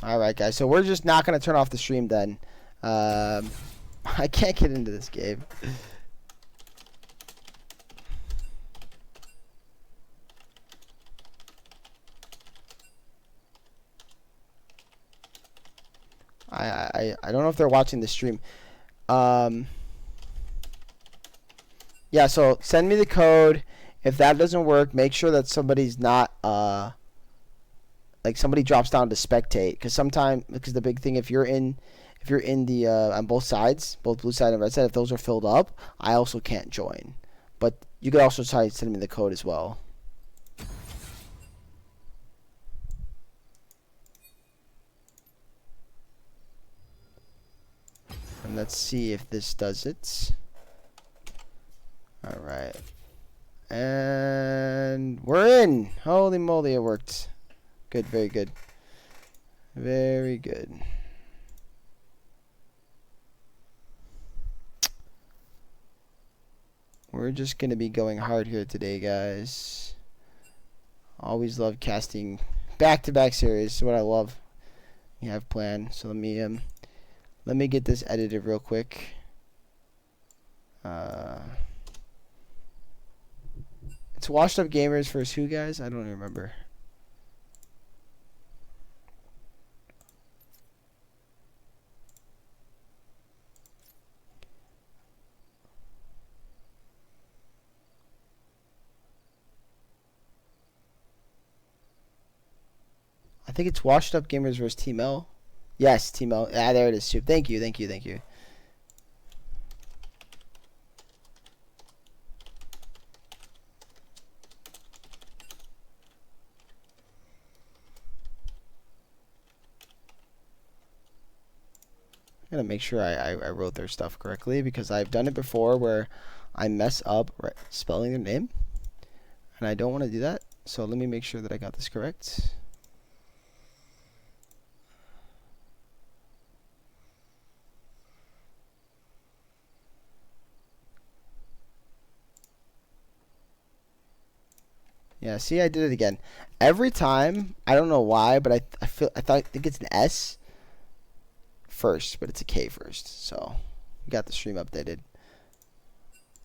All right, guys. So we're just not gonna turn off the stream then. I can't get into this game. I don't know if they're watching the stream. Yeah, so send me the code. If that doesn't work, make sure that somebody's not like somebody drops down to spectate, because the big thing, if you're in the on both sides, both blue side and red side, if those are filled up, I also can't join. But you could also try to send me the code as well. And let's see if this does it. All right. And we're in. Holy moly, it worked. Good, very good. Very good. We're just going to be going hard here today, guys. Always love casting back-to-back series. What I love. You have planned. So let me get this edited real quick. It's Washed Up Gamers versus who, guys? I don't even remember. I think it's Washed Up Gamers versus Team L. Yes, Team L. Ah, there it is, too. Thank you, thank you, thank you. I'm gonna make sure I wrote their stuff correctly, because I've done it before where I mess up spelling their name, and I don't want to do that. So let me make sure that I got this correct. Yeah, see, I did it again. Every time, I don't know why, but I think it's an S first, but it's a K first. So we got the stream updated.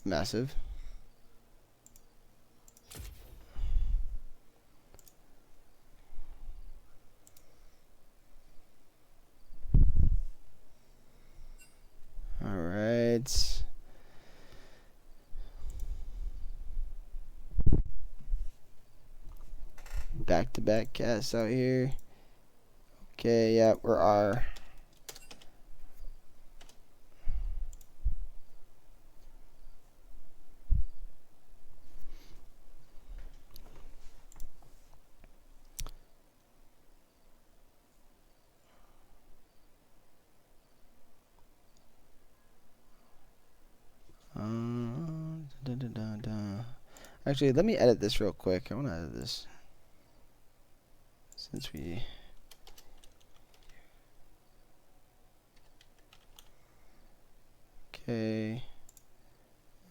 Massive. All right. Back-to-back casts out here. Okay, yeah, we're R. Actually, let me edit this real quick. I want to edit this. Since we... Okay.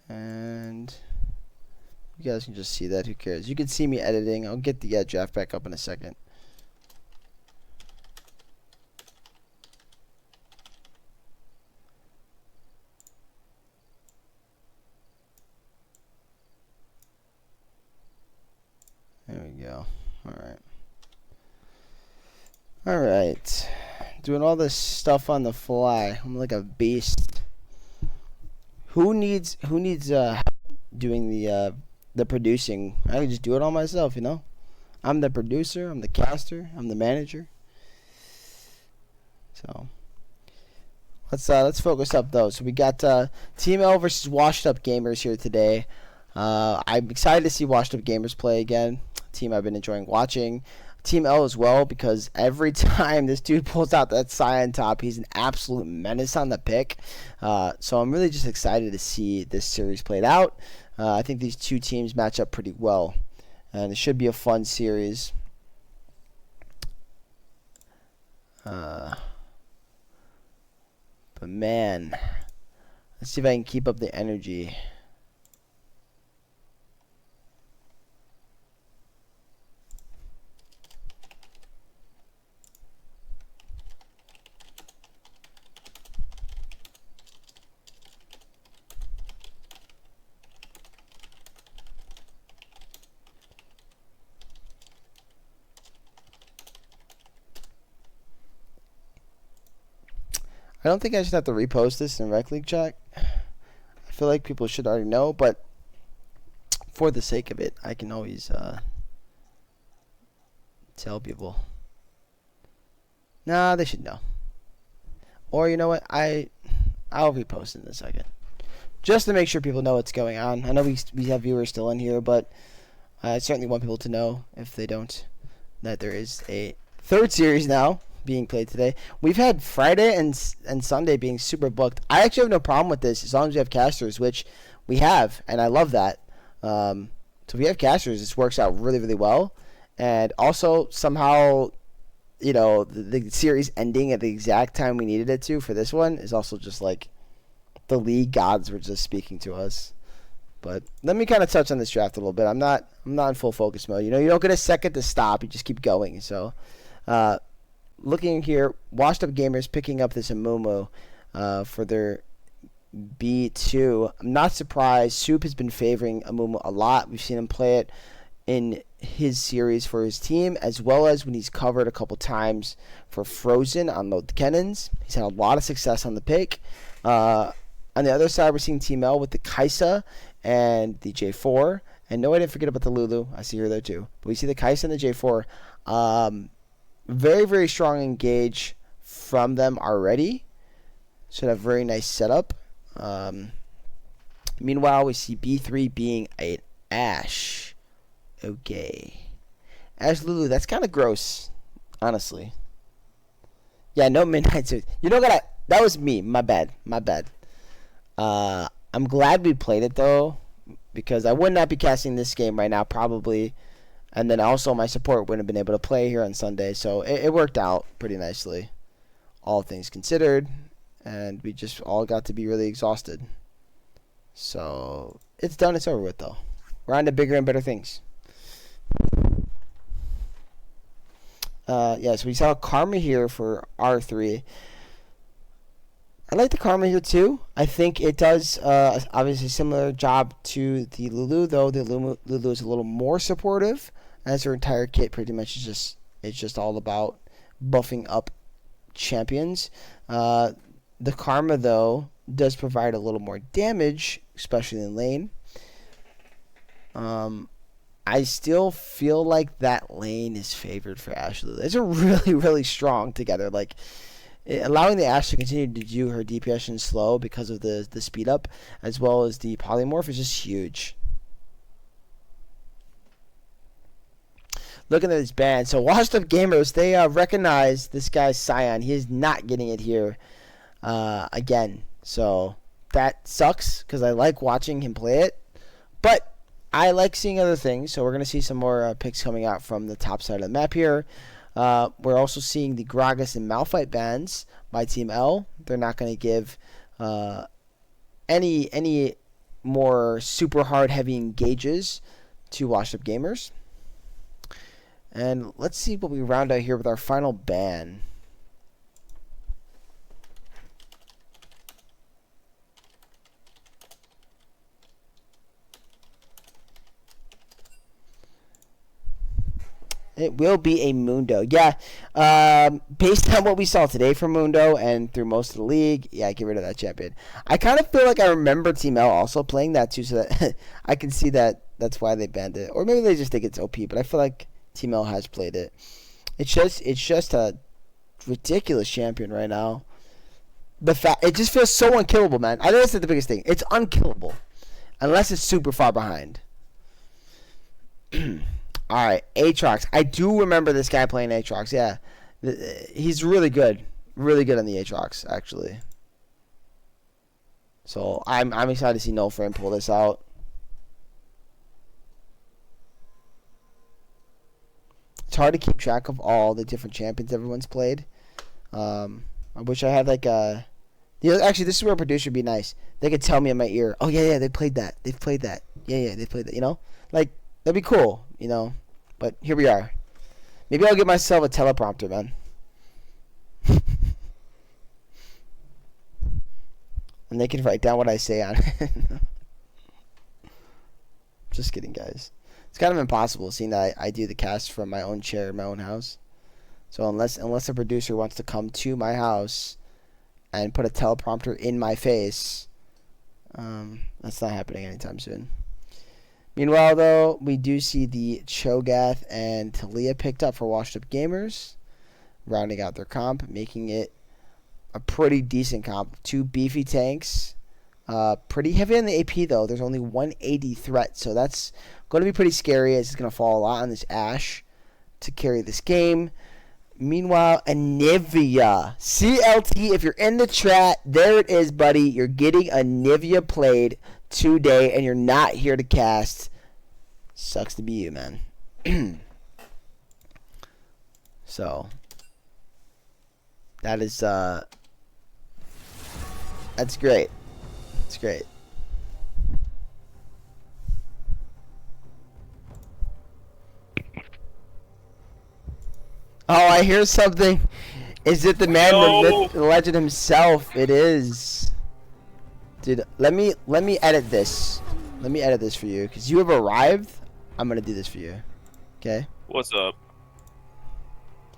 And... You guys can just see that. Who cares? You can see me editing. I'll get the draft back up in a second. There we go. Alright. Alright. Doing all this stuff on the fly. I'm like a beast. Who needs doing the producing? I can just do it all myself, you know? I'm the producer, I'm the caster, I'm the manager. So let's focus up though. So we got Team L versus Washed Up Gamers here today. I'm excited to see Washed Up Gamers play again. Team I've been enjoying watching. Team L as well, because every time this dude pulls out that Cyan top, he's an absolute menace on the pick. So I'm really just excited to see this series played out. I think these two teams match up pretty well, and it should be a fun series. But man, let's see if I can keep up the energy. I don't think I should have to repost this in Rec League chat. I feel like people should already know, but for the sake of it, I can always tell people. Nah, they should know. Or you know what? I'll repost in a second, just to make sure people know what's going on. I know we have viewers still in here, but I certainly want people to know, if they don't, that there is a third series now being played today. We've had Friday and Sunday being super booked. I actually have no problem with this as long as we have casters, which we have, and I love that. So if we have casters, this works out really, really well. And also, somehow, you know, the series ending at the exact time we needed it to for this one is also just like the league gods were just speaking to us. But let me kind of touch on this draft a little bit. I'm not in full focus mode. You know, you don't get a second to stop. You just keep going. So, looking here, Washed Up Gamers picking up this Amumu for their B2. I'm not surprised. Soup has been favoring Amumu a lot. We've seen him play it in his series for his team, as well as when he's covered a couple times for Frozen on the Cannons. He's had a lot of success on the pick. On the other side, we're seeing Team L with the Kaisa and the J4. And no, I didn't forget about the Lulu. I see her there too. But we see the Kaisa and the J4. Very, very strong engage from them already. Should have very nice setup. Meanwhile, we see B3 being an Ash. Okay. Ash Lulu, that's kind of gross, honestly. Yeah, no midnight suit. You know what? That was me. My bad. I'm glad we played it, though, because I would not be casting this game right now, probably. And then also my support wouldn't have been able to play here on Sunday, so it worked out pretty nicely, all things considered. And we just all got to be really exhausted. So it's done. It's over with, though. We're on to bigger and better things. So we saw Karma here for R3. I like the Karma here too. I think it does obviously similar job to the Lulu, though the Lulu is a little more supportive, as her entire kit pretty much is just all about buffing up champions. The Karma, though, does provide a little more damage, especially in lane. I still feel like that lane is favored for Ashley. They're really, really strong together. Like, allowing the Ashe to continue to do her DPS and slow because of the speed up, as well as the polymorph, is just huge. Looking at this band, so Washed Up Gamers, they recognize this guy's Scion. He is not getting it here again. So that sucks because I like watching him play it, but I like seeing other things. So we're going to see some more picks coming out from the top side of the map here. We're also seeing the Gragas and Malphite bans by Team L. They're not going to give any more super hard heavy engages to Washed Up Gamers. And let's see what we round out here with our final ban. It will be a Mundo. Yeah, based on what we saw today from Mundo and through most of the league, yeah, get rid of that champion. I kind of feel like I remember Team L also playing that too, so that I can see that that's why they banned it. Or maybe they just think it's OP, but I feel like Team L has played it. It's just a ridiculous champion right now. It just feels so unkillable, man. I know that's the biggest thing. It's unkillable. Unless it's super far behind. Alright, Aatrox. I do remember this guy playing Aatrox, yeah. He's really good. Really good on the Aatrox, actually. So, I'm excited to see No Frame pull this out. It's hard to keep track of all the different champions everyone's played. I wish I had like a... Actually, this is where a producer would be nice. They could tell me in my ear, oh, yeah, they played that. They've played that. Yeah, they played that, you know? Like, that'd be cool, you know? But here we are. Maybe I'll get myself a teleprompter, man. And they can write down what I say on it. Just kidding, guys. It's kind of impossible seeing that I do the cast from my own chair in my own house. So unless a producer wants to come to my house and put a teleprompter in my face. That's not happening anytime soon. Meanwhile, though, we do see the Cho'Gath and Talia picked up for Washed Up Gamers, rounding out their comp, making it a pretty decent comp. 2 beefy tanks. Pretty heavy on the AP, though. There's only 180 threat, so that's going to be pretty scary, as it's going to fall a lot on this Ashe to carry this game. Meanwhile, Anivia. CLT, if you're in the chat, there it is, buddy. You're getting Anivia played today, and you're not here to cast. Sucks to be you, man. So, that is, that's great. It's great. Oh, I hear something. Is it the man, the myth, the legend himself? It is. Dude, let me edit this. Let me edit this for you, because you have arrived. I'm going to do this for you. Okay? What's up?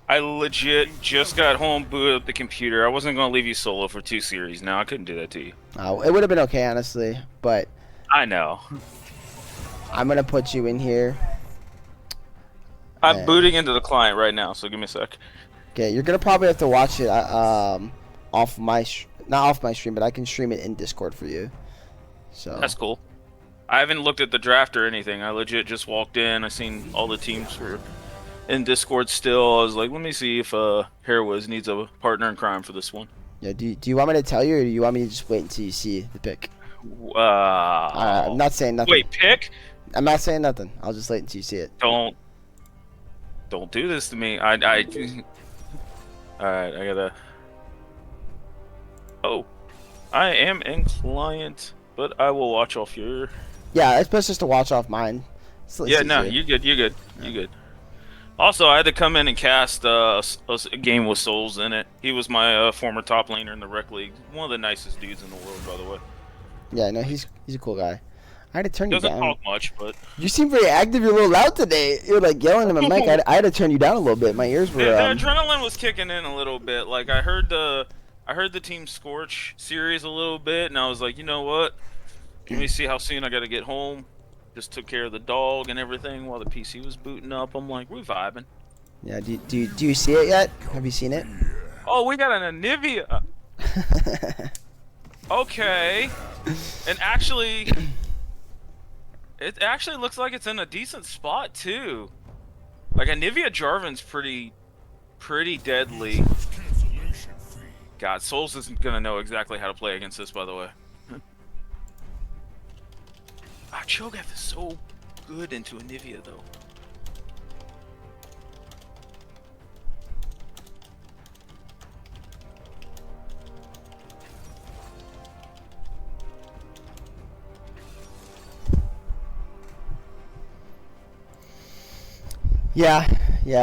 I legit just got home, booted up the computer. I wasn't going to leave you solo for 2 series. No, I couldn't do that to you. It would have been okay, honestly, but I know. I'm going to put you in here. I'm booting into the client right now, so give me a sec. Okay, you're going to probably have to watch it off my... not off my stream, but I can stream it in Discord for you. So that's cool. I haven't looked at the draft or anything. I legit just walked in. I seen all the teams were in Discord still. I was like, let me see if Hairwiz needs a partner in crime for this one. Yeah. Do you want me to tell you, or do you want me to just wait until you see the pick? I'm not saying nothing. Wait, pick? I'm not saying nothing. I'll just wait until you see it. Don't do this to me. All right, I gotta. Oh, I am in client, but I will watch off your. Yeah, it's best just to watch off mine. Yeah, no, you good. You good. You good. Also, I had to come in and cast a game with Souls in it. He was my former top laner in the rec league. One of the nicest dudes in the world, by the way. Yeah, no, he's a cool guy. I had to turn you down. Doesn't talk much, but you seem very active. You're a little loud today. You're like yelling at my mic. I had to turn you down a little bit. My ears were. The adrenaline was kicking in a little bit. Like I heard the Team Scorch series a little bit, and I was like, you know what? Let me see how soon I got to get home. Just took care of the dog and everything while the PC was booting up. I'm like, we're vibing. Yeah. Do you see it yet? Have you seen it? Oh, we got an Anivia. Okay. And actually. It actually looks like it's in a decent spot too. Like Anivia Jarvan's pretty deadly. God, Souls isn't gonna know exactly how to play against this, by the way. Cho'Gath is so good into Anivia though. Yeah,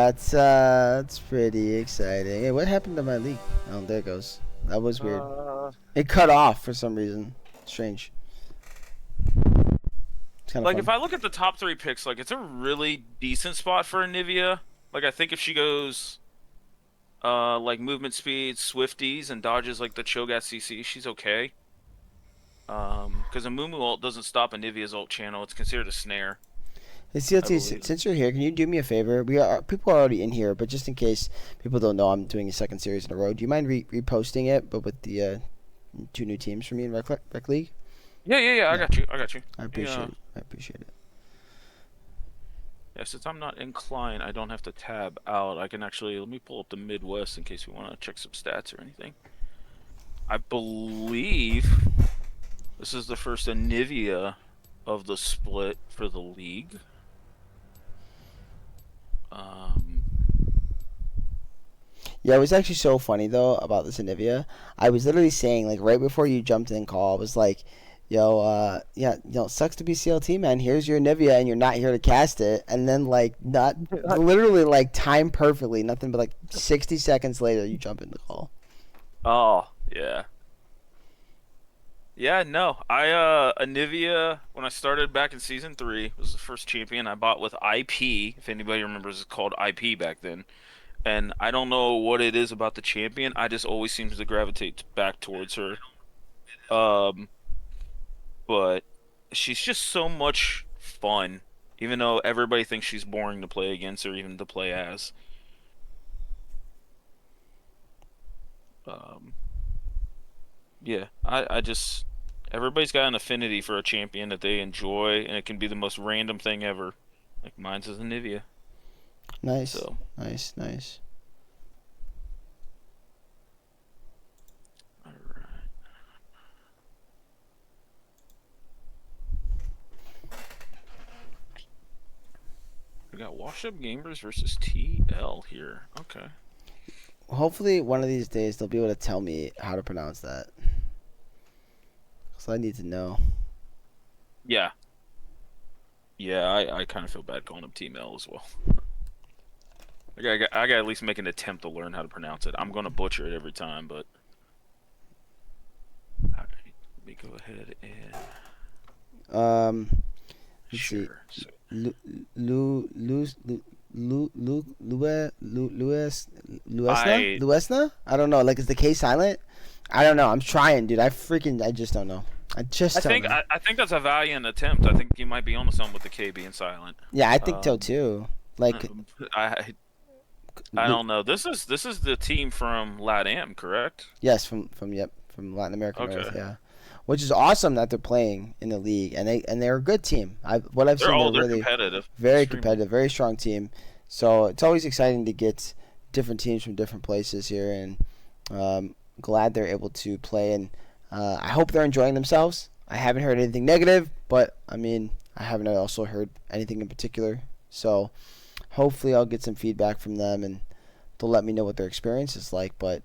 it's pretty exciting. Hey, what happened to my league? Oh, there it goes. That was weird. It cut off for some reason. Strange. Like, fun. If I look at the top 3 picks, like, it's a really decent spot for Anivia. Like, I think if she goes, like, movement speed, swifties, and dodges, like, the Cho'Gath CC, she's okay. Because a Mumu ult doesn't stop Anivia's ult channel. It's considered a snare. Hey, CLT, since you're here, can you do me a favor? People are already in here, but just in case people don't know, I'm doing a second series in a row. Do you mind reposting it, but with the 2 new teams for me in Rec League? Yeah. I got you. I appreciate it. Yeah, since I'm not in client, I don't have to tab out. I can actually, let me pull up the Midwest in case we want to check some stats or anything. I believe this is the first Anivia of the split for the league. Yeah, it was actually so funny though about this Anivia. I was literally saying, like, right before you jumped in call, I was like, yo, sucks to be CLT, man. Here's your Anivia, and you're not here to cast it. And then, like, not literally, like, timed perfectly, nothing but like 60 seconds later, you jump in the call. Oh yeah. Yeah, no. Anivia, when I started back in Season 3, was the first champion I bought with IP. If anybody remembers, it's called IP back then. and I don't know what it is about the champion. I just always seem to gravitate back towards her. Um, but she's just so much fun, even though everybody thinks she's boring to play against or even to play as. Um, yeah, I just everybody's got an affinity for a champion that they enjoy, and it can be the most random thing ever. Like mine's is Anivia. Nice, So, nice, nice. all right. We got Washed Up Gamers versus TL here. Okay. Hopefully, one of these days they'll be able to tell me how to pronounce that. So I need to know. Yeah. Yeah, I kind of feel bad calling him Team L as well. I got at least make an attempt to learn how to pronounce it. I'm gonna butcher it every time, but all right, let me go ahead and Um, let's see. sure. So Lu, Lu, Lu, Lu, Lu, Lu, Lue- Lu, Lues, Luesna? I Luesna? I don't know. Like, is the K silent? I don't know. I'm trying, dude. I just don't know. I I just don't think know. I think that's a valiant attempt. I think you might be onto something with the K being silent. Yeah, I think so Um, too. Like, um, I I Lu, don't know. This is the team from LATAM, correct? yes, from Latin America North, Okay. yeah. Which is awesome that they're playing in the league, and they're a good team. What I've seen, they're They're really competitive, very extremely. competitive, very strong team. So it's always exciting to get different teams from different places here, and glad they're able to play. And I hope they're enjoying themselves. I haven't heard anything negative, but I mean, I haven't also heard anything in particular. So hopefully, I'll get some feedback from them, and they'll let me know what their experience is like. But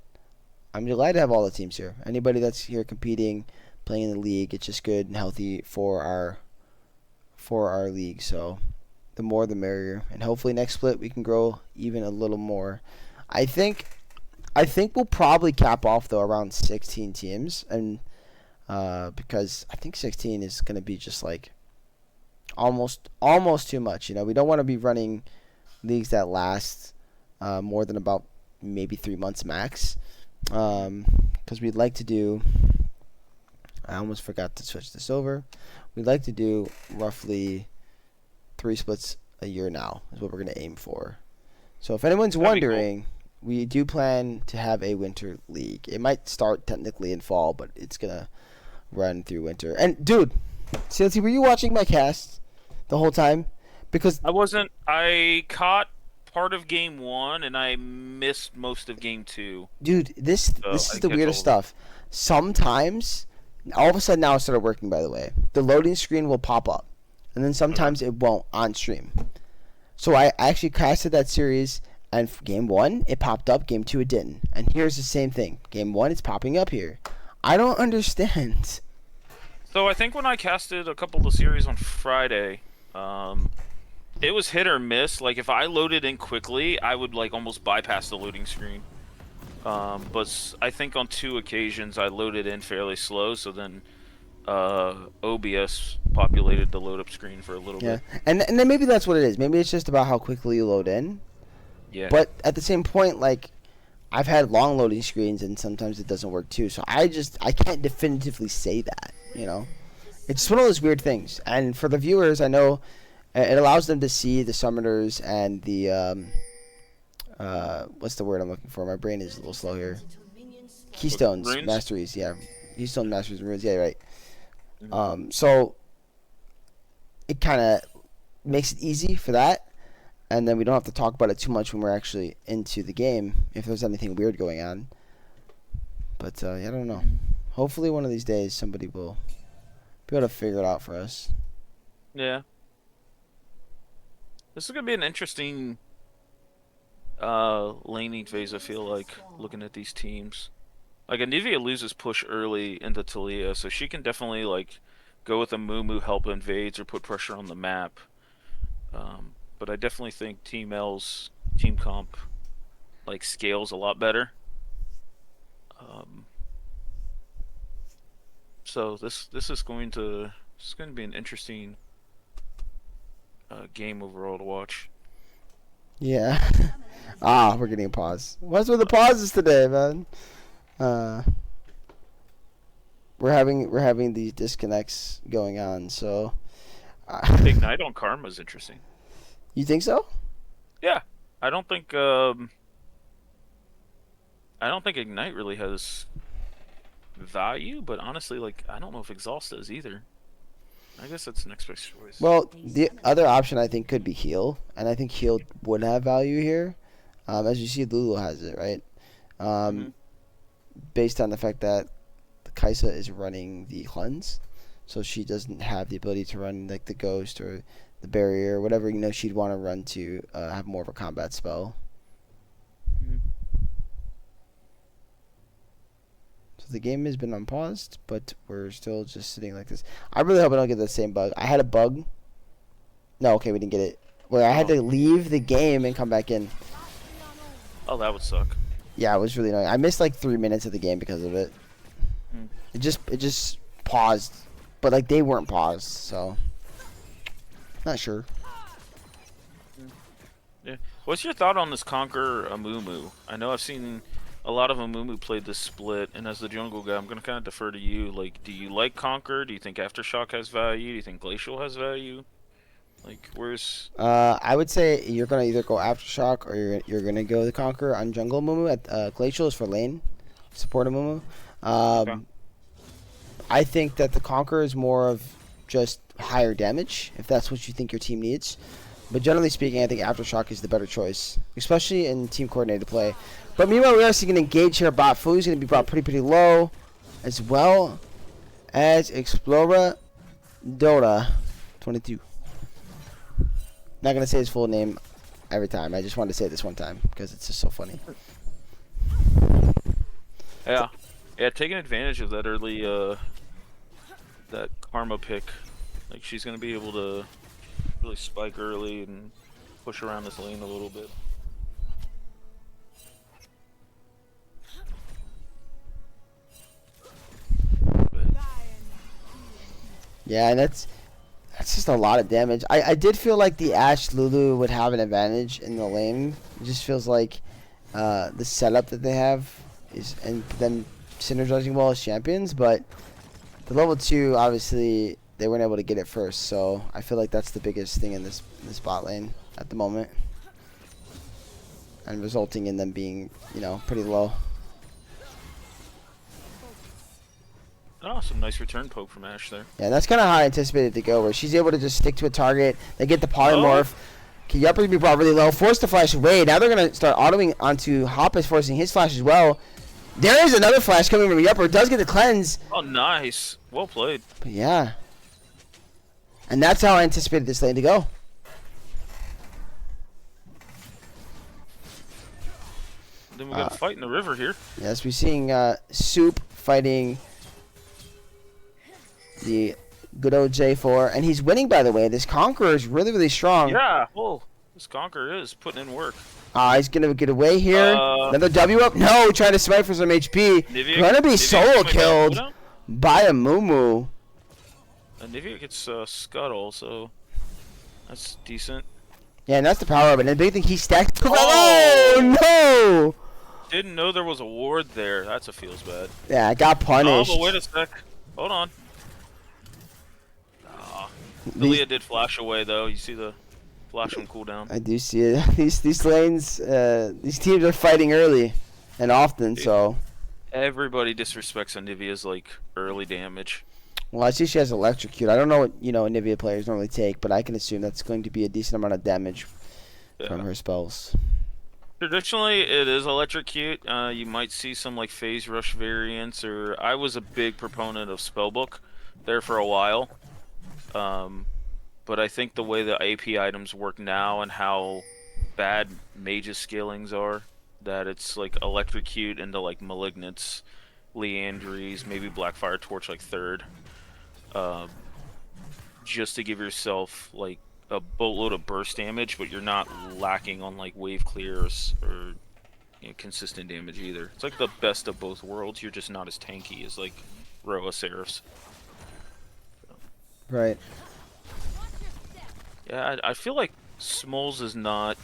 I'm glad to have all the teams here. Anybody that's here competing, playing in the league, it's just good and healthy for our league. So the more the merrier, and hopefully next split we can grow even a little more. I think I think we'll probably cap off though around 16 teams, and because I think 16 is going to be just like almost too much. You know, we don't want to be running leagues that last more than about maybe 3 months max, because we'd like to do. I almost forgot to switch this over. We'd like to do roughly 3 splits a year now is what we're going to aim for. So if anyone's That'd be cool. wondering, we do plan to have a winter league. It might start technically in fall, but it's going to run through winter. And dude, CLT, were you watching my cast the whole time? Because I wasn't. I caught part of game one and I missed most of game two, dude, this so this I is didn't the catch weirdest all of it. stuff. Sometimes all of a sudden now it started working, by the way. The loading screen will pop up. And then Okay. sometimes it won't on stream. So I actually casted that series, and game one it popped up, game two it didn't. And here's the same thing. Game one it's popping up here. I don't understand. So I think when I casted a couple of the series on Friday, um, it was hit or miss. Like if I loaded in quickly, I would like almost bypass the loading screen. But I think on two occasions I loaded in fairly slow, so then OBS populated the load up screen for a little Yeah, bit. and then maybe that's what it is. Maybe it's just about how quickly you load in. Yeah. But at the same point, like I've had long loading screens, and sometimes it doesn't work too. So I can't definitively say that. You know, it's just one of those weird things. And for the viewers, I know it allows them to see the summoners and the what's the word I'm looking for? My brain is a little slow here. What, Keystones, runes? masteries, yeah, keystone masteries and runes. Yeah, right. Mhm. So it kind of makes it easy for that, and then we don't have to talk about it too much when we're actually into the game if there's anything weird going on. But yeah, I don't know. Hopefully, one of these days somebody will be able to figure it out for us. Yeah. This is gonna be an interesting laning phase, I feel like, looking at these teams. Like Anivia loses push early into Talia, so she can definitely like go with a Moo help invades or put pressure on the map. But I definitely think Team L's team comp like scales a lot better. Um, so this is going to be an interesting game overall to watch. Yeah, Ah, we're getting a pause. What's with the pauses today, man? Uh, we're having these disconnects going on. So, Ignite on Karma is interesting. you think so? Yeah, I don't think Ignite really has value, but honestly, like I don't know if Exhaust does either. I guess that's the next best choice. Well, the other option I think could be heal, and I think heal would have value here. As you see, Lulu has it, right? hmm Based on the fact that Kaisa is running the cleanse, so she doesn't have the ability to run like the ghost or the barrier or whatever she'd want to run to have more of a combat spell. hmm So the game has been unpaused, but we're still just sitting like this. I really hope I don't get the same bug. I had a bug. No, okay, we didn't get it. Where I had Oh, to leave the game and come back in. oh, that would suck. Yeah, it was really annoying. I missed like 3 minutes of the game because of it. Mm. It just paused, but like they weren't paused, so not sure. Yeah. What's your thought on this Conquer Amumu? I know I've seen a lot of Amumu played this split, and as the jungle guy, I'm gonna kind of defer to you. Like, do you like Conquer? Do you think Aftershock has value? Do you think Glacial has value? Like, where's... I would say you're gonna either go Aftershock or you're gonna go the Conqueror on Jungle Mumu. At Glacial is for lane support of Mumu. Okay. I think that the Conqueror is more of just higher damage if that's what you think your team needs. But generally speaking, I think Aftershock is the better choice, especially in team coordinated play. But meanwhile, we are seeing an engage here. Bot Fu is going to be brought pretty low, as well as Explora Dota 22. Not gonna say his full name every time. I just wanted to say it this one time because it's just so funny. Yeah. Yeah, taking advantage of that early, that Karma pick. Like, she's gonna be able to really spike early and push around this lane a little bit. Yeah, and that's just a lot of damage. I did feel like the Ashe Lulu would have an advantage in the lane. It just feels like the setup that they have is and them synergizing well as champions, but the level 2 obviously they weren't able to get it first, so I feel like that's the biggest thing in this bot lane at the moment. And resulting in them being, pretty low. Oh, some nice return poke from Ashe there. Yeah, that's kind of how I anticipated it to go, where she's able to just stick to a target. They get the polymorph. Yupper's be brought really low. Force the flash away. Now they're going to start autoing onto Hoppus, forcing his flash as well. There is another flash coming from Yupper. Does get the cleanse. Oh, nice. Well played. But yeah. And that's how I anticipated this lane to go. Then we got a fight in the river here. Yes, we're seeing Soup fighting the good old J4. And he's winning, by the way. This Conqueror is really, really strong. Yeah. Oh, this Conqueror is putting in work. He's going to get away here. Another W up. No, trying to smite for some HP. Going to be solo killed by a Mumu. And Nivea gets Scuttle, so that's decent. Yeah, and that's the power of it. And the big thing, he stacked. Oh, no! Didn't know there was a ward there. That's a feels bad. Yeah, I got punished. Oh, but wait a sec. Hold on. Lilia did flash away, though. You see the flash on cooldown. I do see it. These lanes, these teams are fighting early and often, so. Everybody disrespects Anivia's, like, early damage. Well, I see she has Electrocute. I don't know what, Anivia players normally take, but I can assume that's going to be a decent amount of damage from her spells. Traditionally, it is Electrocute. You might see some, like, Phase Rush variants, or I was a big proponent of Spellbook there for a while. But I think the way the AP items work now and how bad Mage's scalings are, that it's, like, Electrocute into, like, Malignants, Leandries, maybe Blackfire Torch, like, third. Just to give yourself, like, a boatload of burst damage, but you're not lacking on, like, wave clear or consistent damage either. It's like the best of both worlds. You're just not as tanky as, like, Roa Seraphs. Right. Yeah, I feel like Smoles is not...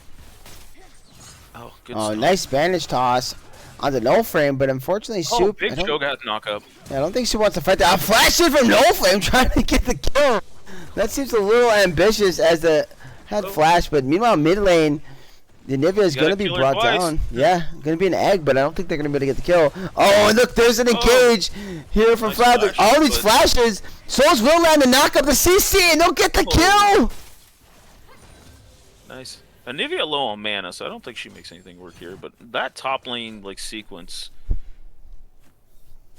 Oh, good Oh, stuff. nice bandage toss on the no frame, but unfortunately, Oh, Soup. big Cho'Gath knockup. I don't think Soup wants to fight that. Flash it from no flame, trying to get the kill. That seems a little ambitious as the had flash, but meanwhile, mid lane. The Nivea is going to be brought down. Yeah, going to be an egg, but I don't think they're going to be able to get the kill. Oh, and look, there's an engage here from Flounder. All these flashes. Souls will land the knock up the CC, and they'll get the kill. Nice. And Nivea low on mana, so I don't think she makes anything work here. But that top lane like sequence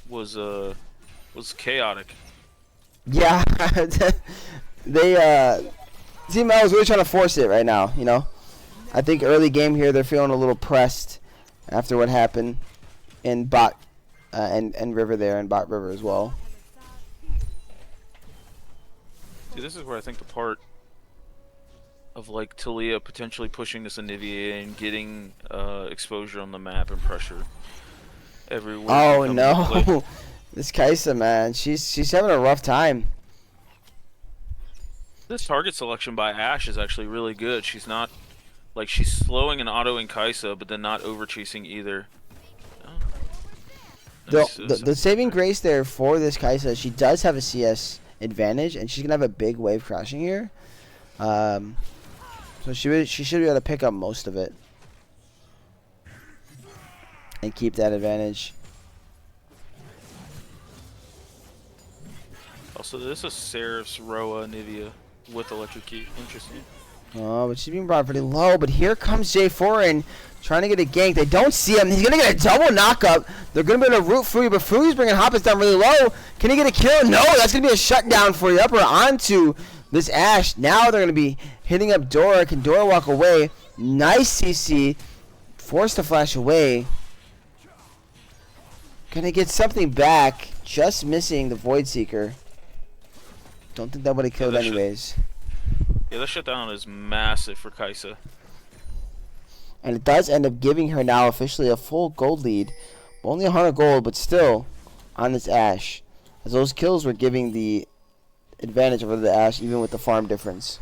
was chaotic. Yeah, they Team L is really trying to force it right now. You know. I think early game here they're feeling a little pressed after what happened in bot and river there and bot river as well. See, this is where I think the part of like Talia potentially pushing this Anivia and getting exposure on the map and pressure everywhere. Oh no, this Kaisa, man, she's having a rough time. This target selection by Ashe is actually really good. She's not. Like, she's slowing and autoing Kaisa, but then not over-chasing either. Oh. Nice. The saving grace there for this Kaisa, she does have a CS advantage, and she's going to have a big wave crashing here. So she should be able to pick up most of it. And keep that advantage. Also, this is Seraph's Roa Nivea with Electric Key. Interesting. Oh, but she's being brought pretty low. But here comes J4 in, trying to get a gank. They don't see him. He's going to get a double knockup. They're going to be able to root Fury, but Fury's bringing Hoppus down really low. Can he get a kill? No, that's going to be a shutdown for the upper onto this Ashe. Now they're going to be hitting up Dora. Can Dora walk away? Nice CC. Forced to flash away. Going to get something back. Just missing the Void Seeker. Don't think that would have killed anyways. Yeah, that shutdown is massive for Kaisa. And it does end up giving her now officially a full gold lead. Only 100 gold, but still on this Ashe. As those kills were giving the advantage over the Ashe, even with the farm difference.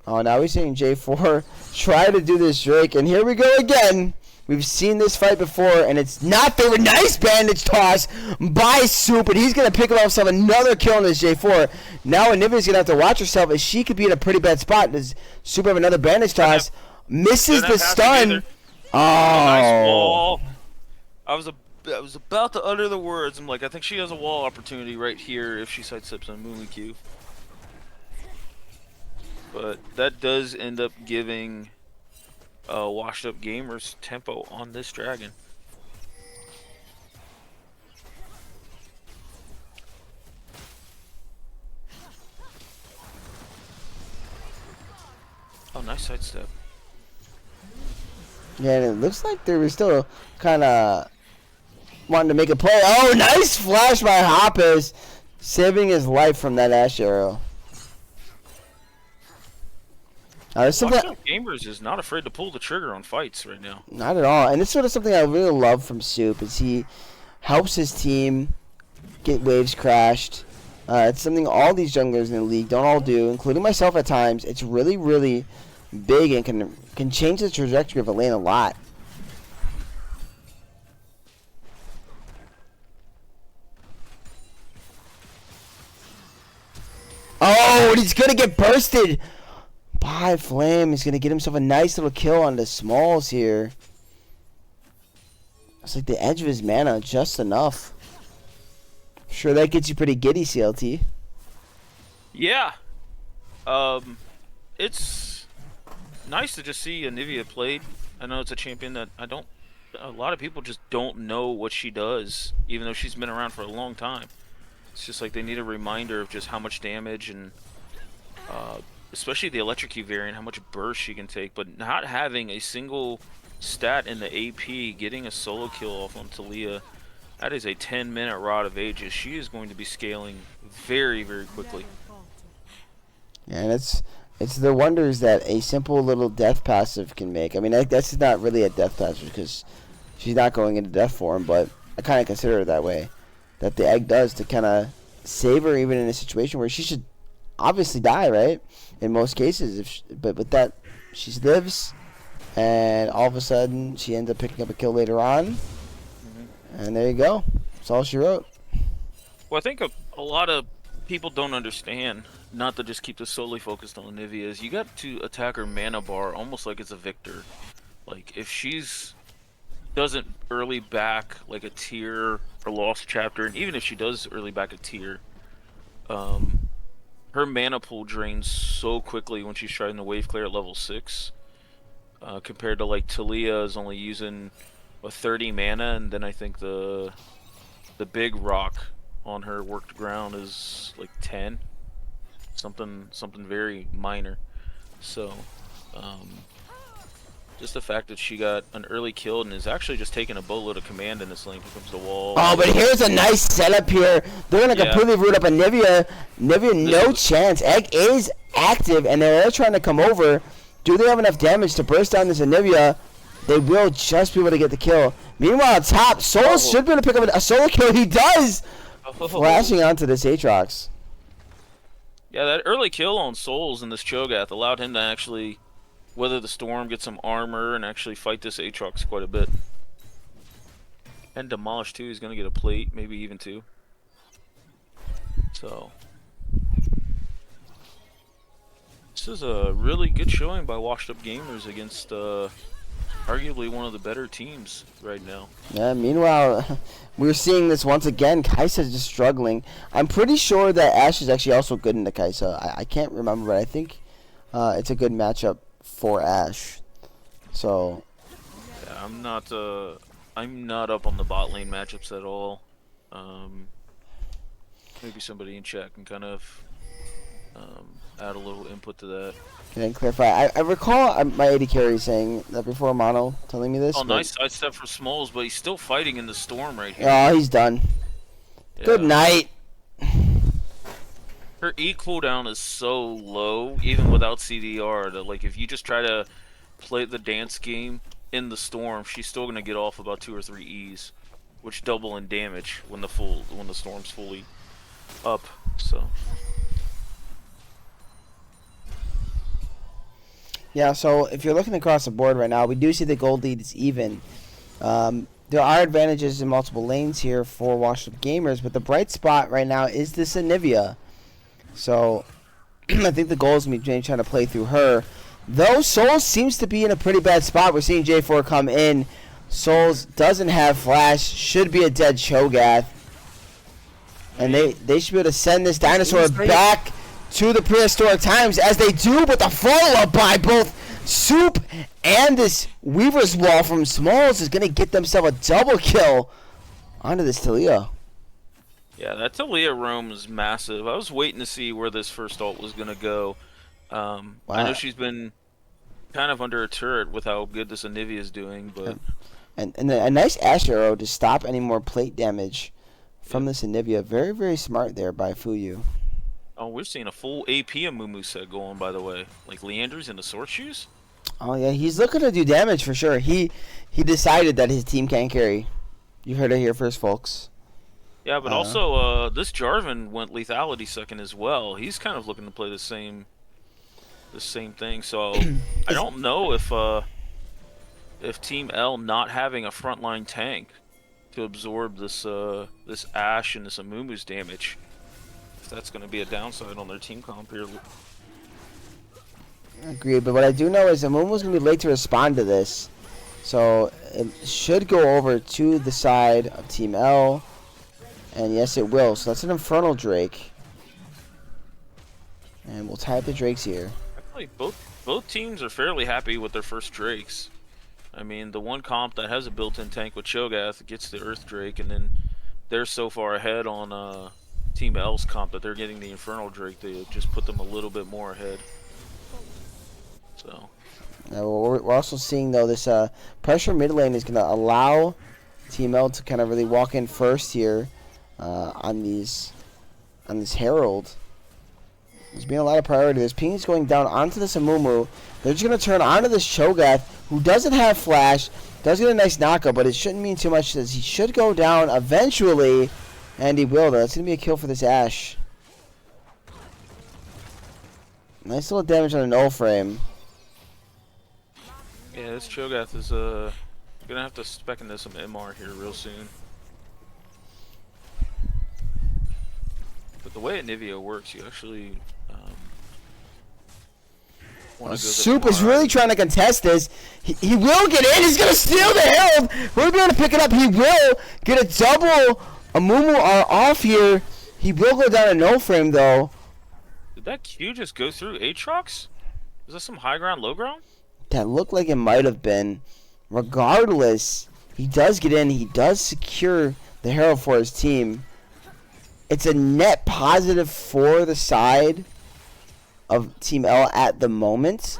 Oh, now we're seeing J4 try to do this Drake. And here we go again. We've seen this fight before, and it's not favorite. Nice bandage toss by Soup, and he's going to pick up himself another kill on this J4. Now Anivia's going to have to watch herself, as she could be in a pretty bad spot. Does Soup have another bandage toss? Misses the stun. Oh. Nice wall. I was about to utter the words. I'm like, I think she has a wall opportunity right here if she sidesteps on Moomy Q. But that does end up giving washed up gamers tempo on this dragon. Oh, nice sidestep. Yeah, and it looks like they were still kind of wanting to make a play. Oh, nice flash by Hoppus, saving his life from that Ashe arrow. Gamers is not afraid to pull the trigger on fights right now. Not at all. And it's sort of something I really love from Soup is he helps his team get waves crashed. It's something all these junglers in the league don't all do, including myself at times. It's really, really big and can change the trajectory of a lane a lot. Oh, and he's going to get bursted by Flame. He's going to get himself a nice little kill on the Smalls here. It's like the edge of his mana, just enough. Sure, that gets you pretty giddy, CLT. Yeah. It's nice to just see Anivia played. I know it's a champion that a lot of people just don't know what she does, even though she's been around for a long time. It's just like they need a reminder of just how much damage and especially the electric key variant, how much burst she can take, but not having a single stat in the AP, getting a solo kill off on Talia, that is a 10-minute Rod of Ages. She is going to be scaling very, very quickly. Yeah, and it's the wonders that a simple little death passive can make. I mean, that's not really a death passive because she's not going into death form, but I kind of consider it that way. That the egg does to kind of save her even in a situation where she should obviously die, right? In most cases, but with that, she lives, And all of a sudden, she ends up picking up a kill later on. And there you go. That's all she wrote. Well, I think a lot of people don't understand, not to just keep this solely focused on Nivea, is you got to attack her mana bar almost like it's a Victor. Like, if she's doesn't early back like a tier or lost chapter, and even if she does early back a tier, her mana pool drains so quickly when she's trying to wave clear at level 6, compared to like Talia is only using 30 mana, and then I think the big rock on her worked ground is like 10, something very minor. So just the fact that she got an early kill and is actually just taking a boatload of command in this lane comes to wall. Oh, but here's a nice setup here. They're gonna completely root up a Nivea. No chance. Egg is active, and they're trying to come over. Do they have enough damage to burst down this Nivea? They will just be able to get the kill. Meanwhile, top Soul should be able to pick up a solo kill. He does, flashing onto this Aatrox. Yeah, that early kill on Souls in this Cho'Gath allowed him to actually weather the storm, get some armor, and actually fight this Aatrox quite a bit. And Demolish too. He's gonna get a plate, maybe even 2. So this is a really good showing by Washed Up Gamers against arguably one of the better teams right now. Yeah, meanwhile, we're seeing this once again. Kai'Sa's just struggling. I'm pretty sure that Ashe is actually also good into Kai'Sa. I can't remember, but I think it's a good matchup for Ashe. So yeah, I'm not up on the bot lane matchups at all. Maybe somebody in chat can kind of add a little input to that. Can I clarify? I recall my AD carry saying that before Mono telling me this. Oh, nice sidestep for Smalls, but he's still fighting in the storm right here. Oh, he's done. Yeah. Good night. Her E cooldown is so low, even without CDR, that like if you just try to play the dance game in the storm, she's still gonna get off about 2 or 3 E's, which double in damage when the storm's fully up. So. Yeah, so if you're looking across the board right now, we do see the gold lead is even. There are advantages in multiple lanes here for Washed Up Gamers, but the bright spot right now is this Anivia. So I think the goal is going to be trying to play through her. Though Souls seems to be in a pretty bad spot. We're seeing J4 come in. Souls doesn't have flash, should be a dead Cho'Gath. And they should be able to send this dinosaur back to the prehistoric times, as they do, but the follow-up by both Soup and this Weaver's Wall from Smalls is going to get themselves a double kill onto this Talia. Yeah, that Talia roam is massive. I was waiting to see where this first ult was going to go. Wow. I know she's been kind of under a turret with how good this Anivia is doing, but... And a nice Ashe arrow to stop any more plate damage from this Anivia. Very, very smart there by Fuyu. Oh, we're seeing a full AP Amumu set going, by the way. Like Leander's in the sword shoes? Oh, yeah, he's looking to do damage for sure. He decided that his team can't carry. You heard it here first, folks. Yeah, but also, this Jarvan went lethality second as well. He's kind of looking to play the same thing. So, I don't know if Team L not having a frontline tank to absorb this Ashe and this Amumu's damage, if that's going to be a downside on their team comp here. Agreed, but what I do know is Amumu's going to be late to respond to this. So it should go over to the side of Team L. And yes, it will. So that's an Infernal Drake. And we'll tie up the Drakes here. Actually, both teams are fairly happy with their first Drakes. I mean, the one comp that has a built-in tank with Cho'Gath gets the Earth Drake, and then they're so far ahead on Team L's comp that they're getting the Infernal Drake. They just put them a little bit more ahead. So. We're also seeing, though, this pressure mid lane is going to allow Team L to kind of really walk in first here on this Herald. There's been a lot of priority. This ping's going down onto this Amumu. They're just going to turn onto this Cho'Gath, who doesn't have flash, does get a nice knockup, but it shouldn't mean too much, as he should go down eventually, and he will, though. That's going to be a kill for this Ashe. Nice little damage on an null frame. Yeah, this Cho'Gath is gonna have to spec into some MR here real soon. But the way Anivia works, you actually want to go Soup the is really trying to contest this. He will get in. He's going to steal the Herald. Will he be able to pick it up? He will get a double. Amumu are off here. He will go down a no frame, though. Did that Q just go through Aatrox? Is that some high ground, low ground? That looked like it might have been. Regardless, he does get in. He does secure the Herald for his team. It's a net positive for the side of Team L at the moment,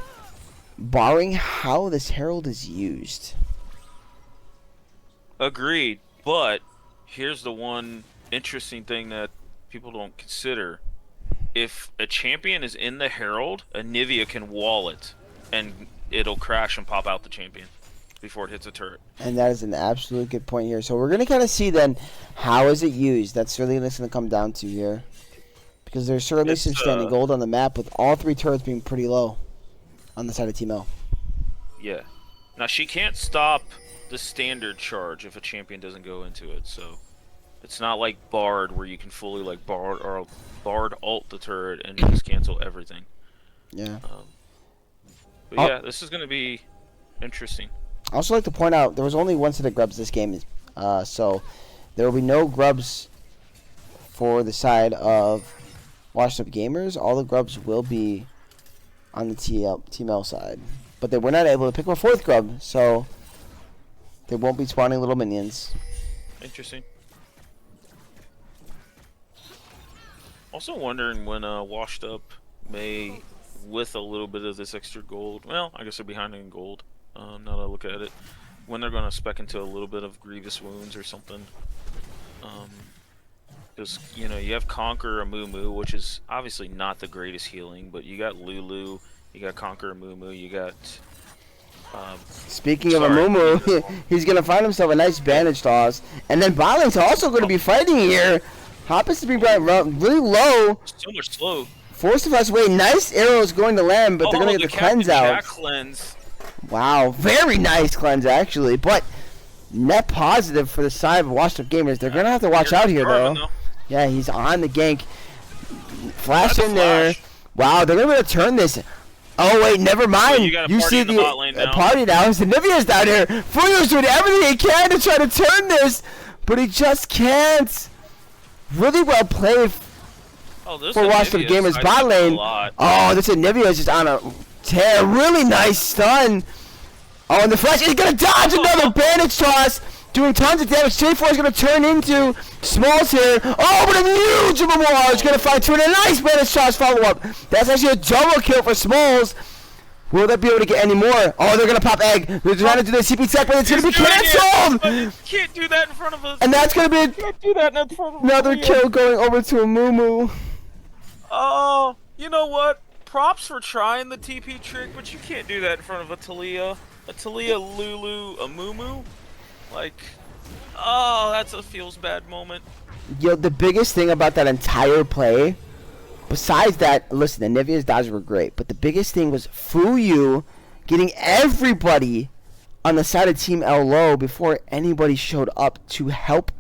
barring how this Herald is used. Agreed, but here's the one interesting thing that people don't consider. If a champion is in the Herald, Anivia can wall it, and it'll crash and pop out the champion before it hits a turret. And that is an absolute good point here. So we're going to kind of see then, how is it used? That's really what's going to come down to here. Because there's certainly some standing gold on the map, with all three turrets being pretty low on the side of Team L. Yeah. Now, she can't stop the standard charge if a champion doesn't go into it, so it's not like Bard where you can fully like Bard ult the turret and just cancel everything. Yeah. But yeah, this is going to be interesting. I also like to point out there was only one set of grubs this game, so there will be no grubs for the side of Washed Up Gamers. All the grubs will be on the Team L side, but they were not able to pick up a fourth grub, so they won't be spawning little minions. Interesting. Also wondering when Washed Up may, with a little bit of this extra gold, well, I guess they're behind in gold, now that I look at it, when they're going to spec into a little bit of Grievous Wounds or something. Because, you know, you have Conquer Amumu, which is obviously not the greatest healing, but you got Lulu, you got Conquer Amumu, you got... Speaking of Amumu, he's going to find himself a nice bandage toss. And then Botland's also going to be fighting here. Happens to be really low. So much slow. Force of us away. Nice arrows going to land, but they're going to get the cleanse out. Cleanse. Wow, very nice cleanse actually. But net positive for the side of Washed Up Gamers. They're going to have to watch out here though. Yeah, he's on the gank. Flash in there. Wow, they're going to turn this. Oh wait, never mind. You see the party now. Nivea's down here. Fuyu's doing everything he can to try to turn this, but he just can't. Really well played for Washed Up Gamers bot lane. Oh, this Anivia is just on a tear. Really nice stun. Oh, and the flash is gonna dodge another bandage toss, doing tons of damage. J4 is gonna turn into Smalls here. Oh, but a huge Memorial is gonna find two and a nice bandage toss follow up. That's actually a double kill for Smalls. Will they be able to get any more? Oh, they're gonna pop egg. They're trying to do the CP tech, but it's gonna be canceled. Can't do that in front of us. And that's gonna be can't do that in front of another kill going over to Amumu. Oh, you know what? Props for trying the TP trick, but you can't do that in front of a Talia. A Talia, Lulu, Amumu. Like, oh, that's a feels bad moment. Yo, the biggest thing about that entire play, besides that, listen, the Nivea's dodges were great, but the biggest thing was Fuyu getting everybody on the side of Team L low before anybody showed up to help.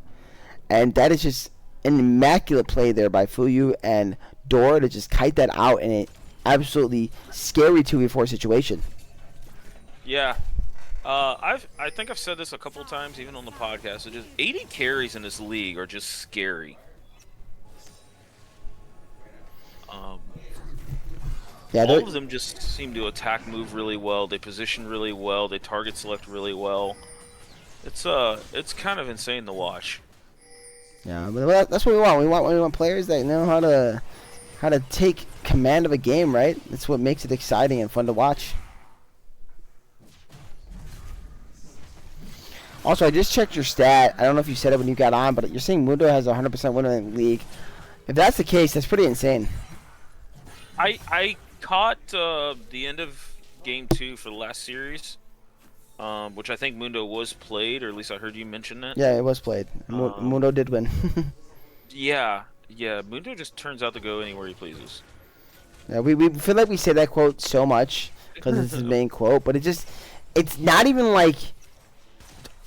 And that is just an immaculate play there by Fuyu and Dora to just kite that out in an absolutely scary 2v4 situation. Yeah. I think I've said this a couple times, even on the podcast. Just 80 carries in this league are just scary. Yeah, all of them just seem to attack move really well. They position really well. They target select really well. It's kind of insane to watch. Yeah, but that's what we want. We want players that know how to take command of a game, right? That's what makes it exciting and fun to watch. Also, I just checked your stat. I don't know if you said it when you got on, but you're saying Mundo has a 100% win in the league. If that's the case, that's pretty insane. I caught the end of game 2 for the last series, which I think Mundo was played, or at least I heard you mention that. Yeah, it was played. Mundo did win. Yeah, Mundo just turns out to go anywhere he pleases. Yeah, we feel like we say that quote so much because it's his main quote, but it's not even like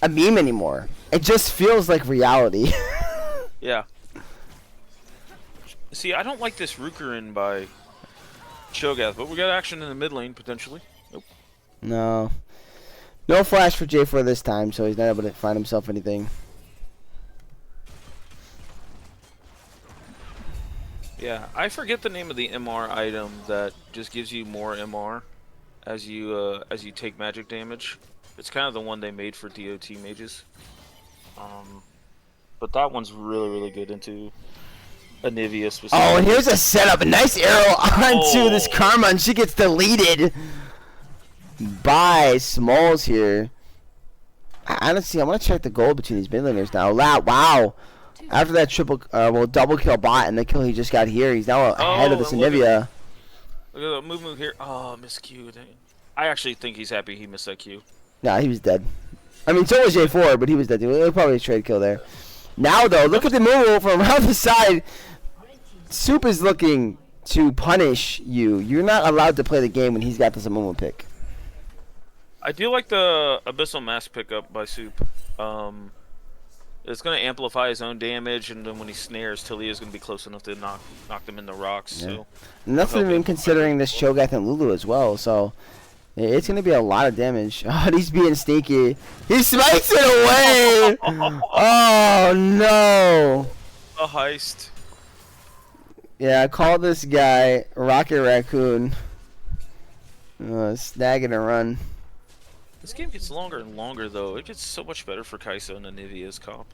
a meme anymore. It just feels like reality. Yeah. See, I don't like this Rukerin by Cho'Gath, but we got action in the mid lane potentially. Nope. No. No flash for J4 this time, so he's not able to find himself anything. Yeah, I forget the name of the MR item that just gives you more MR as you take magic damage. It's kind of the one they made for DOT mages. But that one's really good into Anivia specifically. Oh, and here's a setup. A nice arrow onto this Karma, and she gets deleted by Smalls here. Honestly, I want to check the goal between these mid laners now. Wow. After that double kill bot and the kill he just got here, he's now ahead of this Anivia. Look at the move here. Oh, miscue. I actually think he's happy he missed that Q. Nah, he was dead. I mean, so was J4, but he was dead. It was probably a trade kill there. Now, though, look at the move from around the side. Soup is looking to punish you. You're not allowed to play the game when he's got this Amumu pick. I do like the Abyssal Mask pickup by Soup. It's going to amplify his own damage, and then when he snares, Talia's going to be close enough to knock them in the rocks. Yeah. So nothing even considering this Cho'Gath and Lulu as well, so it's going to be a lot of damage. Oh, he's being sneaky. He smites it away! Oh, no! A heist. Yeah, I call this guy Rocket Raccoon. Snag it and run. This game gets longer and longer, though. It gets so much better for Kai'Sa and Anivia's comp.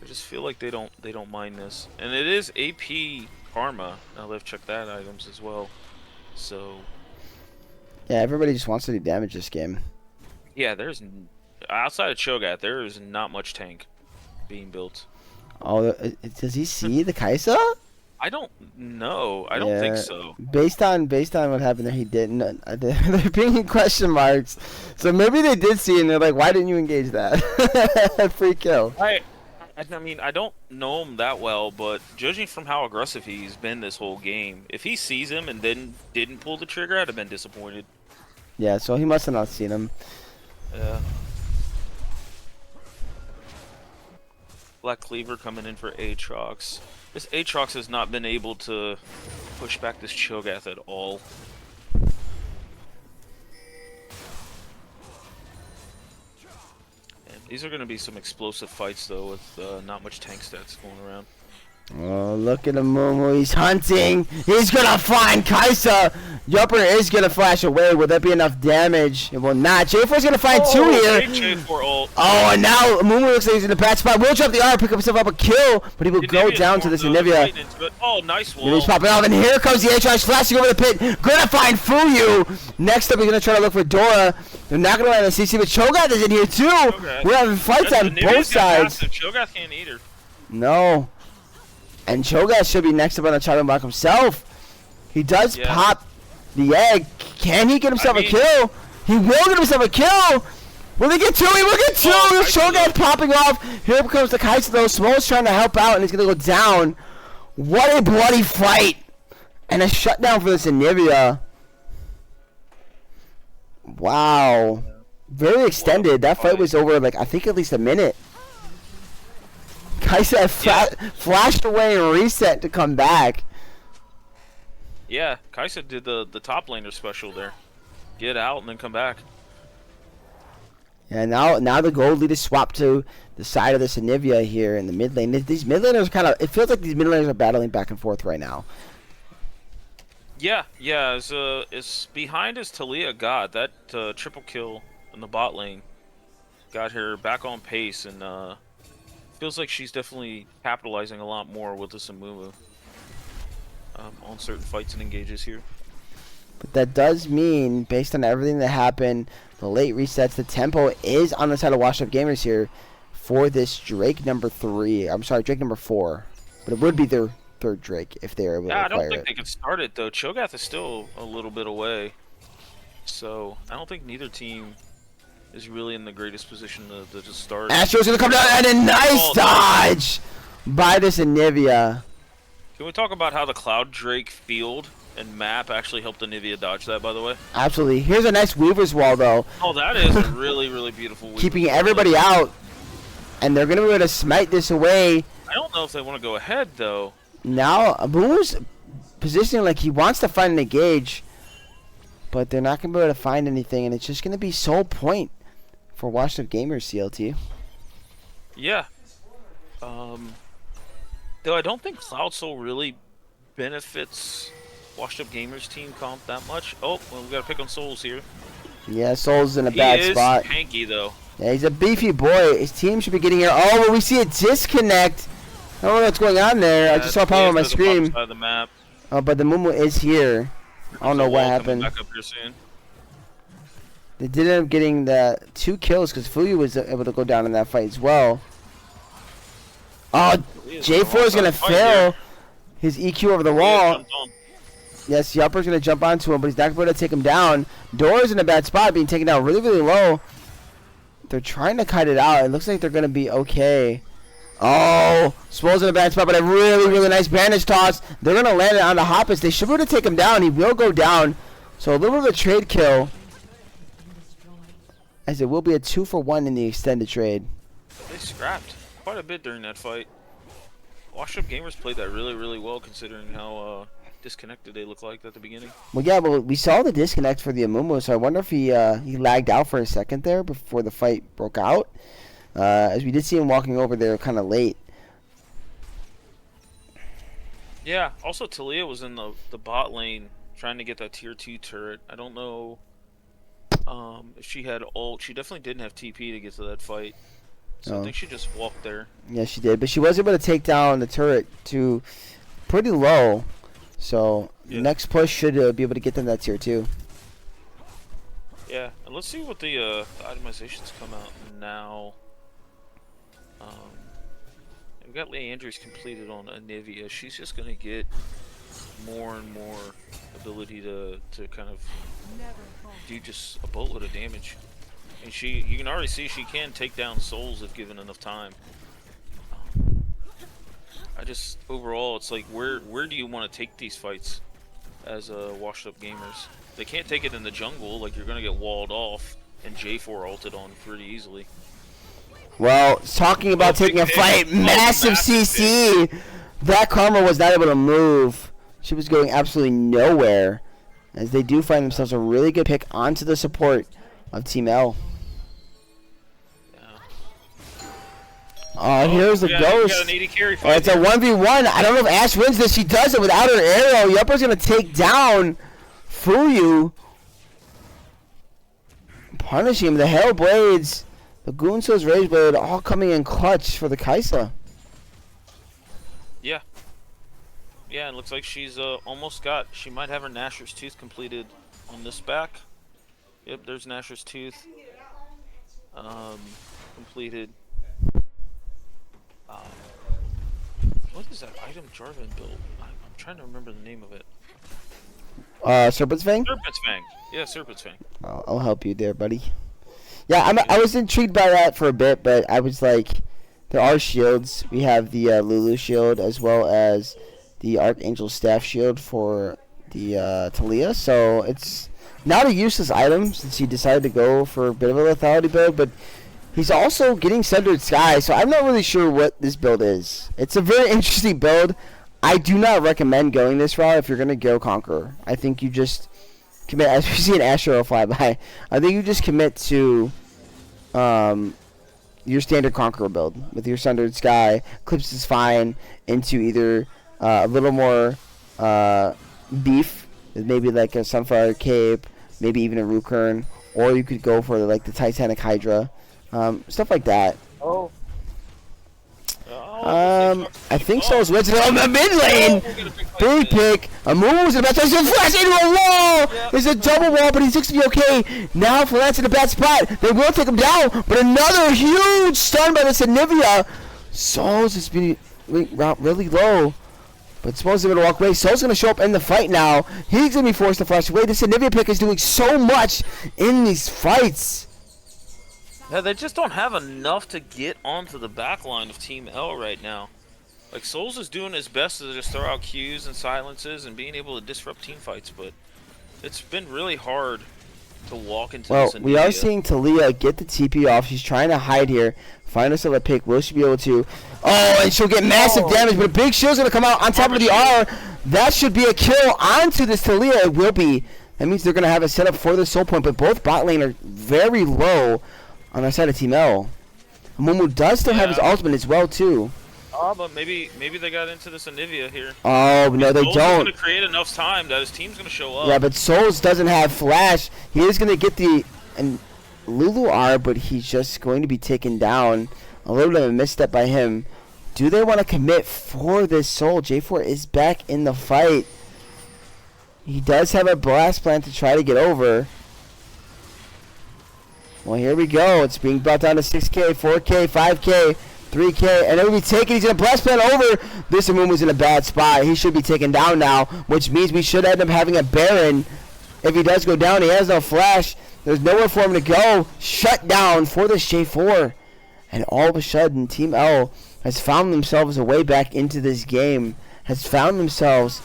I just feel like they don't mind this, and it is AP Karma. Now they've checked that items as well, so yeah, everybody just wants to do damage this game. Yeah, there's outside of Cho'Gath, there is not much tank being built. Oh, does he see the Kai'Sa? I don't know. I don't think so. Based on what happened there, he didn't. They're being question marks, so maybe they did see, and they're like, "Why didn't you engage that?" Free kill. I mean, I don't know him that well, but judging from how aggressive he's been this whole game, if he sees him and then didn't pull the trigger, I'd have been disappointed. Yeah, so he must have not seen him. Yeah. Black Cleaver coming in for Aatrox. This Aatrox has not been able to push back this Cho'Gath at all. And these are going to be some explosive fights, though, with not much tank stats going around. Oh, look at Amumu. He's hunting. He's going to find Kai'Sa. Yupper is going to flash away. Will that be enough damage? It will not. J4's going to find two here. J4 ult. Oh, and now Amumu looks like he's in a bad spot. Will drop the R, pick up himself up a kill, but he will go down to this Anivia. Oh, nice wall. He's popping off, and here comes the Aatrox flashing over the pit. Going to find Fuyu. Next up, he's going to try to look for Dora. They're not going to land the CC, but Cho'Gath is in here, too. Cho'Gath. We're having fights on both sides. Cho'Gath can't eat her. No. And Cho'Gath should be next up on the chopping block himself. He does pop the egg. Can he get himself a kill? He will get himself a kill. Will he get two? He will get two. Cho'Gath popping off. Here comes the Kai'Sa though. Small's trying to help out, and he's going to go down. What a bloody fight. And a shutdown for this Anivia. Wow. Very extended. That fight was over, like, I think at least a minute. Kai'Sa flashed away and reset to come back. Yeah, Kai'Sa did the top laner special there. Get out and then come back. Yeah, now the gold lead is swapped to the side of this Anivia here in the mid lane. These mid laners kind of, it feels like these mid laners are battling back and forth right now. Yeah, it's behind is Talia God. That triple kill in the bot lane got her back on pace, and feels like she's definitely capitalizing a lot more with this Amumu on certain fights and engages here. But that does mean, based on everything that happened, the late resets, the tempo is on the side of Washed Up Gamers here for this Drake number 3. I'm sorry, Drake number 4. But it would be their third Drake if they were able to acquire it. I don't think they could start it, though. Cho'Gath is still a little bit away. So, I don't think neither team is really in the greatest position to just start. Astro's going to come down, and a nice dodge by this Anivia. Can we talk about how the Cloud Drake field and map actually helped Anivia dodge that, by the way? Absolutely. Here's a nice Weaver's Wall, though. Oh, that is a really, really beautiful Weaver's Keeping Wall. everybody out. And they're going to be able to smite this away. I don't know if they want to go ahead, though. Now, Amu's positioning like he wants to find an engage. But they're not going to be able to find anything. And it's just going to be sole point for Washed Up Gamers, CLT. Yeah. Though I don't think Cloud Soul really benefits Washed Up Gamers team comp that much. Oh, well, we got to pick on Souls here. Yeah, Soul's in a bad spot. He is hanky, though. Yeah, he's a beefy boy. His team should be getting here. Oh, well, we see a disconnect. I don't know what's going on there. I just saw a problem on my screen. The map. Oh, but the Mumu is here. I don't know what happened. Back up here soon. They did end up getting the 2 kills because Fuyu was able to go down in that fight as well. Oh, J4 is going to fail his EQ over the wall. Yes, Yupper's going to jump onto him, but he's not going to be able to take him down. Dora's in a bad spot, being taken down really, really low. They're trying to kite it out. It looks like they're going to be okay. Oh, Swole's in a bad spot, but a really, really nice bandage toss. They're going to land it on the Hoppus. They should be able to take him down. He will go down. So a little bit of a trade kill. As it will be a 2-for-1 in the extended trade. They scrapped quite a bit during that fight. Washed Up Gamers played that really, really well considering how disconnected they looked like at the beginning. Well, yeah, well, we saw the disconnect for the Amumu, so I wonder if he lagged out for a second there before the fight broke out. As we did see him walking over there kind of late. Yeah, also Talia was in the bot lane trying to get that tier 2 turret. I don't know if she had ult. She definitely didn't have TP to get to that fight. So I think she just walked there. Yeah, she did. But she was able to take down the turret to pretty low. So next push should be able to get them that tier 2. Yeah, and let's see what the itemizations come out now. We've got Leigh Andrews completed on Anivia. She's just going to get more and more ability to kind of do just a boatload of damage. And you can already see she can take down souls if given enough time. Overall, it's like, where do you want to take these fights as Washed Up Gamers? They can't take it in the jungle, like you're going to get walled off, and J4 ulted on pretty easily. Well, talking about taking a fight, massive CC. That Karma was not able to move. She was going absolutely nowhere. As they do find themselves a really good pick onto the support of Team L. Oh, here's the ghost. It's a 1v1. I don't know if Ash wins this. She does it without her arrow. Yupper's going to take down Fuyu. Punishing him. The Hellblades, the Goonso's Rage Blade, all coming in clutch for the Kaisa. Yeah. Yeah, it looks like she's almost got... She might have her Nasher's Tooth completed on this back. Yep, there's Nasher's Tooth. Completed. What is that item Jarvan built? I'm trying to remember the name of it. Serpent's Fang? Serpent's Fang. Yeah, Serpent's Fang. I'll help you there, buddy. Yeah, I was intrigued by that for a bit, but I was like, there are shields. We have the Lulu shield as well as the Archangel Staff shield for the Talia, so it's not a useless item since he decided to go for a bit of a lethality build, but he's also getting Sundered Sky, so I'm not really sure what this build is. It's a very interesting build. I do not recommend going this route if you're going to go Conqueror. I think you just commit, as we see an Astro fly by, I think you just commit to your standard Conqueror build with your Sundered Sky. Clips is fine into either a little more beef, maybe like a Sunfire Cape, maybe even a Rukern, or you could go for like the Titanic Hydra. Stuff like that. I think Soul's wins it on the mid lane. Big pick. Amu's about to flash into a wall. There's a double wall, but he looks to be okay. Now Flat's in a bad spot. They will take him down, but another huge stun by the Anivia. Soul's is being really low. But Soul's going to walk away. Soul's going to show up in the fight now. He's going to be forced to flash away. This Anivia pick is doing so much in these fights. Yeah, they just don't have enough to get onto the back line of Team L right now. Like Souls is doing his best to just throw out Qs and silences and being able to disrupt team fights, but it's been really hard to walk into this Well, we are Anivia. seeing Talia get the TP off. She's trying to hide here. Find herself a pick. Will she be able to? Oh, and she'll get massive Oh, damage, but a big shield's going to come out on top Karma of the shield. R. That should be a kill onto this Talia. It will be. That means they're going to have a setup for the soul point, but both bot lane are very low on our side of Team L. Mumu does still have his Yeah. ultimate as well, too. Oh, but maybe they got into this Anivia here. Oh, no, they Souls is don't. gonna create enough time that his team's gonna show up. Yeah, but Souls doesn't have flash. He is going to get the and Lulu R, but he's just going to be taken down. A little bit of a misstep by him. Do they want to commit for this Soul? J4 is back in the fight. He does have a blast plan to try to get over. Well, here we go. It's being brought down to 6K, 4K, 5K, 3K, and it will be taken. He's going to blast plan over. This Amumu's in a bad spot. He should be taken down now, which means we should end up having a Baron. If he does go down, he has no flash. There's nowhere for him to go. Shut down for this J4. And all of a sudden, Team L has found themselves a way back into this game. Has found themselves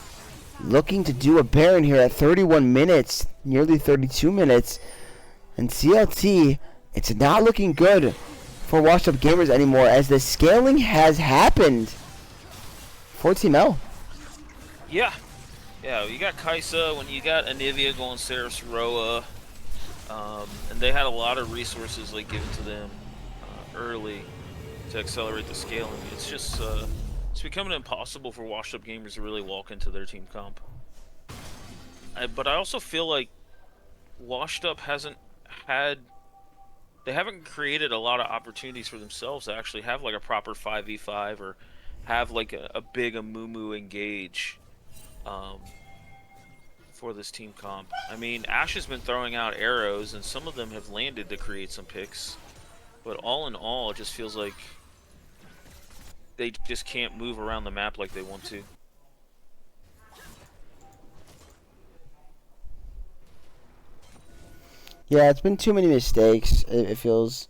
looking to do a Baron here at 31 minutes, nearly 32 minutes. And CLT, it's not looking good for Washed Up Gamers anymore as the scaling has happened for Team L. Yeah, yeah. You got Kaisa when you got Anivia going Ceres Roa, and they had a lot of resources like given to them early to accelerate the scaling. It's just it's becoming impossible for washed up gamers to really walk into their team comp. But I also feel like washed up hasn't had they haven't created a lot of opportunities for themselves to actually have like a proper 5v5 or have like a big Amumu engage for this team comp. I mean, Ash has been throwing out arrows and some of them have landed to create some picks, but all in all it just feels like they just can't move around the map like they want to. Yeah, it's been too many mistakes. It feels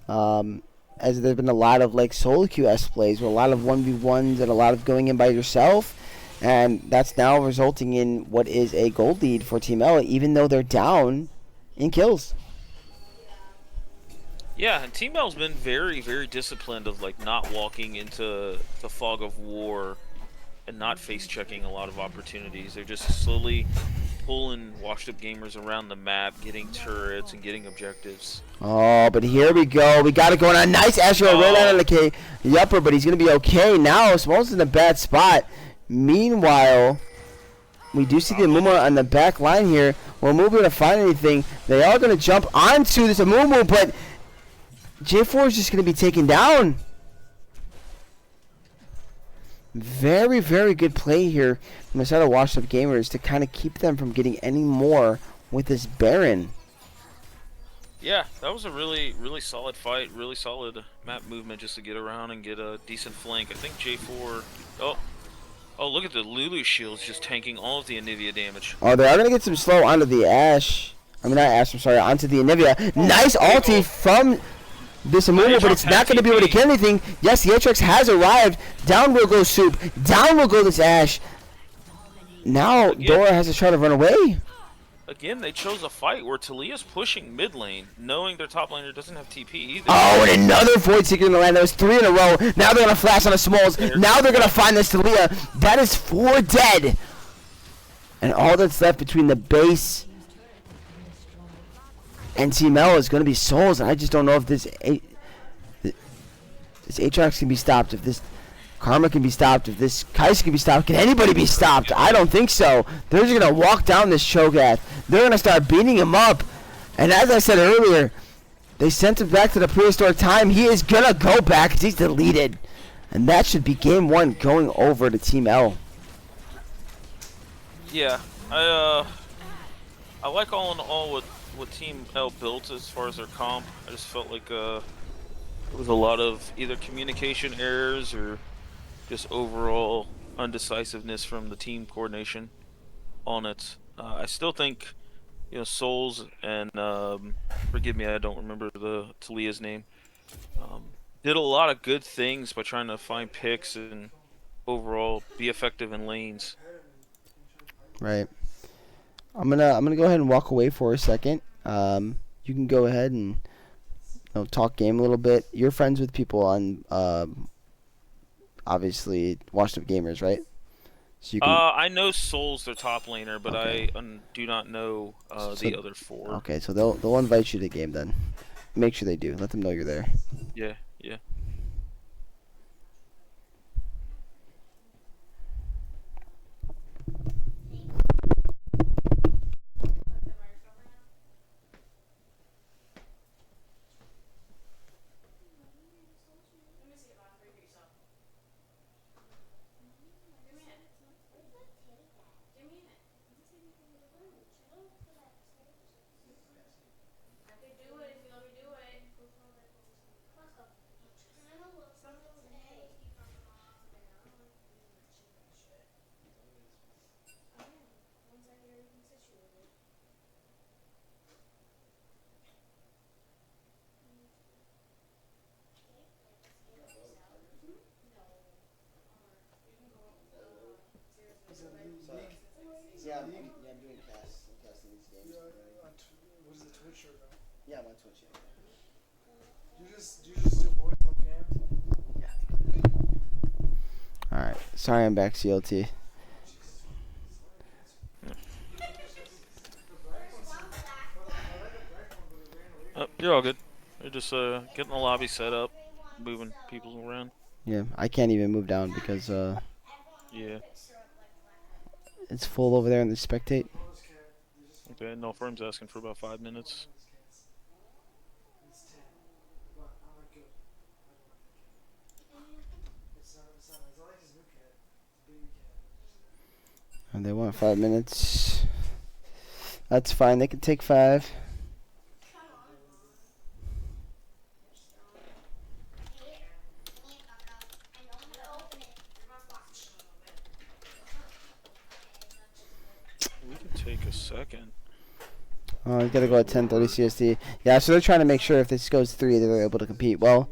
as there's been a lot of like solo QS plays with a lot of 1v1s and a lot of going in by yourself. And that's now resulting in what is a gold lead for Team L, even though they're down in kills. Yeah, and Team L's been very, very disciplined of like not walking into the fog of war and not face checking a lot of opportunities. They're just slowly pulling washed up gamers around the map, getting turrets and getting objectives. Oh, but here we go. We got it going on. Nice Astro right out on the upper, but he's going to be okay now. Smalls in a bad spot. Meanwhile, we do see the Amumu on the back line here. Well, Amumu going to find anything. They are going to jump onto this Amumu, but J4 is just going to be taken down. Very, very good play here from the side of Washed Up Gamers to kind of keep them from getting any more with this Baron. Yeah, that was a really, really solid fight. Really solid map movement just to get around and get a decent flank. I think J4... Oh, look at the Lulu shields just tanking all of the Anivia damage. Oh, they are going to get some slow onto the Ash. I mean, not Ash, I'm sorry, onto the Anivia. Nice ulti from this Amumu, but it's not going to be able to get anything. Yes, the Atrix has arrived. Down will go Soup. Down will go this Ash. Now, Dora has to try to run away. Again, they chose a fight where Talia's pushing mid lane, knowing their top laner doesn't have TP either. Oh, and another Void Seeker in the land. That was 3 in a row. Now they're going to flash on the Smalls. Now they're going to find this Talia. That is 4 dead. And all that's left between the base and Team L is going to be Souls. And I just don't know if this Aatrox can be stopped, if this Karma can be stopped, if this Kai'Sa can be stopped. Can anybody be stopped? I don't think so. They're just going to walk down this Cho'Gath. They're going to start beating him up. And as I said earlier, they sent him back to the prehistoric time. He is going to go back because he's deleted. And that should be game 1 going over to Team L. Yeah, I like all in all what Team L built as far as their comp. I just felt like there was a lot of either communication errors or just overall undecisiveness from the team coordination on it. I still think, Souls and forgive me, I don't remember the Talia's name. Did a lot of good things by trying to find picks and overall be effective in lanes. Right. I'm gonna go ahead and walk away for a second. You can go ahead and talk game a little bit. You're friends with people on obviously Washed Up Gamers, right? So you can. I know Soul's their top laner, but Okay. I do not know So the other four. okay, so they'll invite you to the game then. Make sure they do. Let them know you're there. Yeah, yeah. Yeah, I'm doing tests. I'm testing these games. What is it, Twitch or no? Yeah, I'm on Twitch. Do you just do voice on cam? All right. Sorry, I'm back, CLT. You're all good. They're just getting the lobby set up, moving people around. Yeah, I can't even move down because Yeah. it's full over there in the spectate. Okay. No firm's asking for about 5 minutes. It's 10. But I'm not good. I don't like that cat. It's not I like his new cat. It's a baby cat. And they want 5 minutes. That's fine. They can take 5. We can take a second. Oh, you gotta go at 10:30 CST. Yeah, so they're trying to make sure if this goes 3, they're able to compete. Well,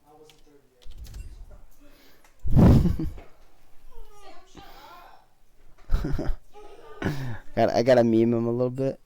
I wasn't 30 yet. I gotta meme him a little bit.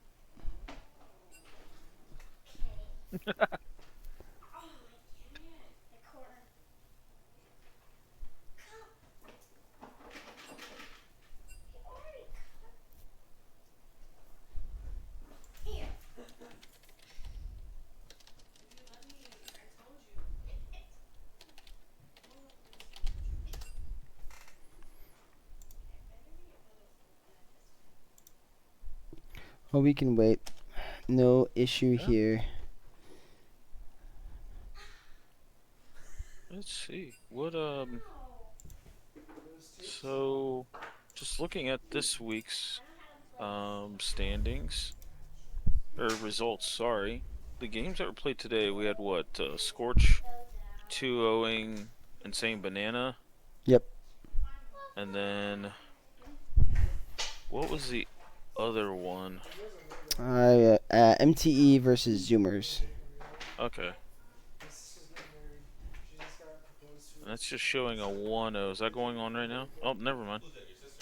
Well, we can wait. No issue Yeah. here. Let's see. So just looking at this week's standings or results, sorry. The games that were played today, we had what? Scorch 2-0ing Insane Banana, Yep. and then what was the other one? MTE versus Zoomers. Okay. And that's just showing a 1-0. Is that going on right now? Oh, never mind.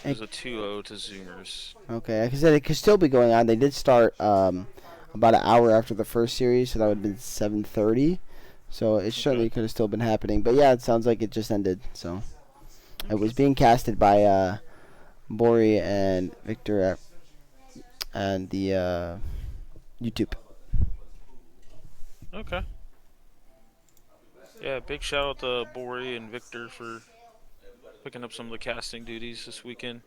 There's a 2-0 to Zoomers. Okay, like I said, it could still be going on. They did start about an hour after the first series, so that would have been 7:30. So it certainly could have still been happening. But yeah, it sounds like it just ended. So it was being casted by Bori and Victor and the YouTube. Okay. Yeah, big shout out to Bori and Victor for picking up some of the casting duties this weekend.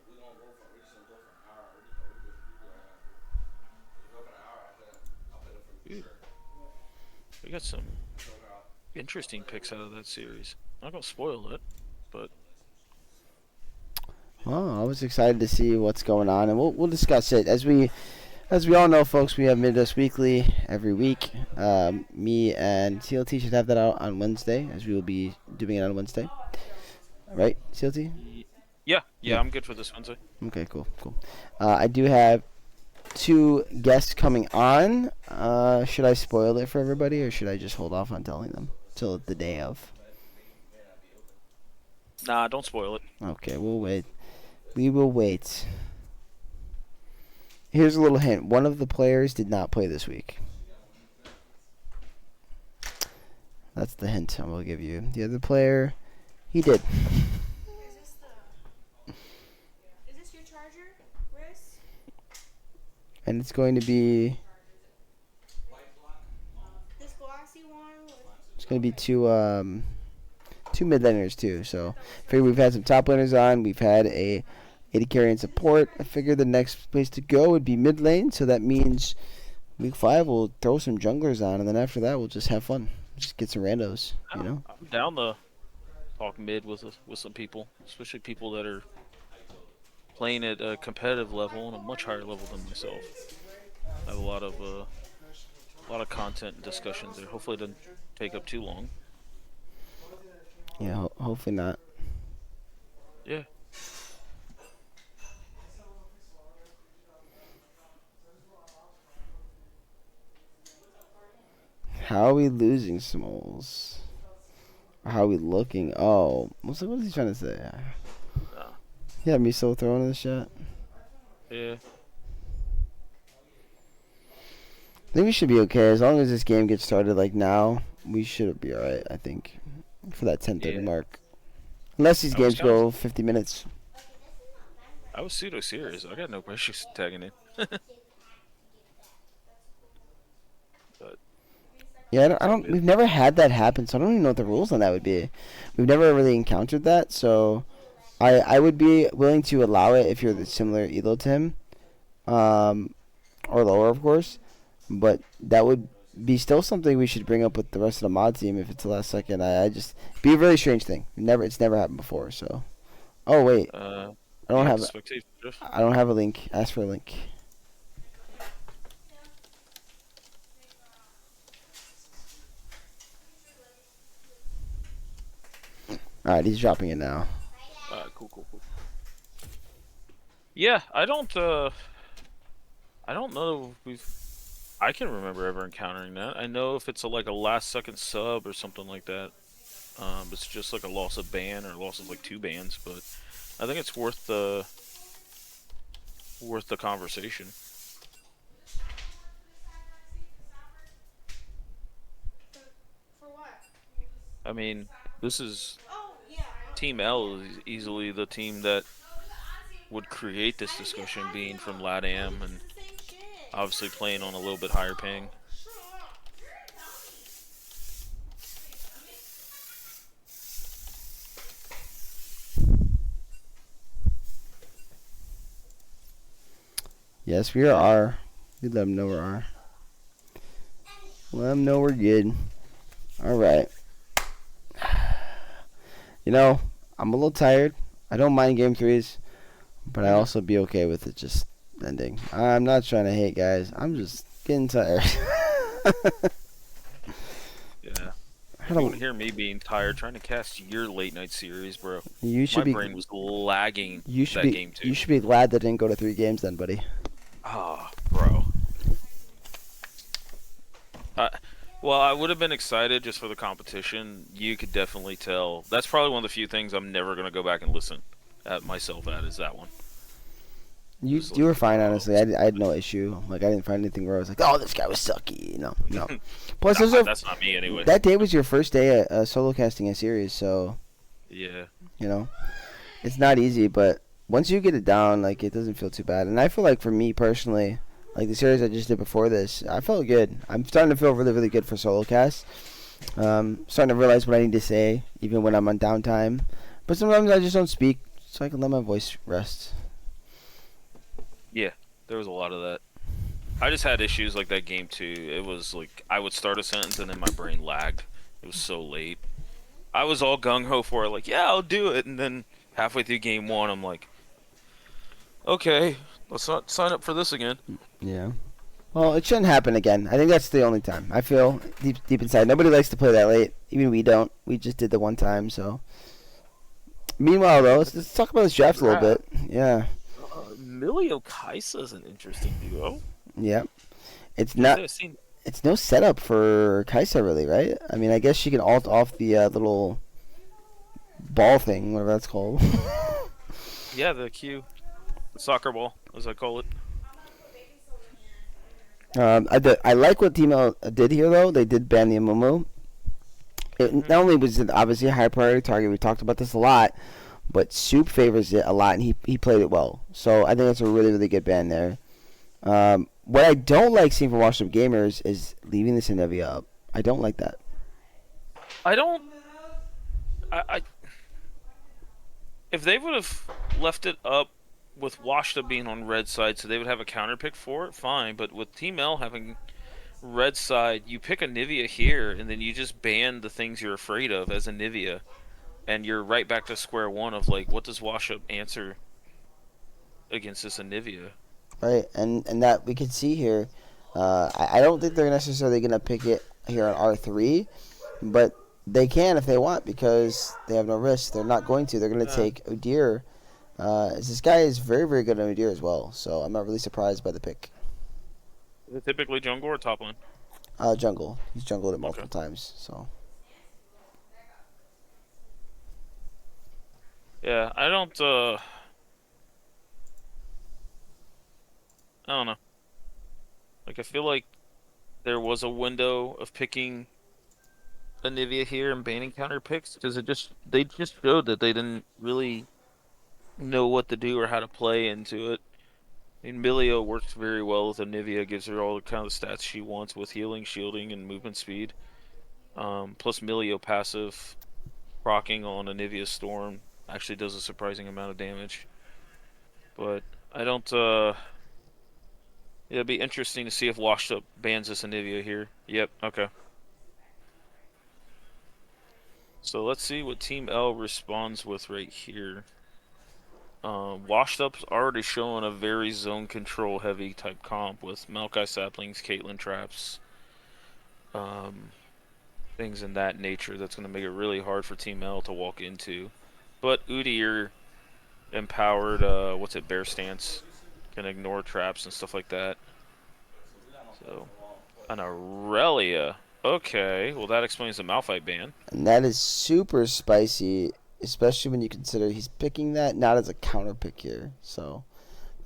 Ooh, we got some interesting picks out of that series. I'm not gonna spoil it, but Well, I was excited to see what's going on, and we'll discuss it as we all know, folks. We have Midwest Weekly every week. Me and CLT should have that out on Wednesday, as we will be doing it on Wednesday. Right, CLT? yeah, Yeah. I'm good for this Wednesday. Okay, cool. I do have two guests coming on. Should I spoil it for everybody, or should I just hold off on telling them till the day of? Nah, don't spoil it. Okay, we'll wait. We will wait. Here's a little hint. One of the players did not play this week. That's the hint I will give you. The other player, he did. Is this your charger, Riz? And it's going to be This glassy one? it's going to be two mid laners too. So I figure we've had some top laners on. We've had a AD carry and support. I figured the next place to go would be mid lane. So that means week 5 we'll throw some junglers on, and then after that we'll just have fun. Just get some randos, you know. I'm down to talk mid with some people, especially people that are playing at a competitive level and a much higher level than myself. I have a lot of content and discussions there. Hopefully, it doesn't take up too long. Yeah, hopefully not. Yeah. How are we losing, Smalls? Or how are we looking? Oh, what is he trying to say? He had me so thrown in the shot. Yeah. I think we should be okay as long as this game gets started like now. We should be alright, I think, for that 10:30 mark. Unless these games go 50 minutes. I was pseudo serious. I got no issues tagging in. Yeah, I don't. We've never had that happen, so I don't even know what the rules on that would be. We've never really encountered that, so I would be willing to allow it if you're the similar elo to him, or lower, of course. But that would be still something we should bring up with the rest of the mod team if it's the last second. I just be a very strange thing. It's never happened before. So, oh wait, I don't have a link. Ask for a link. Alright, he's dropping it now. Cool. Yeah, I don't know if I can remember ever encountering that. I know if it's like a last second sub or something like that, it's just like a loss of ban or loss of like 2 bans, but I think it's worth the conversation. For what? I mean, this is Team L is easily the team that would create this discussion, being from LATAM and obviously playing on a little bit higher ping. Yes, we are R. We let them know we're R. Let them know we're good. Alright. You know, I'm a little tired. I don't mind game 3s, but I also be okay with it just ending. I'm not trying to hate, guys. I'm just getting tired. Yeah. You want to hear me being tired trying to cast your late night series, bro. My brain was lagging game 2. You should be glad that didn't go to 3 games then, buddy. Ah, bro. Well, I would have been excited just for the competition. You could definitely tell. That's probably one of the few things I'm never going to go back and listen at myself at, is that one. You were fine, honestly. I had no issue. Like, I didn't find anything where I was like, oh, this guy was sucky. No. Plus, that's not me anyway. That day was your first day at solo casting a series, so... Yeah. You know? It's not easy, but once you get it down, like, it doesn't feel too bad. And I feel like, for me, personally... Like the series I just did before this, I felt good. I'm starting to feel really, really good for solo casts. Starting to realize what I need to say, even when I'm on downtime. But sometimes I just don't speak, so I can let my voice rest. Yeah, there was a lot of that. I just had issues like that game 2. It was like I would start a sentence and then my brain lagged. It was so late. I was all gung-ho for it, like, yeah, I'll do it. And then halfway through game 1, I'm like, okay, let's not sign up for this again. Yeah. Well, it shouldn't happen again. I think that's the only time. I feel deep inside. Nobody likes to play that late. Even we don't. We just did the one time, so. Meanwhile, though, let's talk about this draft a little bit. Yeah. Emilio Kaisa is an interesting duo. Yeah, it's Can't not. say I've seen. It's no setup for Kaisa really, right? I mean, I guess she can alt off the little ball thing, whatever that's called. Yeah, the Q, the soccer ball, as I call it. I like what Team L did here though. They did ban the Amumu. It Hmm. not only was it obviously a high priority target, we talked about this a lot, but Soup favors it a lot, and he played it well. So I think that's a really really good ban there. What I don't like seeing from Washed Up Gamers is leaving this Anivia up. I don't like that. I don't. I if they would have left it up with Washta being on red side, so they would have a counter pick for it, fine. But with Team L having red side, you pick a Nivea here, and then you just ban the things you're afraid of as a Nivea, and you're right back to square one of like, what does Washup answer against this Anivia? Right, and that we can see here. I don't think they're necessarily gonna pick it here on R3, but they can if they want because they have no risk. They're not going to. They're gonna take Udyr. This guy is very very good on Udyr as well, so I'm not really surprised by the pick. Is it typically jungle or top lane? Jungle. He's jungled it Okay. multiple times, so. Yeah, I don't know. Like I feel like there was a window of picking Anivia here and banning counter picks because they just showed that they didn't really know what to do or how to play into it. And Milio works very well with Anivia, gives her all the kind of stats she wants with healing, shielding, and movement speed. Plus Milio passive proccing on Anivia's Storm actually does a surprising amount of damage. But I don't it'll be interesting to see if Washed Up bans this Anivia here. Yep, okay. So let's see what Team L responds with right here. Washed Up's already showing a very zone control heavy type comp with Maokai saplings, Caitlyn traps, um, things in that nature that's going to make it really hard for Team L to walk into. But Udyr empowered, what's it, Bear Stance, can ignore traps and stuff like that. So, an Aurelia. Okay, well that explains the Malphite ban. And that is super spicy, especially when you consider he's picking that not as a counter pick here. So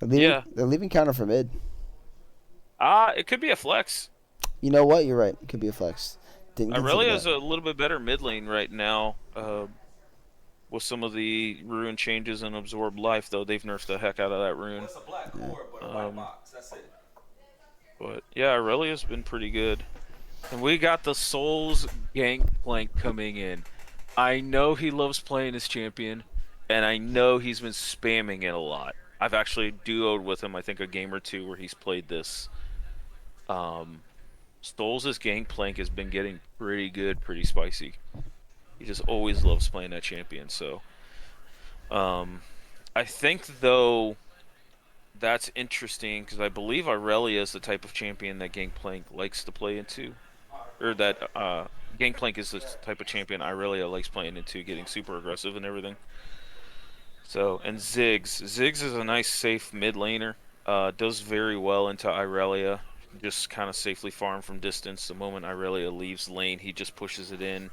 Yeah. they're leaving counter for mid. It could be a flex. You know what? You're right. It could be a flex. Didn't consider Aurelia's that. a little bit better mid lane right now. With some of the rune changes and absorb life, though they've nerfed the heck out of that rune. It's a black core, but a white box. That's it. But yeah, Aurelia's been pretty good. And we got the Souls Gangplank coming in. I know he loves playing as champion, and I know he's been spamming it a lot. I've actually duoed with him, I think, a game or two where he's played this. Souls' Gangplank has been getting pretty good, pretty spicy. He just always loves playing that champion, so. I think, though, that's interesting, because I believe Aurelia is the type of champion that Gangplank likes to play into. Or that Gangplank is the type of champion Aurelia likes playing into, getting super aggressive and everything. So, and Ziggs. Ziggs is a nice, safe mid laner. Does very well into Aurelia. Just kind of safely farm from distance. The moment Aurelia leaves lane, he just pushes it in.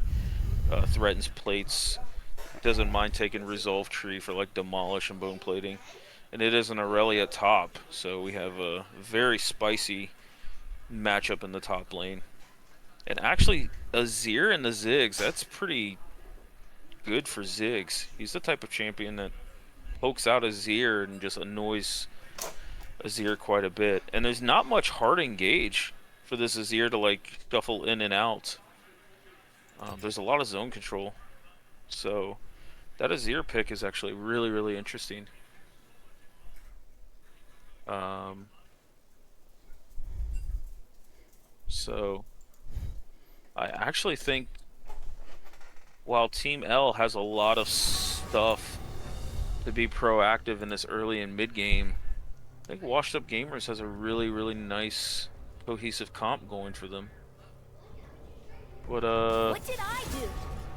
Threatens plates. Doesn't mind taking Resolve Tree for like Demolish and Bone Plating. And it is an Aurelia top, so we have a very spicy matchup in the top lane. And actually, Azir and the Ziggs, that's pretty good for Ziggs. He's the type of champion that pokes out Azir and just annoys Azir quite a bit. And there's not much hard engage for this Azir to like shuffle in and out. There's a lot of zone control. So that Azir pick is actually really, really interesting. So I actually think while Team L has a lot of stuff to be proactive in this early and mid game, I think Washed Up Gamers has a really, really nice cohesive comp going for them. What did I do?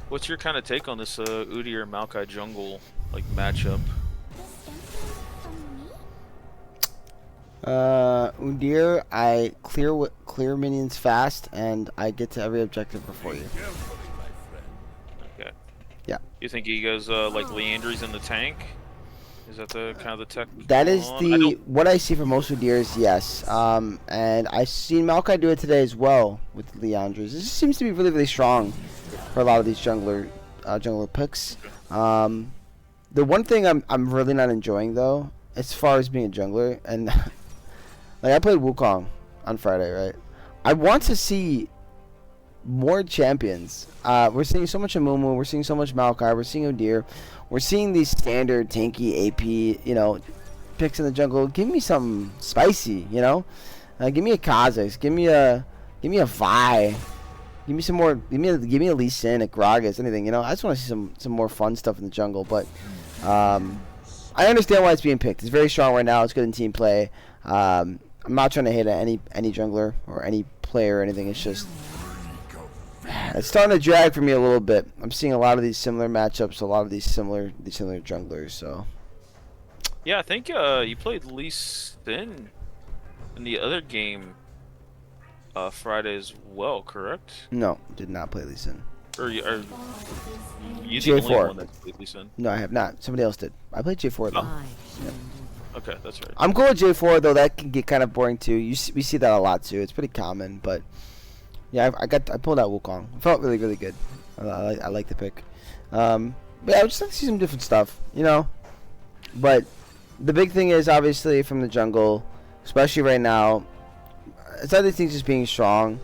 what's your kind of take on this Udyr Maokai jungle like matchup? This empty from me? Undir, I clear minions fast, and I get to every objective before you. Okay. Yeah. You think he goes like Leandry's in the tank? Is that the kind of the tech? That going is on? I don't. what I see for most Undirs, yes. And I've seen Maokai do it today as well with Leandros. This seems to be really, really strong for a lot of these jungler picks. The one thing I'm really not enjoying though, as far as being a jungler, and like I played Wukong on Friday, right? I want to see more champions. We're seeing so much Amumu, we're seeing so much Maokai, we're seeing Udyr, we're seeing these standard tanky AP, picks in the jungle. Give me something spicy, give me a Kha'Zix, give me a Vi, give me some more, give me a Lee Sin, a Gragas, anything, I just want to see some more fun stuff in the jungle, but I understand why it's being picked. It's very strong right now. It's good in team play. I'm not trying to hate at any jungler or any player or anything. It's just it's starting to drag for me a little bit. I'm seeing a lot of these similar matchups, a lot of these similar junglers. So Yeah, I think you played Lee Sin in the other game Friday as well, correct? no, did not play Lee Sin. Or you the only J4. one that played Lee Sin? No, I have not. Somebody else did. I played J4 though. Okay, that's right. I'm cool with J4 though. That can get kind of boring too. We see that a lot too. It's pretty common, but yeah, I pulled out Wukong. It felt really, really good. I like the pick. But yeah, I would just like to see some different stuff, But the big thing is obviously from the jungle, especially right now. It's not these things just being strong.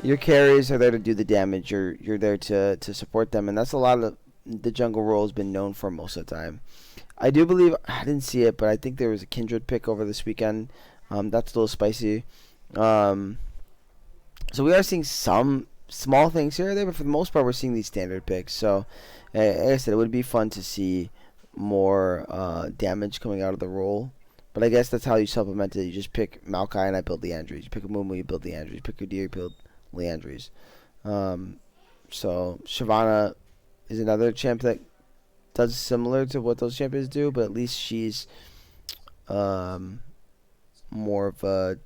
Your carries are there to do the damage. You're there to support them, and that's a lot of the jungle role has been known for most of the time. I do believe I didn't see it, but I think there was a Kindred pick over this weekend. That's a little spicy. So we are seeing some small things here or there, but for the most part, we're seeing these standard picks. So, like I said, it would be fun to see more damage coming out of the role. But I guess that's how you supplement it. You just pick Maokai and I build Leandries. You pick a Mumu, you build Leandries. You pick Udyr, you build Leandries. So Shyvana is another champ that does similar to what those champions do, but at least she's more of a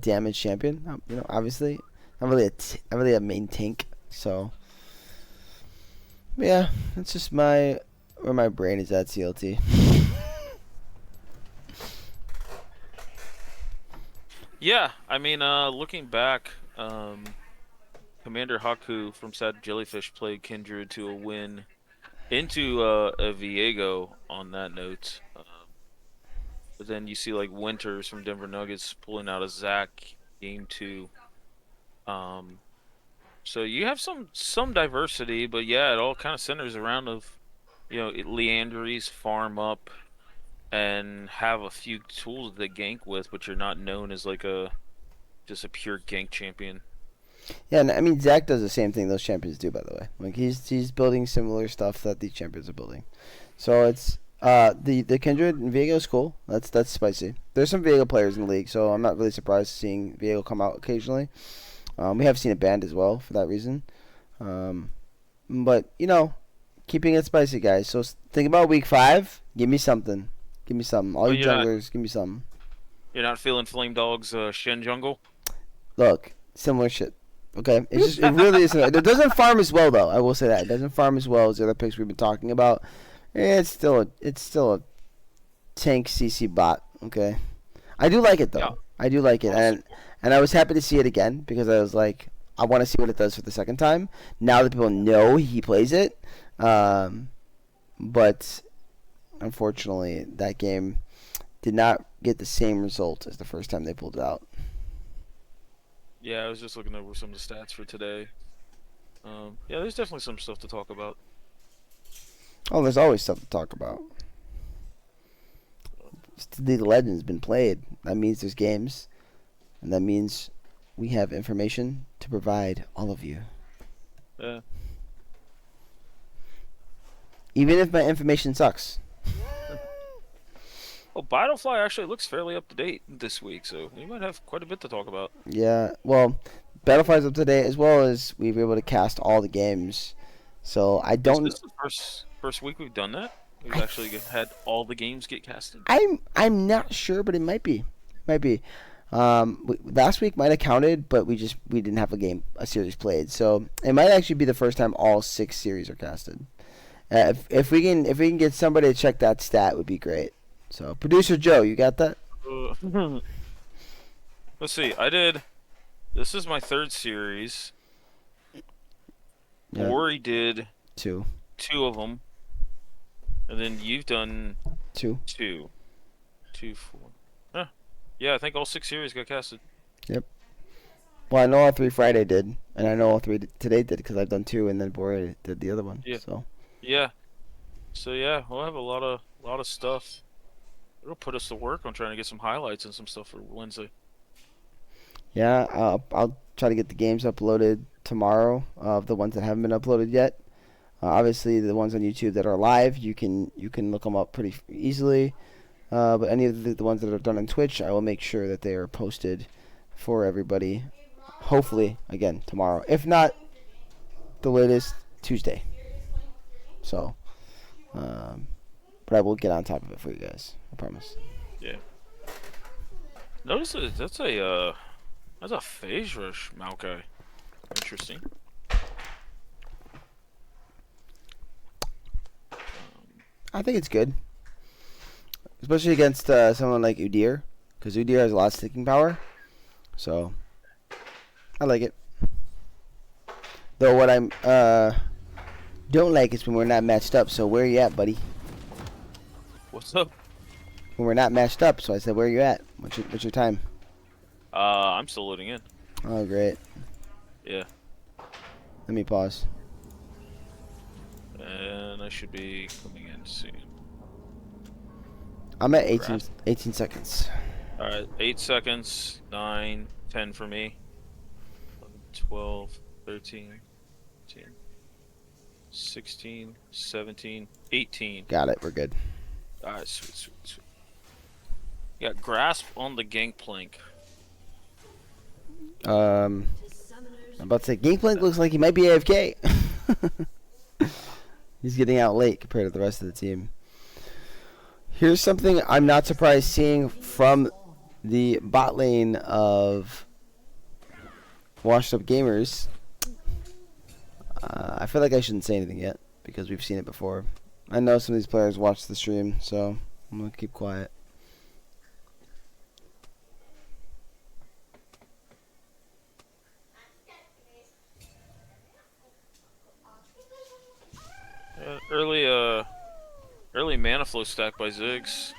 damage champion. Obviously not really a main tank. So yeah, that's just where my brain is at. CLT. Yeah, I mean, looking back, Commander Haku from Sad Jellyfish played Kindred to a win into a Viego on that note. But then you see like Winters from Denver Nuggets pulling out a Zac game 2. So you have some diversity, but yeah, it all kind of centers around Leandries farm up and have a few tools that gank with, but you're not known as like just a pure gank champion. Yeah, and I mean Zac does the same thing those champions do, by the way. Like he's building similar stuff that these champions are building. So it's the Kindred and Viego is cool. That's spicy. There's some Viego players in the league, so I'm not really surprised seeing Viego come out occasionally. We have seen it banned as well for that reason. But keeping it spicy, guys. So think about week 5. Give me something. Give me something. All you junglers, give me something. You're not feeling Flame Dog's Shen jungle? Look, similar shit. Okay, it really is. It doesn't farm as well though. I will say that it doesn't farm as well as the other picks we've been talking about. It's still a tank CC bot. Okay, I do like it though. Yeah. I do like it, and I was happy to see it again because I was like, I want to see what it does for the second time. Now that people know he plays it, but unfortunately, that game did not get the same result as the first time they pulled it out. Yeah, I was just looking over some of the stats for today. Yeah, there's definitely some stuff to talk about. Oh, there's always stuff to talk about. League of Legends been played. That means there's games, and that means we have information to provide all of you. Yeah. Even if my information sucks. Well, Battlefly actually looks fairly up to date this week, so we might have quite a bit to talk about. Yeah, well, Battlefly's up to date as well as we were able to cast all the games. So I don't. Is this the first week we've done that? We've actually had all the games get casted. I'm not sure, but it might be. Might be. Last week might have counted, but we didn't have a series played, so it might actually be the first time all 6 series are casted. If we can get somebody to check that stat, would be great. So, producer Joe, you got that? Let's see. This is my 3rd series. Yeah. Ori did 2. 2 of them, and then you've done 2. 2, 2, 4. Yeah, I think all 6 series got casted. Yep. Well, I know all 3 Friday did, and I know all 3 today did because I've done 2, and then Bori did the other one. Yeah. So. Yeah. So yeah, we'll have a lot of stuff. It'll put us to work on trying to get some highlights and some stuff for Wednesday. Yeah, I'll try to get the games uploaded tomorrow of the ones that haven't been uploaded yet. Obviously, the ones on YouTube that are live, you can look them up pretty easily. But any of the ones that are done on Twitch, I will make sure that they are posted for everybody. Hopefully, again, tomorrow. If not, the latest Tuesday. So, but I will get on top of it for you guys. I promise. Yeah. Notice that's a phase rush Maokai. Interesting. I think it's good. Especially against someone like Udyr, because Udyr has a lot of sticking power. So, I like it. Though what I'm don't like is when we're not matched up. So where are you at, buddy? What's up? When we're not matched up. So I said, where are you at? What's your time? I'm still loading in. Oh, great. Yeah. Let me pause. And I should be coming in soon. I'm at 18 seconds. Alright, 8 seconds, 9, 10 for me. 11, 12, 13, 14, 16, 17, 18. Got it. We're good. Alright, sweet. You got grasp on the gangplank. I'm about to say, Gangplank looks like he might be AFK. He's getting out late compared to the rest of the team. Here's something I'm not surprised seeing from the bot lane of Washed Up Gamers. I feel like I shouldn't say anything yet because we've seen it before. I know some of these players watch the stream, so I'm going to keep quiet. Early mana flow stack by Ziggs.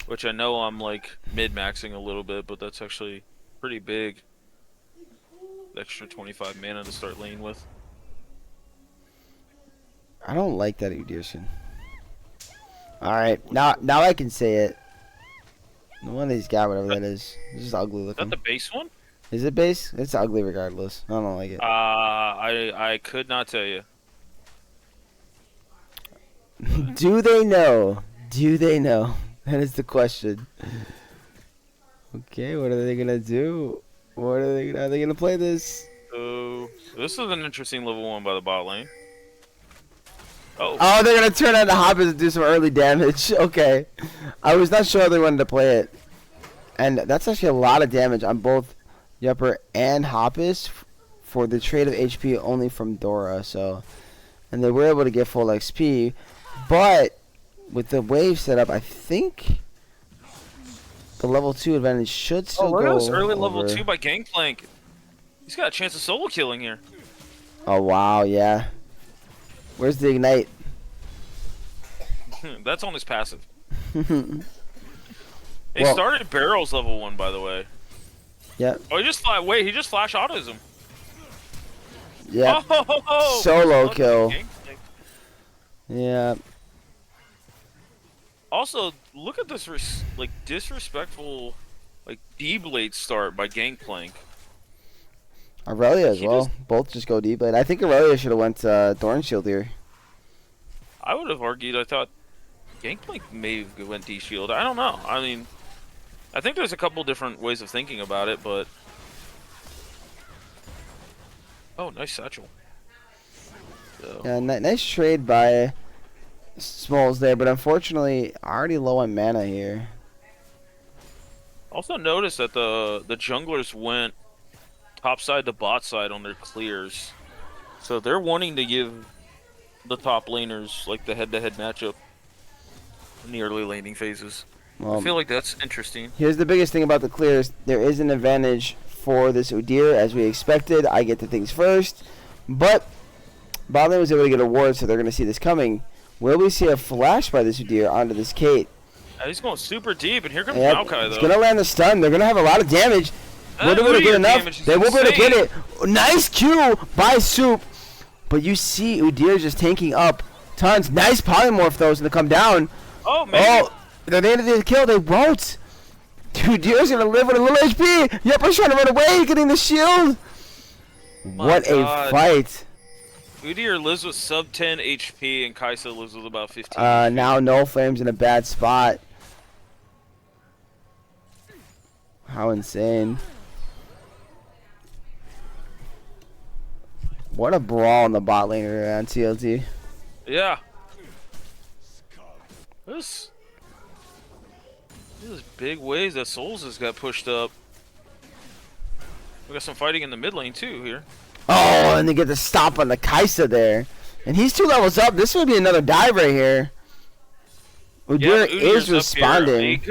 Which I know I'm like mid-maxing a little bit, but that's actually pretty big. Extra 25 mana to start lane with. I don't like that Udyr. Alright, now I can say it. The one he's got, whatever that is. It's just ugly Is looking. that the base one? Is it base? It's ugly regardless. I don't like it. I could not tell you. Do they know? Do they know? That is the question. Okay, what are they gonna do? What are they gonna play this? So this is an interesting level 1 by the bot lane. Oh, Oh, they're gonna turn on the hoppers and do some early damage. Okay, I was not sure how they wanted to play it, and that's actually a lot of damage on both Yupper and Hoppus for the trade of HP only from Dora. So, and they were able to get full XP, but with the wave setup, I think the level 2 advantage should still look go at this early level over. 2 by Gangplank. He's got a chance of solo killing here. Oh wow, yeah. Where's the ignite? That's on his passive. He Well- started barrels level 1, by the way. Yep. Oh, he just flash autism. Yep. Oh, Solo lucky kill. Gangplank. Yeah. Also, look at this disrespectful D-blade start by Gangplank. Aurelia as He well. Both just go deep blade. I think Aurelia should have went Thorn Shield here. I would have argued. I thought Gangplank may have went D-shield. I don't know. I mean, I think there's a couple different ways of thinking about it, but oh, nice satchel. So, Yeah, nice trade by Smalls there, but unfortunately, already low on mana here. Also notice that the junglers went top side to bot side on their clears, so they're wanting to give the top laners like the head-to-head matchup in the early laning phases. I feel like that's interesting. Here's the biggest thing about the clears. There is an advantage for this Udyr, as we expected. I get the things first, but bot lane was able to get a ward, so they're going to see this coming. Will we see a flash by this Udyr onto this Kate? He's going super deep, and here comes Maokai, though. He's going to land the stun. They're going to have a lot of damage. Will they be able to get enough? They will be able to get it. Nice Q by Soup. But you see Udyr just tanking up tons. Nice polymorph, though, so they come down. Oh, man. Oh, they're the end of the kill. They won't. Udyr's going to live with a little HP. Yepper's trying to run away, getting the shield. What a fight. Udyr lives with sub 10 HP, and Kai'Sa lives with about 15. Now No Flame's in a bad spot. How insane. What a brawl in the bot lane on CLT. Yeah. This is big ways that Souls has got pushed up. We got some fighting in the mid lane too here. Oh, and they get the stop on the Kai'Sa there. And he's 2 levels up. This would be another dive right here. Udyr is responding.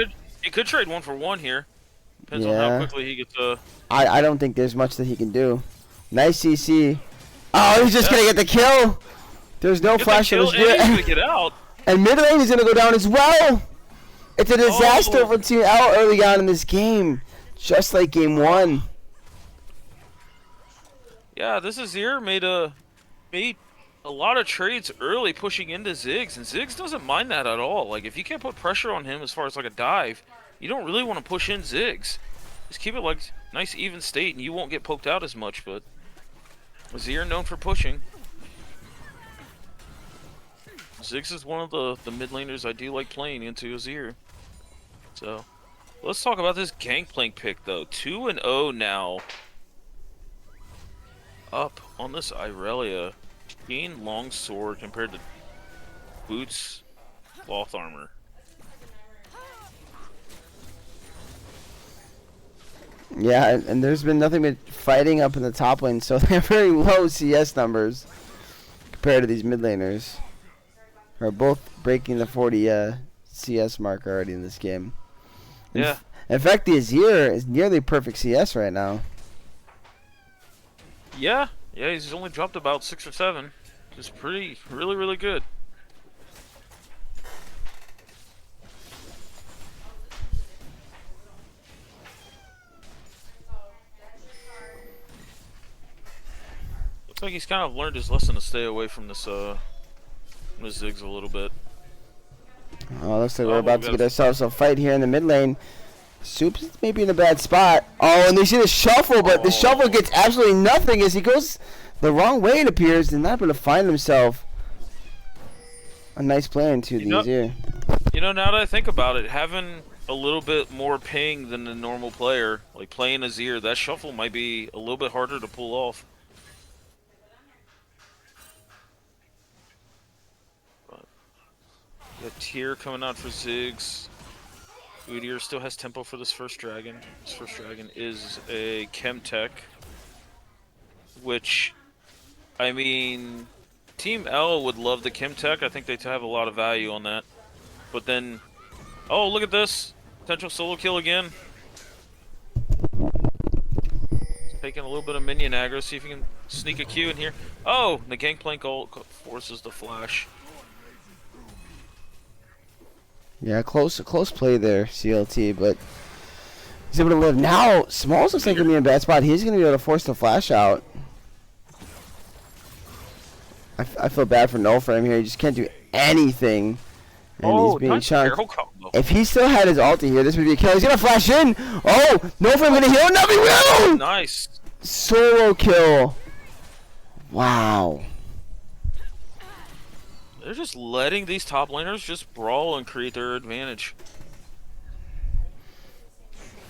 He could trade 1 for 1 here. Depends on how quickly he gets I don't think there's much that he can do. Nice CC. Oh, he's just gonna get the kill. There's no flash on his He's gonna get out. And mid lane is gonna go down as well. It's a disaster for Team L early on in this game, just like game 1. Yeah, this Azir made a lot of trades early, pushing into Ziggs, and Ziggs doesn't mind that at all. Like, if you can't put pressure on him as far as like a dive, you don't really want to push in Ziggs. Just keep it like nice even state, and you won't get poked out as much. But Azir known for pushing. Ziggs is one of the mid laners I do like playing into Azir. So let's talk about this Gangplank pick though. 2-0 now. Up on this Irelia. Gain long sword compared to boots, cloth armor. Yeah, and there's been nothing but fighting up in the top lane, so they have very low CS numbers compared to these mid laners. Are both breaking the 40 CS mark already in this game. Yeah. In fact, the Azir is nearly perfect CS right now. Yeah, he's only dropped about 6 or 7. It's really good. Looks like he's kind of learned his lesson to stay away from this Ziggs a little bit. Oh, looks like we're about to get ourselves a fight here in the mid lane. Soup's maybe in a bad spot. Oh, and they see the shuffle, but the shuffle gets absolutely nothing as he goes the wrong way, it appears, and not able to find himself a nice play into the Azir. You know, now that I think about it, having a little bit more ping than the normal player, like playing Azir, that shuffle might be a little bit harder to pull off. But got Tyr coming out for Ziggs. Udyr still has tempo for this first dragon. This first dragon is a Chemtech, which, I mean, Team L would love the Chemtech. I think they have a lot of value on that. But then, oh, look at this. Potential solo kill again. Taking a little bit of minion aggro, see if you can sneak a Q in here. Oh, the Gangplank ult forces the flash. Yeah, close play there, CLT, but he's able to live. Now, Smalls looks like he's going to be in a bad spot. He's going to be able to force the flash out. I feel bad for No Frame here. He just can't do anything. And he's being chunked. If he still had his ulti here, this would be a kill. He's going to flash in. Oh, No Frame going to heal. No, he will! Nice. Solo kill. Wow. They're just letting these top laners just brawl and create their advantage.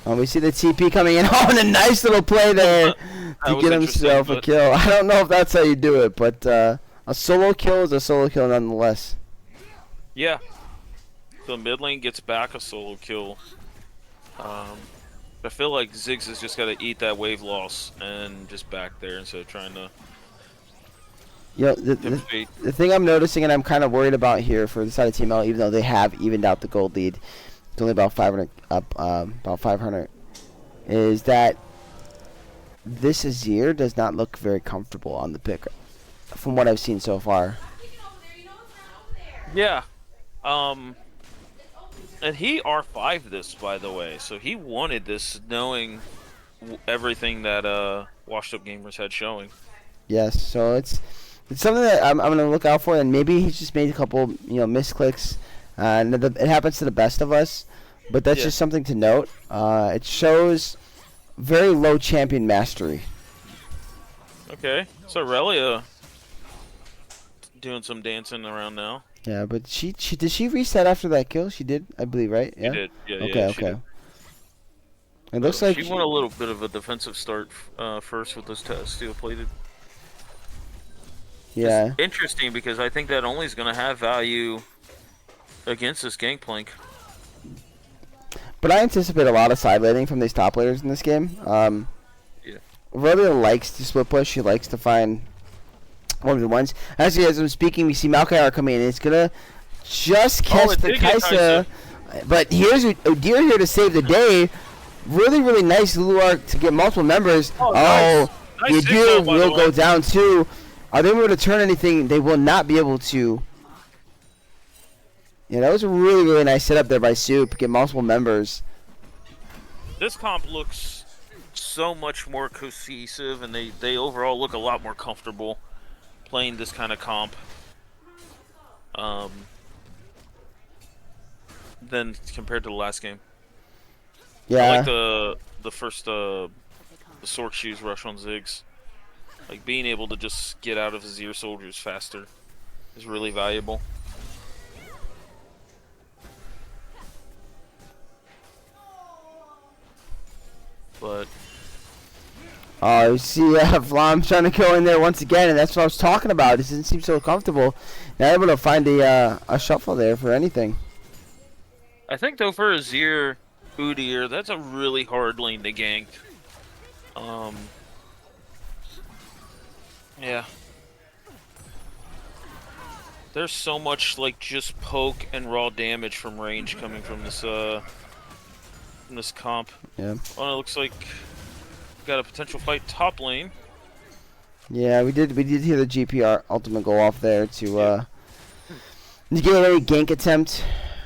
Oh, we see the TP coming in. Oh, and a nice little play there to get himself a kill. I don't know if that's how you do it, but a solo kill is a solo kill nonetheless. Yeah. So mid lane gets back a solo kill. I feel like Ziggs has just got to eat that wave loss and just back there instead of trying to You know, tempt fate. the thing I'm noticing and I'm kind of worried about here for the side of Team L, even though they have evened out the gold lead, it's only about 500 up, about 500, is that this Azir does not look very comfortable on the pick, from what I've seen so far. Yeah. And he R5 this, by the way, so he wanted this knowing everything that Washed Up Gamers had showing. Yes, so it's something that I'm gonna look out for, and maybe he's just made a couple misclicks, and it happens to the best of us, but that's just something to note. It shows very low champion mastery. Okay, so Relia doing some dancing around now. Yeah, but she did she reset after that kill? She did, I believe, right? Yeah. She did. Yeah, Okay, yeah, she okay. did. It looks like she went a little bit of a defensive start first with this steel plated. yeah. It's interesting because I think that only is going to have value against this Gangplank. But I anticipate a lot of side laning from these top laners in this game. Yeah. Relia likes to split push. She likes to find one-on-ones. Actually, as I'm speaking, we see Malkayar coming in. It's gonna just catch the did get Kaisa. But here's Udyr here to save the day. Really, really nice Luark to get multiple members. Oh, nice. Nice Udyr signal, by the will go way. down too. Are they able to turn anything? They will not be able to. Yeah, that was a really, really nice setup there by Soup. Get multiple members. This comp looks so much more cohesive, and they overall look a lot more comfortable playing this kind of comp than compared to the last game. Yeah. I like the first the Sork Shoes rush on Ziggs. Like being able to just get out of his ear soldiers faster is really valuable. But Oh, you see, Vlam's trying to go in there once again, and that's what I was talking about. He doesn't seem so comfortable. Not able to find a shuffle there for anything. I think though for Azir, Udyr, that's a really hard lane to gank. Yeah. There's so much like just poke and raw damage from range coming from this comp. Yeah. Well, it looks like we got a potential fight top lane. Yeah, we did hear the GPR ultimate go off there to get a gank attempt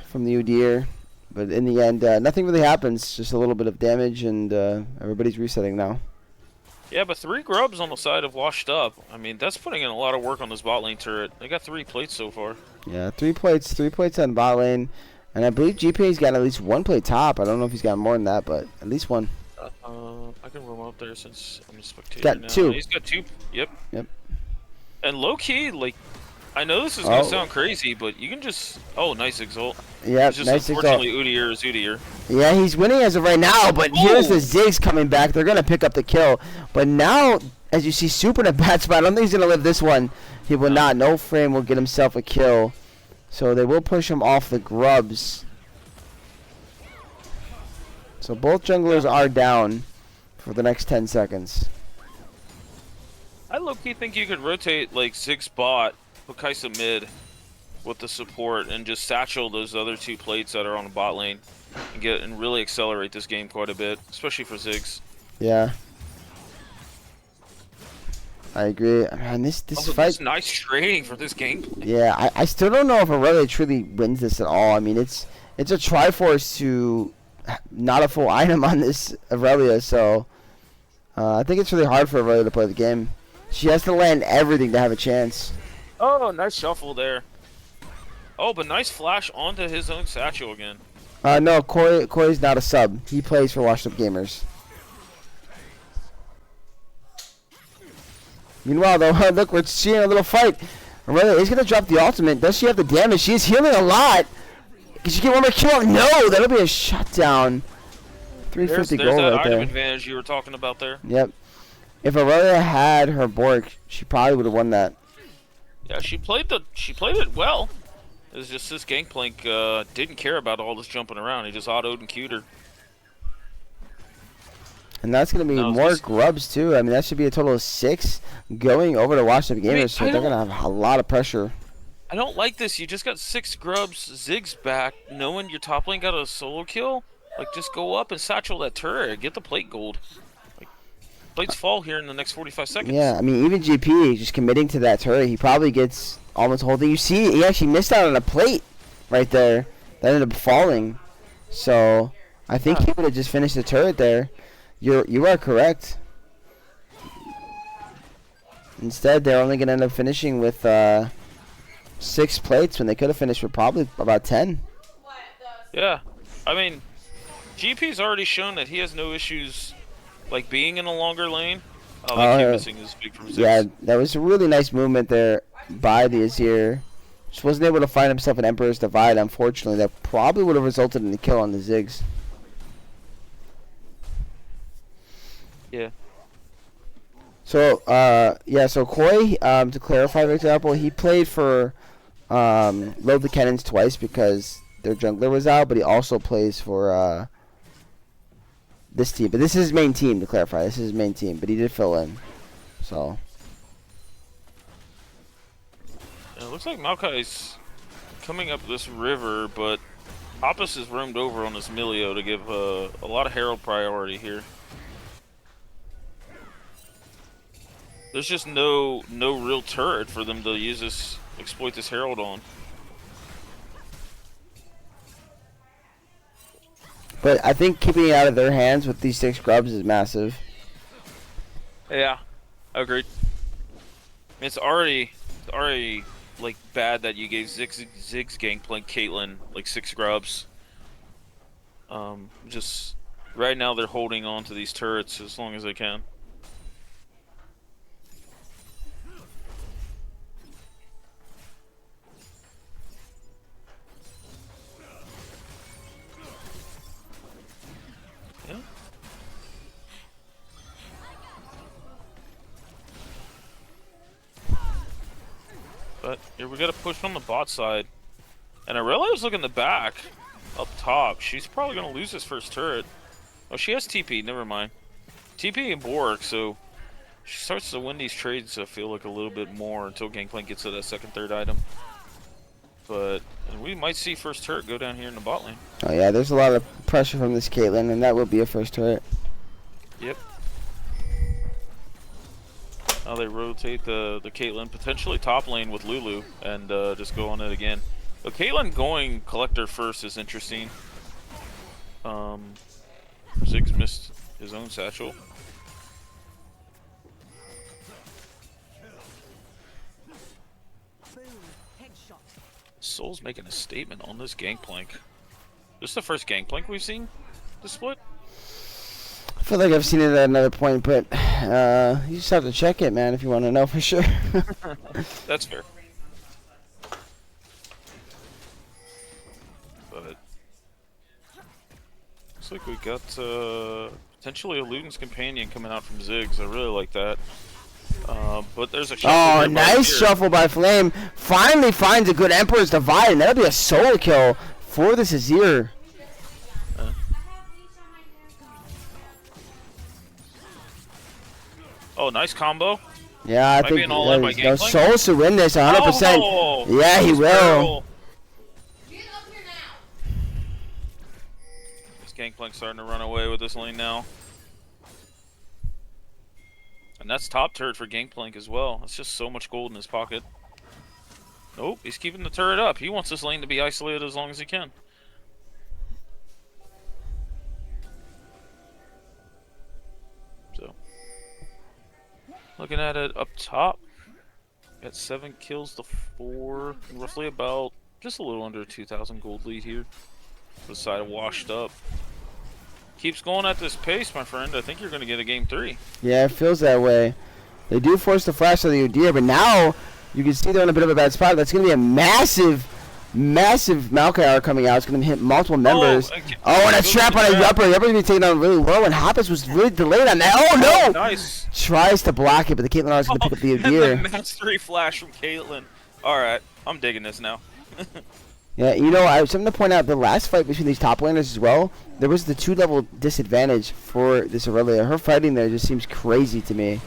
from the Udyr, but in the end, nothing really happens. Just a little bit of damage, and everybody's resetting now. Yeah, but 3 grubs on the side of Washed Up. I mean, that's putting in a lot of work on this bot lane turret. They got 3 plates so far. Yeah, 3 plates on bot lane, and I believe GPA's got at least 1 plate top. I don't know if he's got more than that, but at least 1. I can roam up there since I'm a spectator Got now. 2. He's got 2. Yep. Yep. And low key, like, I know this is gonna Oh. sound crazy, but you can just nice exalt. Yeah, It's just nice exalt. unfortunately Udyr is Udyr. Yeah, he's winning as of right now, but here's the Ooh. Ziggs coming back. They're going to pick up the kill. But now, as you see, Super in a bad spot. I don't think he's going to live this one. He will not. No Frame will get himself a kill. So they will push him off the grubs. So both junglers are down for the next 10 seconds. I low-key think you could rotate like Ziggs bot, put Kaisa mid with the support, and just satchel those other 2 plates that are on the bot lane and really accelerate this game quite a bit, especially for Ziggs. Yeah. I agree. Man, this Also, fight. this nice trading for this game. Yeah, I still don't know if Aurelia truly wins this at all. I mean, it's a Triforce to not a full item on this Aurelia, so I think it's really hard for Aurelia to play the game. She has to land everything to have a chance. Oh, nice shuffle there. Oh, but nice flash onto his own satchel again. No, Corey's not a sub. He plays for Washed Up Gamers. Meanwhile, though, look, we're seeing a little fight. Aurelia is going to drop the ultimate. Does she have the damage? She is healing a lot. Can she get one more kill? No, that'll be a shutdown. 350 There's gold that right item there. advantage you were talking about there. Yep. If Aurelia had her Bork, she probably would have won that. Yeah, she played it well. It's just this Gangplank didn't care about all this jumping around. He just autoed and queued her. And that's going to be No, it's more just- grubs, too. I mean, that should be a total of 6 going over to Washed Up Gamers, so I they're going don't- to have a lot of pressure. I don't like this. You just got 6 grubs, Ziggs back, knowing your top lane got a solo kill. Like, just go up and satchel that turret. Get the plate gold. Like, plates fall here in the next 45 seconds. Yeah, I mean, even GP just committing to that turret, he probably gets almost the whole thing. You see, he actually missed out on a plate right there that ended up falling. So, I think he would have just finished the turret there. You are correct. Instead, they're only going to end up finishing with 6 plates when they could have finished with probably about 10. Yeah. I mean, GP's already shown that he has no issues, like, being in a longer lane. Like, keep missing his big from Ziggs. Yeah, that was a really nice movement there by the Azir. Just wasn't able to find himself an Emperor's Divide, unfortunately. That probably would have resulted in the kill on the Ziggs. Yeah. So, so Koi, to clarify, for example, he played for Load the Cannons twice because their jungler was out, but he also plays for this team. But this is his main team, to clarify. This is his main team, but he did fill in. So, It looks like Maokai's coming up this river, but Hoppus is roamed over on this Milio to give a lot of Herald priority here. There's just no real turret for them to use this, exploit this Herald on. but I think keeping it out of their hands with these 6 grubs is massive. Yeah, agreed. It's already like bad that you gave Ziggs Gangplank Caitlyn like 6 grubs. Just right now they're holding on to these turrets as long as they can. Yeah. But here we got a push on the bot side. And Aurelia looking the back up top. She's probably going to lose this first turret. Oh, she has TP. Never mind. TP and Bork, so she starts to win these trades, I feel like, a little bit more until Gangplank gets to that second, third item. But we might see first turret go down here in the bot lane. Oh yeah, there's a lot of pressure from this Caitlyn, and that will be a first turret. Yep. Now they rotate the Caitlyn potentially top lane with Lulu and just go on it again. But Caitlyn going collector first is interesting. Ziggs missed his own satchel. Soul's making a statement on this Gangplank. This is the first Gangplank we've seen this split. I feel like I've seen it at another point, but you just have to check it, man, if you want to know for sure. That's fair. But looks like we got potentially a Luden's Companion coming out from Ziggs. I really like that. But there's a shuffle Oh, here by nice here. shuffle by Flame. Finally finds a good Emperor's Divide, and that'll be a solo kill for this Azir. Oh, nice combo. Yeah, I Might be think an all-in by no, Gangplank. Soul to win this 100%. Oh, Yeah, he nice will. barrel. Get up here now. This Gangplank's starting to run away with this lane now. And that's top turret for Gangplank as well. That's just so much gold in his pocket. Nope, he's keeping the turret up. He wants this lane to be isolated as long as he can. So, looking at it up top, got 7 kills to 4, roughly about just a little under a 2,000 gold lead here. The side of washed up. Keeps going at this pace, my friend. I think you're going to get a game 3. Yeah, it feels that way. They do force the flash of the Udyr, but now you can see they're in a bit of a bad spot. That's going to be a massive Maokai coming out. It's going to hit multiple members. okay. Oh, and a trap on a Yupper. Yupper's going to be taken down really low, and Hoppus was really delayed on that. Oh, no! Nice. Tries to block it, but the Caitlyn R is going to pick up the And the Udyr. mastery flash from Caitlyn. Alright, I'm digging this now. Yeah, you know, I something to point out. The last fight between these top laners as well, there was the 2-level disadvantage for this Aurelia. Her fighting there just seems crazy to me.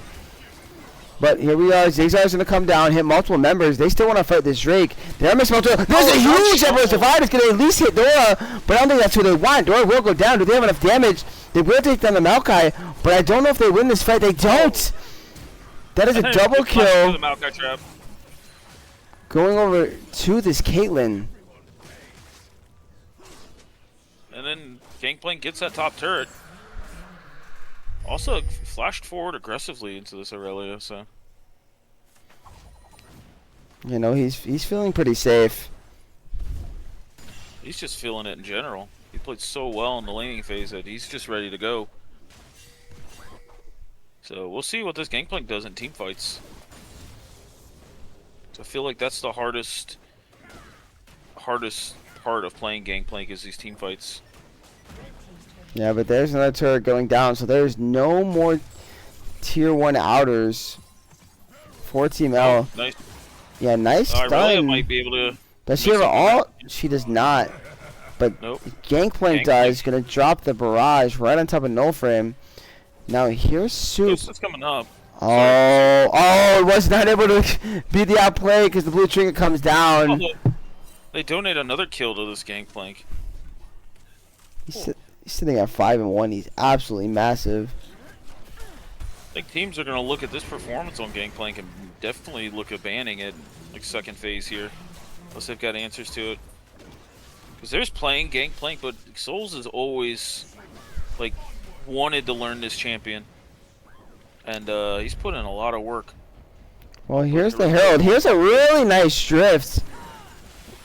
But here we are. Zigzag's going to come down, hit multiple members. They still want to fight this Drake. There's a huge Emperor's Divide. It's going to at least hit Dora, but I don't think that's who they want. Dora will go down. Do they have enough damage? They will take down the Maokai, but I don't know if they win this fight. They don't. That is a double kill. The Maokai trap. Going over to this Caitlyn. And then Gangplank gets that top turret. Also flashed forward aggressively into this Aurelia, so. You know, he's feeling pretty safe. He's just feeling it in general. He played so well in the laning phase that he's just ready to go. So we'll see what this Gangplank does in team fights. So I feel like that's the hardest part of playing Gangplank is these team fights. Yeah, but there's another turret going down, so there's no more tier 1 outers for Team L. Oh, nice. Yeah, nice Aurelia stun. might be able to. Does she have an ult? She does not. But Nope. Gangplank does. Gonna drop the barrage right on top of No Frame. Now here's Soup. It's coming up. Oh, it was not able to beat the outplay because the blue trinket comes down. Oh, they donate another kill to this Gangplank. He's sitting at 5-1. He's absolutely massive. I think teams are going to look at this performance on Gangplank and definitely look at banning it, like second phase here, unless they've got answers to it. Because there's playing Gangplank, but Souls has always like wanted to learn this champion, and he's put in a lot of work. Well, here's the Herald. Here's a really nice drift.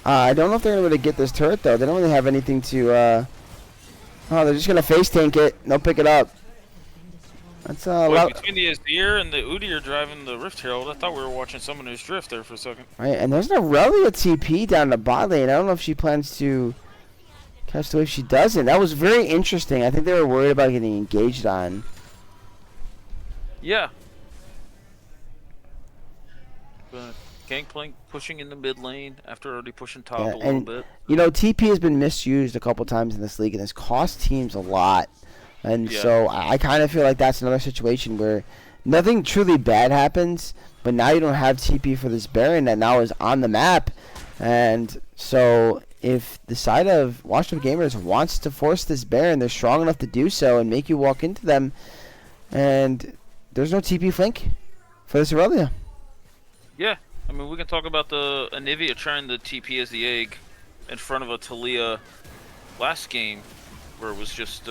I don't know if they're going to get this turret though. They don't really have anything to. Oh, they're just going to face tank it. They'll pick it up. That's a lot. Between the Azir and the Udyr driving the Rift Herald, I thought we were watching someone who's drift there for a second. Right, and there's an Aurelia TP down the bot lane. I don't know if she plans to catch the wave. She doesn't. That was very interesting. I think they were worried about getting engaged on. Yeah. But Gangplank pushing in the mid lane after already pushing top a little bit. You know, TP has been misused a couple times in this league, and it's cost teams a lot. And Yeah. so I kind of feel like that's another situation where nothing truly bad happens, but now you don't have TP for this Baron that now is on the map. And so if the side of Washed Up Gamers wants to force this Baron, they're strong enough to do so and make you walk into them. And there's no TP flank for this Aurelia. Yeah. I mean, we can talk about the Anivia trying the TP as the egg in front of a Talia last game, where it was just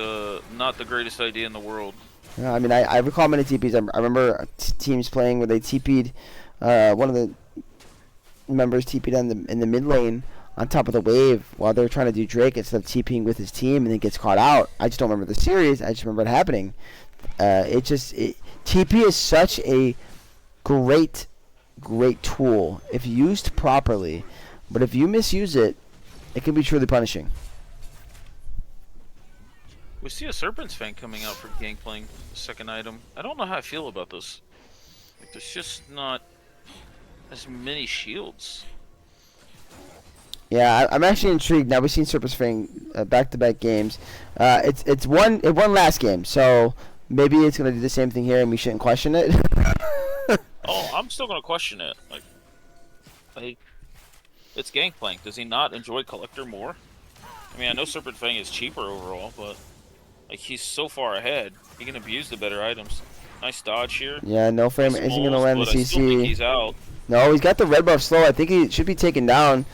not the greatest idea in the world. Yeah, I mean, I recall many TPs. I remember teams playing where they TP'd one of the members TP'd in the mid lane on top of the wave while they were trying to do Drake instead of TPing with his team, and then gets caught out. I just don't remember the series. I just remember it happening. TP is such a great tool if used properly, but if you misuse it, it can be truly punishing. We see a Serpent's Fang coming out for Gangplank, the second item. I don't know how I feel about this. Like, there's just not as many shields. Yeah, I'm actually intrigued. Now we've seen Serpent's Fang back-to-back games. It won last game, so maybe it's gonna do the same thing here, and we shouldn't question it. Oh, I'm still gonna question it. Like, it's Gangplank. Does he not enjoy Collector more? I mean, I know Serpent Fang is cheaper overall, but like he's so far ahead, he can abuse the better items. Nice dodge here. Yeah, No Frame isn't gonna land the but I still think CC. he's out. No, he's got the red buff slow. I think he should be taken down.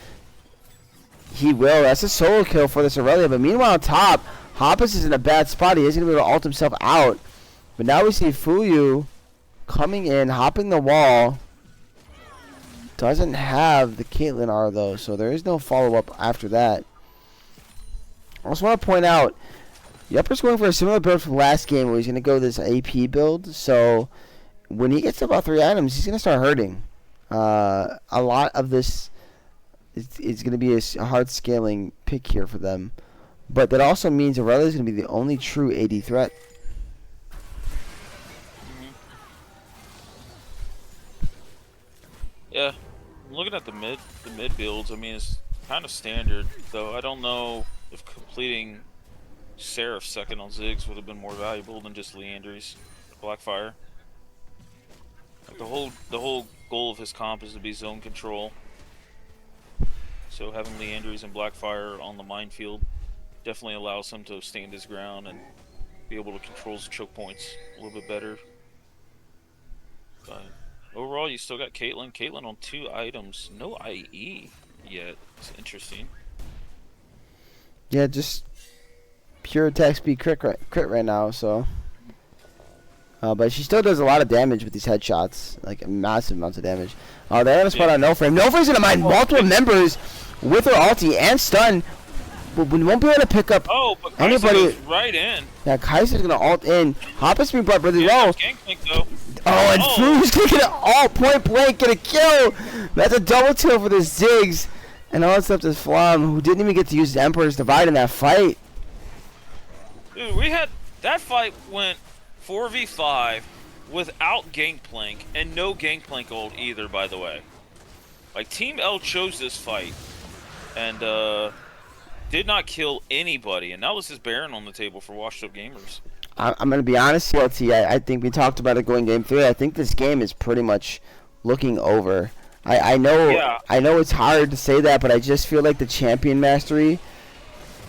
He will. That's a solo kill for this Aurelia. But meanwhile, top, Hoppus is in a bad spot. He isn't going to be able to ult himself out. But now we see Fuyu coming in, hopping the wall. Doesn't have the Caitlyn R, though, so there is no follow-up after that. I also want to point out, Yupper's going for a similar build from last game where he's going to go this AP build. So when he gets to about 3 items, he's going to start hurting. A lot of this is going to be a hard scaling pick here for them. But that also means Aurelia is going to be the only true AD threat. Yeah, looking at the mid builds, I mean, kind of standard, though I don't know if completing Seraph second on Ziggs would have been more valuable than just Leandry's Blackfire. Like the whole goal of his comp is to be zone control. So having Leandry's and Blackfire on the minefield definitely allows him to stand his ground and be able to control his choke points a little bit better. But overall, you still got Caitlyn. Caitlyn on 2 items, no IE yet. It's interesting. Yeah, just pure attack speed crit right now. So, but she still does a lot of damage with these headshots, like massive amounts of damage. They have a spot on No Frame. No Frame's gonna mine multiple members with her ulti and stun. We won't be able to pick up But anybody. goes right in. Yeah, Kaiser's gonna ult in. Hoppus being brought really low. Gangplank though. Oh, and Fu's gonna get an ult point blank, get a kill. That's a double kill for the Ziggs. And all that's left is Flom, who didn't even get to use the Emperor's Divide in that fight. Dude, that fight went 4v5 without Gangplank and no Gangplank ult either, by the way. Like, Team L chose this fight and did not kill anybody, and now this is Baron on the table for Washed Up Gamers. I'm going to be honest, CLT, I think we talked about it going game 3. I think this game is pretty much looking over. I know it's hard to say that, but I just feel like the champion mastery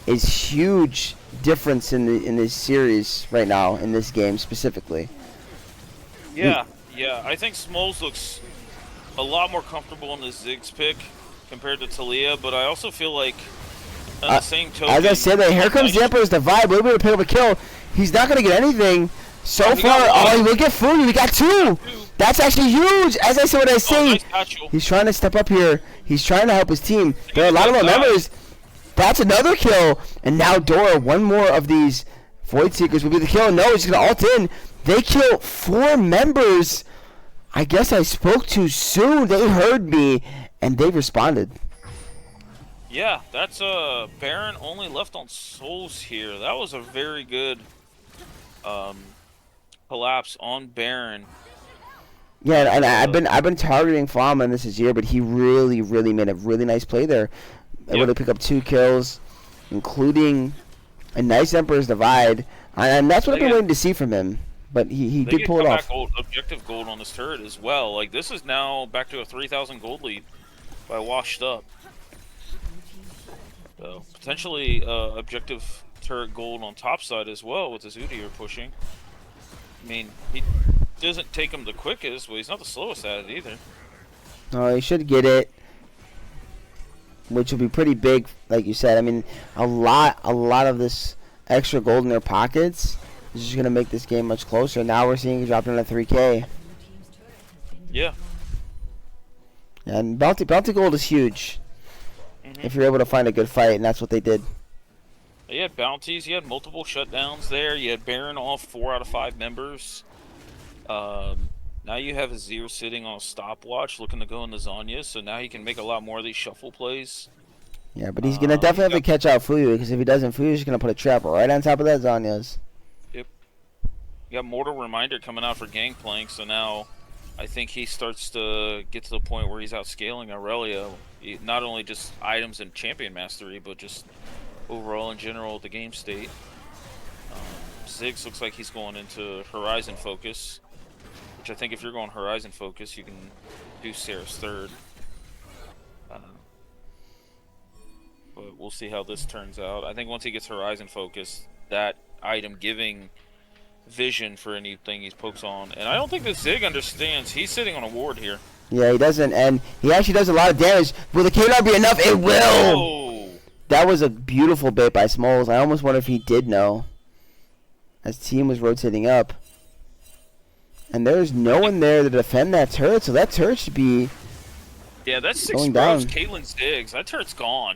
is huge difference in this series right now, in this game specifically. Yeah, I think Smoles looks a lot more comfortable in this Ziggs pick compared to Talia, but I also feel like on the same token... As I said, here comes the Emperor's Divide. We'll be able to pick up a kill. He's not going to get anything so far. He will get food. We got 2. That's actually huge. As I said, what I say, he's trying to step up here. He's trying to help his team. There are a lot of members. That's another kill. And now Dora, one more of these Void Seekers will be the kill. No, he's going to ult in. They kill 4 members. I guess I spoke too soon. They heard me, and they responded. Yeah, that's Baron only left on Souls here. That was a very good collapse on Baron. Yeah, and I've been targeting Flama this year, but he really made a really nice play there. Able to pick up 2 kills, including a nice Emperor's Divide, and that's what I've been waiting to see from him. But he did pull it off. Objective gold on this turret as well. Like, this is now back to a 3,000 gold lead by Washed Up. So potentially objective turret gold on top side as well with the Udyr pushing. I mean, he doesn't take him the quickest, but he's not the slowest at it either. No, he should get it, which will be pretty big, like you said. I mean, a lot of this extra gold in their pockets is just gonna make this game much closer. Now we're seeing he dropped in at 3K. Yeah. And bounty gold is huge. If you're able to find a good fight, and that's what they did. You had bounties, you had multiple shutdowns there, you had Baron off 4 out of 5 members. Now you have Azir sitting on a stopwatch looking to go into Zanya, so now he can make a lot more of these shuffle plays. Yeah, but he's going to definitely have to catch out Fuyu, because if he doesn't, Fuyu's going to put a trap right on top of that Zanya's. Yep. You got Mortal Reminder coming out for Gangplank, so now I think he starts to get to the point where he's outscaling Aurelia. Not only just items and champion mastery, but just overall in general the game state. Ziggs looks like he's going into Horizon Focus, which I think if you're going Horizon Focus, you can do Seraph's third. But we'll see how this turns out. I think once he gets Horizon Focus, that item giving vision for anything he pokes on. And I don't think that Zig understands. He's sitting on a ward here. Yeah, he doesn't, and he actually does a lot of damage. Will the KR be enough? It will! Oh. That was a beautiful bait by Smalls. I almost wonder if he did know, as team was rotating up. And there's no one there to defend that turret, so that turret should be... Yeah, that's 6 going rows. down. Caitlyn's digs. That turret's gone.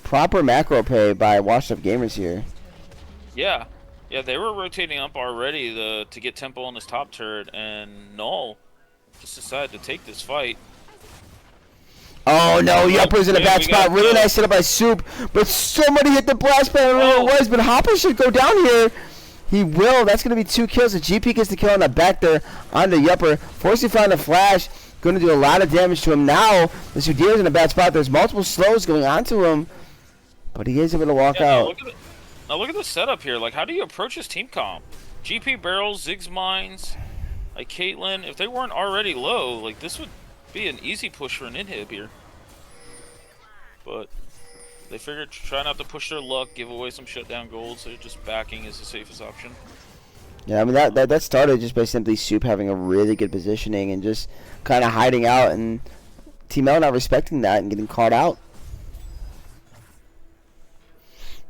Proper macro play by Washed Up Gamers here. Yeah. Yeah, they were rotating up already to get tempo on this top turret, and Null just decided to take this fight. Oh no, Yupper's in a bad spot. Really nice setup by Soup, but somebody hit the blast pad. I don't know what it was, but Hopper should go down here. He will. That's going to be 2 kills. The GP gets the kill on the back there onto Yupper. Forcing found a flash. going to do a lot of damage to him. Now, the Sudhir's in a bad spot. There's multiple slows going onto him, but he is able to walk Yeah, out. now look at the setup here. Like, how do you approach this team comp? GP barrels, Ziggs mines, like Caitlyn. If they weren't already low, like this would be an easy push for an inhib here. But they figured try not to push their luck, give away some shutdown golds. So just backing is the safest option. Yeah, I mean that started just by simply Soup having a really good positioning and just kind of hiding out, and Team L not respecting that and getting caught out.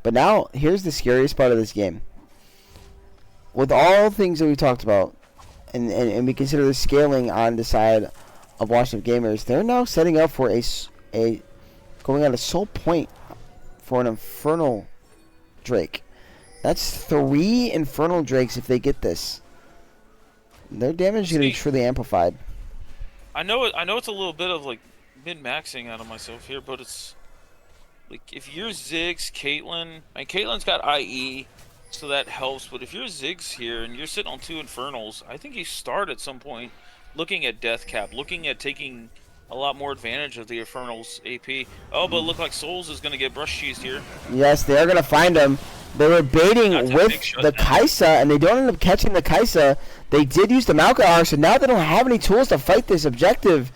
But now here's the scariest part of this game. With all things that we talked about, and we consider the scaling on the side of Washed Up Gamers, they're now setting up for a going on a Soul Point for an Infernal Drake. That's 3 Infernal Drakes if they get this. Their damage is going to be truly amplified. I know it's a little bit of like min-maxing out of myself here, but it's like if you're Ziggs, Caitlyn, and Caitlyn's got IE, so that helps. But if you're Ziggs here and you're sitting on 2 Infernals, I think you start at some point looking at Death Cap, looking at taking a lot more advantage of the Infernal's AP. Oh, but it look like Souls is going to get brush cheesed here. Yes, they are going to find him. They were baiting with the Kaisa, and they don't end up catching the Kaisa. They did use the Maokai, so now they don't have any tools to fight this objective.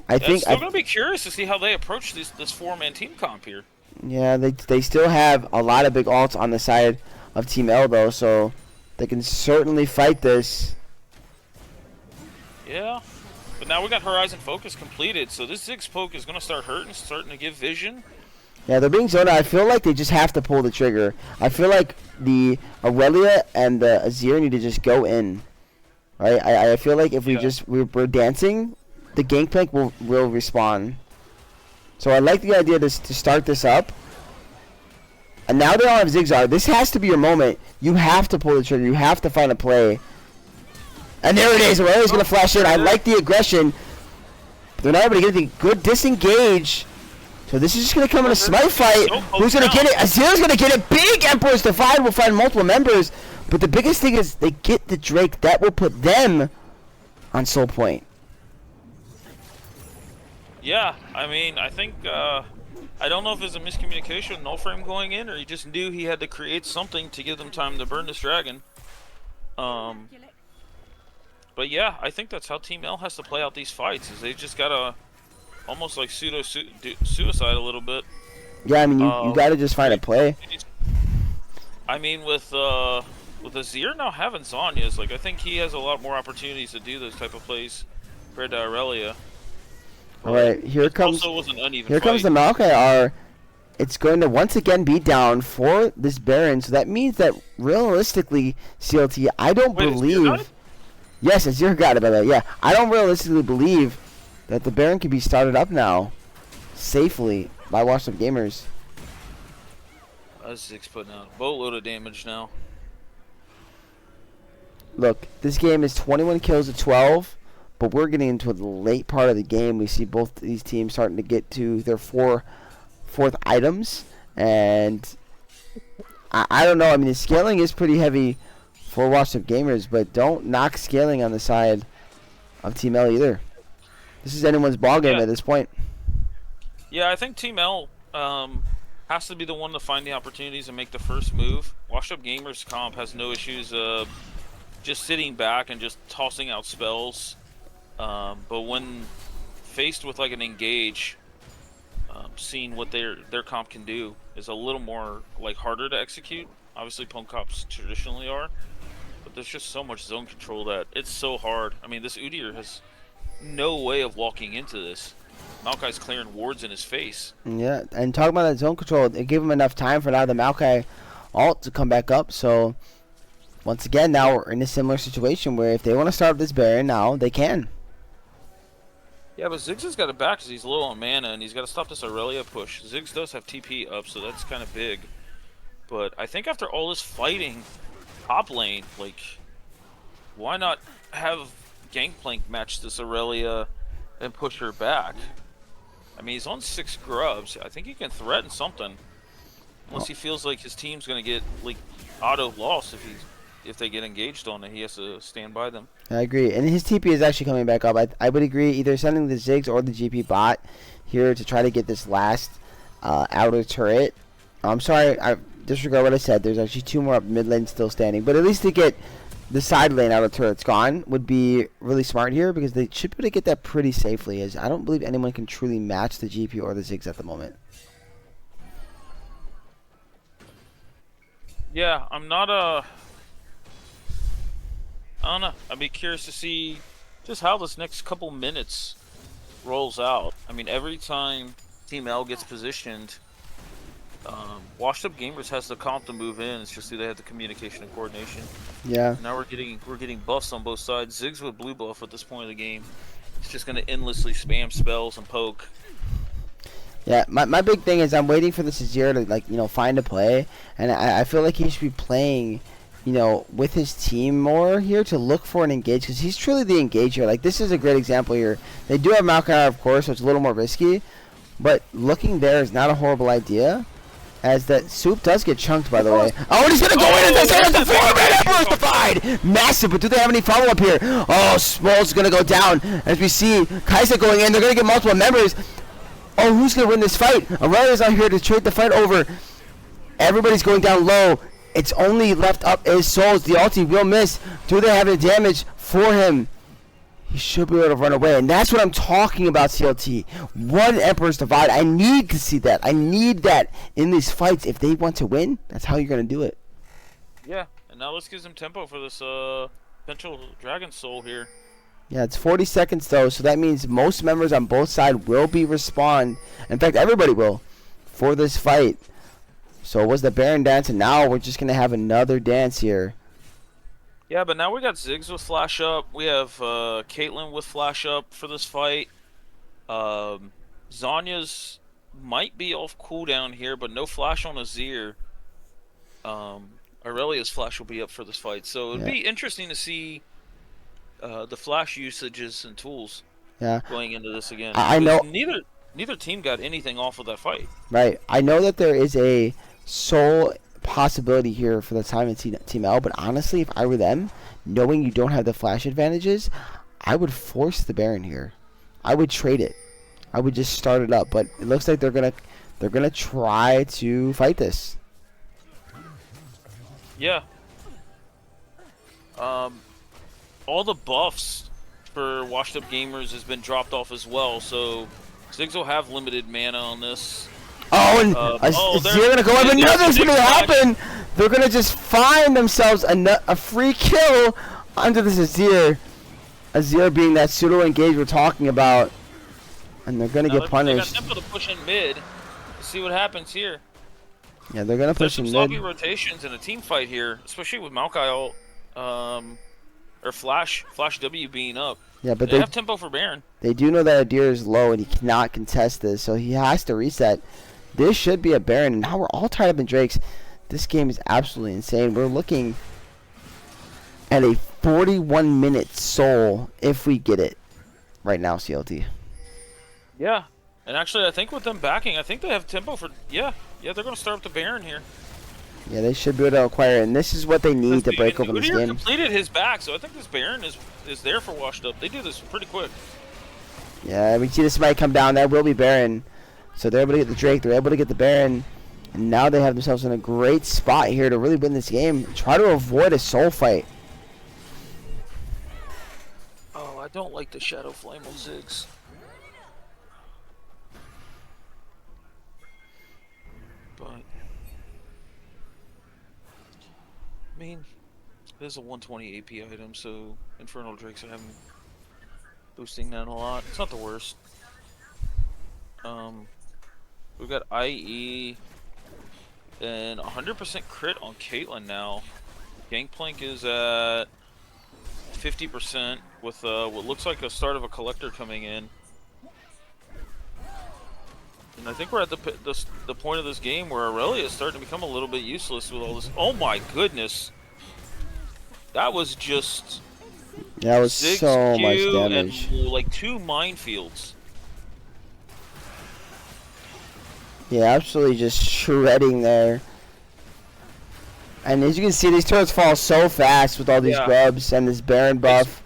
I think I'm still going to be curious to see how they approach this 4-man team comp here. Yeah, they still have a lot of big ults on the side of Team L, though, so they can certainly fight this. Yeah, but now we got Horizon Focus completed, so this Ziggs poke is going to start hurting, starting to give vision. Yeah, they're being zoned out. I feel like they just have to pull the trigger. I feel like the Aurelia and the Azir need to just go in. Right? I feel like if we're dancing, the Gangplank will respawn. So I like the idea to start this up. And now they all have Zigzag. This has to be your moment. You have to pull the trigger. You have to find a play. And there it is. Aurelia's going to flash in. I like the aggression. But they're not able to get the good disengage. So this is just going to come in a smite fight. Who's going to get it? Azir's going to get it. Big Emperor's Divide will find multiple members. But the biggest thing is they get the Drake. That will put them on Soul Point. Yeah, I mean, I think, I don't know if it's a miscommunication with No Frame going in, or he just knew he had to create something to give them time to burn this dragon. But yeah, I think that's how Team L has to play out these fights, is they just gotta almost like suicide a little bit. Yeah, I mean, you gotta just find a play. I mean, with Azir now having Zhonya's, like, I think he has a lot more opportunities to do those type of plays compared to Aurelia. Alright, here comes the Maokai R. It's going to once again be down for this Baron, so that means that realistically, CLT, I don't believe... Yes, Azir got it by that, yeah. I don't realistically believe that the Baron can be started up now safely by Washed Up Gamers. Ziggs putting out a boatload of damage now. Look, this game is 21 kills to 12, but we're getting into the late part of the game. We see both these teams starting to get to their fourth items, and I don't know. I mean, the scaling is pretty heavy for Washed Up Gamers, but don't knock scaling on the side of Team L either. This is anyone's ballgame at this point. Yeah, I think Team L has to be the one to find the opportunities and make the first move. Washed Up Gamers comp has no issues just sitting back and just tossing out spells. But when faced with like an engage, seeing what their comp can do is a little more like harder to execute. Obviously, punk comps traditionally are, but there's just so much zone control that it's so hard. I mean, this Udyr has no way of walking into this. Maokai's clearing wards in his face. Yeah, and talking about that zone control, it gave him enough time for now the Maokai ult to come back up. So once again, now we're in a similar situation where if they want to start this Baron now, they can. Yeah, but Ziggs has got it back because he's low on mana, and he's got to stop this Aurelia push. Ziggs does have TP up, so that's kind of big. But I think after all this fighting, top lane, like, why not have Gangplank match this Aurelia and push her back? I mean, he's on 6 grubs. I think he can threaten something. Unless he feels like his team's going to get, like, auto-lost if he if they get engaged on it, he has to stand by them. I agree, and his TP is actually coming back up. I would agree either sending the Ziggs or the GP bot here to try to get this last outer turret. I'm sorry, I disregard what I said. There's actually 2 more up mid lane still standing, but at least to get the side lane outer turrets gone would be really smart here because they should be able to get that pretty safely. As I don't believe anyone can truly match the GP or the Ziggs at the moment. Yeah, I'm not I don't know. I'd be curious to see just how this next couple minutes rolls out. I mean, every time Team L gets positioned, Washed Up Gamers has the comp to move in. It's just they have the communication and coordination. Yeah. Now we're getting buffs on both sides. Ziggs with blue buff at this point of the game. It's just gonna endlessly spam spells and poke. Yeah, my big thing is I'm waiting for the Azir to, like, you know, find a play, and I feel like he should be playing, you know, with his team more here to look for an engage, because he's truly the engager. Like, this is a great example here. They do have Malkai, of course, so it's a little more risky, but looking there is not a horrible idea, as that Soup does get chunked, by the way. Oh, and he's going to go in, and that's the 4-man Emperor's Divide! Massive, but do they have any follow-up here? Oh, Smol's going to go down, as we see Kaisa going in. They're going to get multiple members. Oh, who's going to win this fight? Aurelia's out here to trade the fight over. Everybody's going down low. It's only left up is Souls. The ulti will miss. Do they have any damage for him? He should be able to run away. And that's what I'm talking about, CLT. One Emperor's Divide. I need to see that. I need that in these fights. If they want to win, that's how you're going to do it. Yeah, and now let's get some tempo for this potential Dragon Soul here. Yeah, it's 40 seconds though, so that means most members on both sides will be respawned. In fact, everybody will for this fight. So it was the Baron dance, and now we're just going to have another dance here. Yeah, but now we got Ziggs with Flash Up. We have Caitlyn with Flash Up for this fight. Zanya's might be off cooldown here, but no Flash on Azir. Aurelia's Flash will be up for this fight. So it would be interesting to see the Flash usages and tools going into this again. I know neither team got anything off of that fight. Right. I know that there is a soul possibility here for the time in Team L, but honestly, if I were them, knowing you don't have the Flash advantages, I would force the Baron here. I would trade it. I would just start it up, but it looks like they're gonna try to fight this. Yeah. All the buffs for Washed Up Gamers has been dropped off as well, so Ziggs will have limited mana on this. Oh, and they're going to go up, but nothing's going to happen. They're going to just find themselves a free kill under this Azir. Azir being that pseudo-engage we're talking about. And they're going to get punished. They got Tempo to push in mid. See what happens here. Yeah, they're going to push in mid. There's some sloppy rotations in a team fight here, especially with Maokai ult. Or Flash W being up. Yeah, but they have tempo for Baron. They do know that Adir is low and he cannot contest this, so he has to reset. This should be a Baron, and now we're all tied up in Drakes. This game is absolutely insane. We're looking at a 41-minute soul if we get it right now, CLT. Yeah, and actually I think with them backing, I think they have tempo for, yeah, they're going to start up the Baron here. Yeah, they should be able to acquire it, and this is what they need to break open this game. Completed his back, so I think this Baron is there for Washed Up. They do this pretty quick. Yeah, we see this might come down. That will be Baron. So they're able to get the Drake. They're able to get the Baron. And now they have themselves in a great spot here to really win this game. Try to avoid a soul fight. Oh, I don't like the Shadow Flame on Ziggs. But I mean, it is a 120 AP item, so Infernal Drakes are having boosting that a lot. It's not the worst. We've got IE and 100% crit on Caitlyn now. Gangplank is at 50% with what looks like a start of a collector coming in. And I think we're at the point of this game where Aurelia is starting to become a little bit useless with all this. Oh my goodness. That was just... That was so much damage. And like 2 minefields. Yeah, absolutely just shredding there. And as you can see, these turrets fall so fast with all these Yeah. grubs and this Baron buff.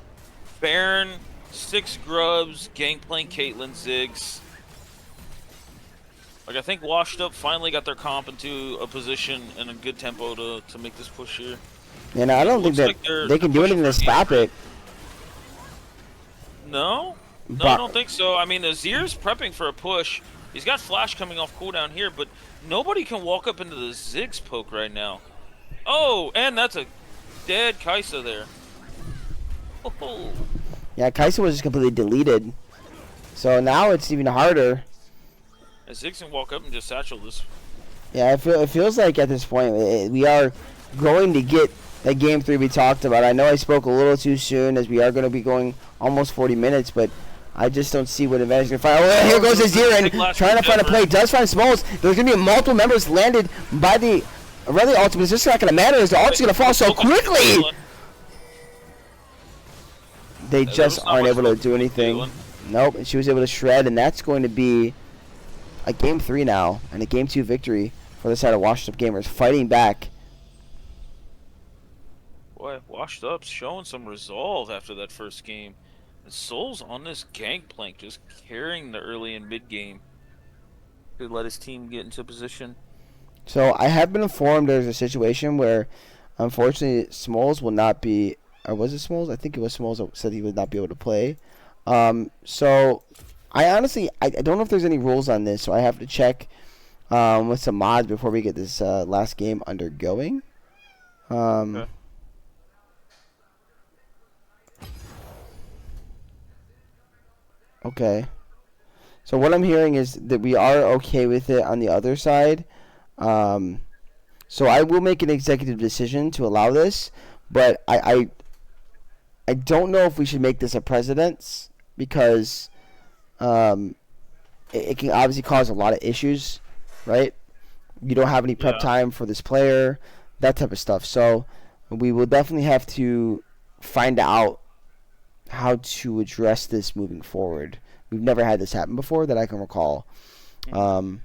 Baron, 6 grubs, Gangplank, Caitlyn, Ziggs. Like, I think Washed Up finally got their comp into a position and a good tempo to make this push here. And I don't think Looks that like they're they can do pushing anything to for a game stop three. it. No? No, I But don't think so. I mean, Azir's prepping for a push. He's got Flash coming off cooldown here, but nobody can walk up into the Ziggs poke right now. Oh, and that's a dead Kaisa there. Oh. yeah, Kaisa was just completely deleted. So now it's even harder. And Ziggs can walk up and just satchel this. Yeah, it feels like at this point we are going to get that game 3 we talked about. I know I spoke a little too soon as we are going to be going almost 40 minutes, but I just don't see what advantage can find. Oh, here goes Azir in, trying to find a play. Does find Smalls. There's going to be multiple members landed by the Rally ultimate. It's just not going to matter as the ult's going to fall so quickly. They just aren't able to do anything. Nope, and she was able to shred, and that's going to be a game 3 now, and a game 2 victory for the side of Washed Up Gamers, fighting back. Boy, Washed Up's showing some resolve after that first game. And Soul's on this Gangplank, just carrying the early and mid game to let his team get into position. So I have been informed there's a situation where, unfortunately, Smalls will not be, or was it Smalls? I think it was Smalls that said he would not be able to play. So I honestly, I don't know if there's any rules on this, so I have to check with some mods before we get this last game undergoing. Okay. Okay. So what I'm hearing is that we are okay with it on the other side. So I will make an executive decision to allow this, but I don't know if we should make this a precedence because it can obviously cause a lot of issues, right? You don't have any prep time for this player, that type of stuff. So we will definitely have to find out how to address this moving forward. We've never had this happen before that I can recall. And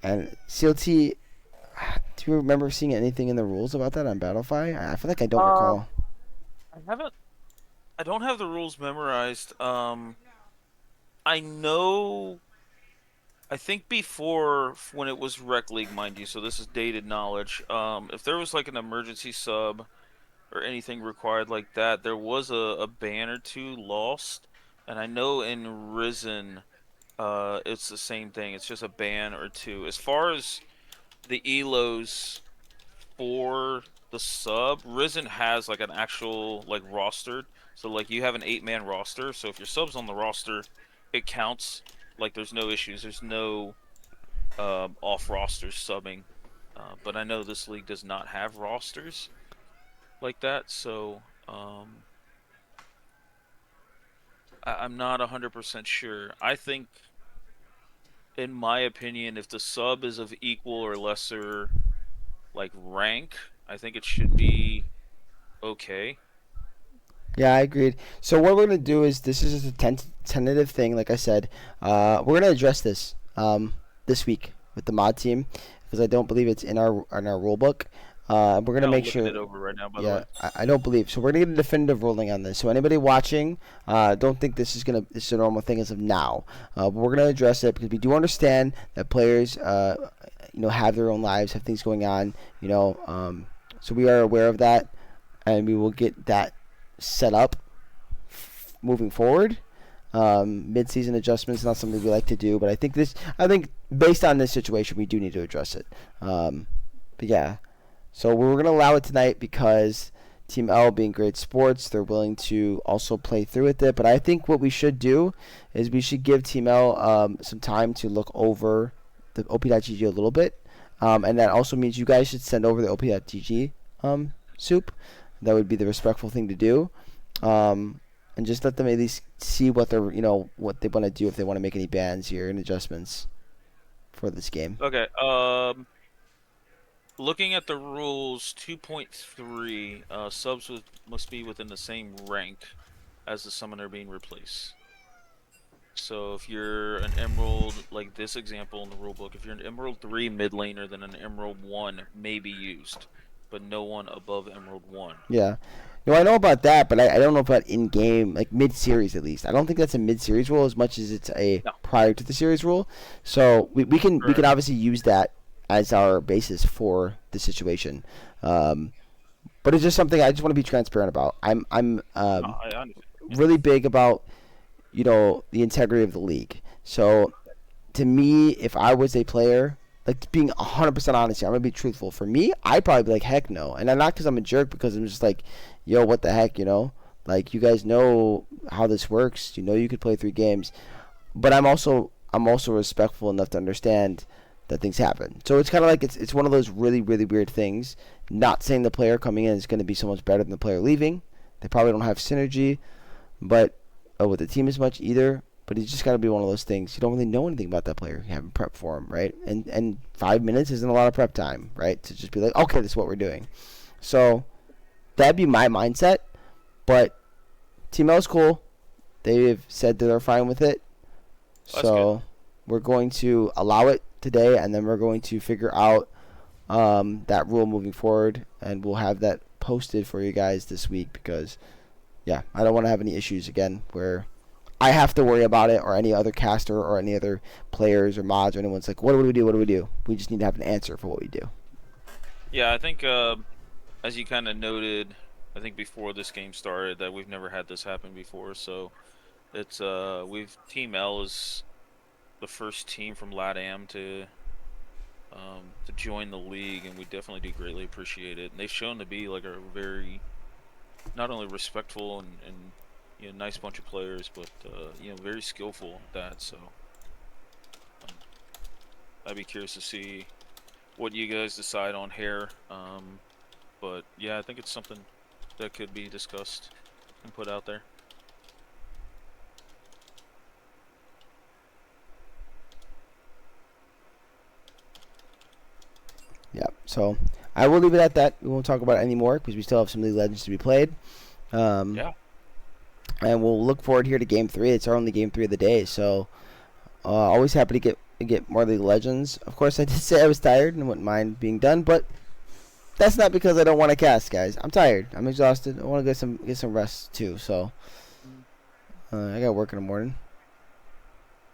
CLT, do you remember seeing anything in the rules about that on Battlefy? I feel like I don't recall. I don't have the rules memorized. I know. I think before, when it was Rec League, mind you, so this is dated knowledge. If there was like an emergency sub or anything required like that, there was a ban or two lost. And I know in Risen, it's the same thing. It's just a ban or two. As far as the elos for the sub, Risen has like an actual like rostered. So like you have an 8-man roster. So if your sub's on the roster, it counts. Like there's no issues. There's no off roster subbing. But I know this league does not have rosters like that. So I'm not 100% sure. I think, in my opinion, if the sub is of equal or lesser like rank, I think it should be okay. Yeah, I agreed. So what we're gonna do is this is just a tentative thing. Like I said, we're gonna address this this week with the mod team because I don't believe it's in our rule book. We're gonna I'm make looking sure. it over right now, by the Yeah, way. I don't believe so. We're gonna get a definitive ruling on this. So anybody watching, don't think this is a normal thing as of now. But we're gonna address it because we do understand that players, have their own lives, have things going on. So we are aware of that, and we will get that set up moving forward. Mid-season adjustments is not something we like to do, but I think based on this situation, we do need to address it. But yeah. So we're going to allow it tonight because Team L, being great sports, they're willing to also play through with it. But I think what we should do is we should give Team L some time to look over the op.gg a little bit. And that also means you guys should send over the op.gg soup. That would be the respectful thing to do. And just let them at least see what what they want to do, if they want to make any bans here and adjustments for this game. Okay. Looking at the rules, 2.3, subs must be within the same rank as the summoner being replaced. So if you're an Emerald, like this example in the rulebook, if you're an Emerald 3 mid laner, then an Emerald 1 may be used. but no one above Emerald 1. Yeah. No, I know about that, but I don't know about in-game, like mid-series at least. I don't think that's a mid-series rule as much as it's a No. prior to the series rule. So we can Right. obviously use that as our basis for the situation. But it's just something I just want to be transparent about. I'm No, I understand. Yeah. really big about the integrity of the league. So to me, if I was a player, like being 100% honest here, I'm gonna be truthful. For me, I'd probably be like, heck no, and not because I'm a jerk, because I'm just like, yo, what the heck, Like you guys know how this works. You could play 3 games, but I'm also respectful enough to understand that things happen. So it's kind of like it's one of those really really weird things. Not saying the player coming in is going to be so much better than the player leaving. They probably don't have synergy, but with the team as much either. But it's just got to be one of those things. You don't really know anything about that player. You haven't prepped for him, right? And 5 minutes isn't a lot of prep time, right? To just be like, okay, this is what we're doing. So that'd be my mindset. But Team L is cool. They've said that they're fine with it. That's So we're going to allow it today, and then we're going to figure out that rule moving forward, and we'll have that posted for you guys this week because, yeah, I don't want to have any issues again where I have to worry about it, or any other caster or any other players or mods or anyone's like, what do we do? What do we do? We just need to have an answer for what we do. Yeah, I think as you kind of noted, I think before this game started that we've never had this happen before. So it's Team L is the first team from LATAM to join the league, and we definitely do greatly appreciate it. And they've shown to be like a very not only respectful and nice bunch of players, but very skillful at that. So I'd be curious to see what you guys decide on hair. But yeah, I think it's something that could be discussed and put out there. Yeah, so I will leave it at that. We won't talk about it anymore because we still have some League of Legends to be played. Yeah. And we'll look forward here to Game 3. It's our only Game 3 of the day, so always happy to get more League of Legends. Of course, I did say I was tired and wouldn't mind being done, but that's not because I don't want to cast, guys. I'm tired. I'm exhausted. I want to get some rest too. So I got work in the morning.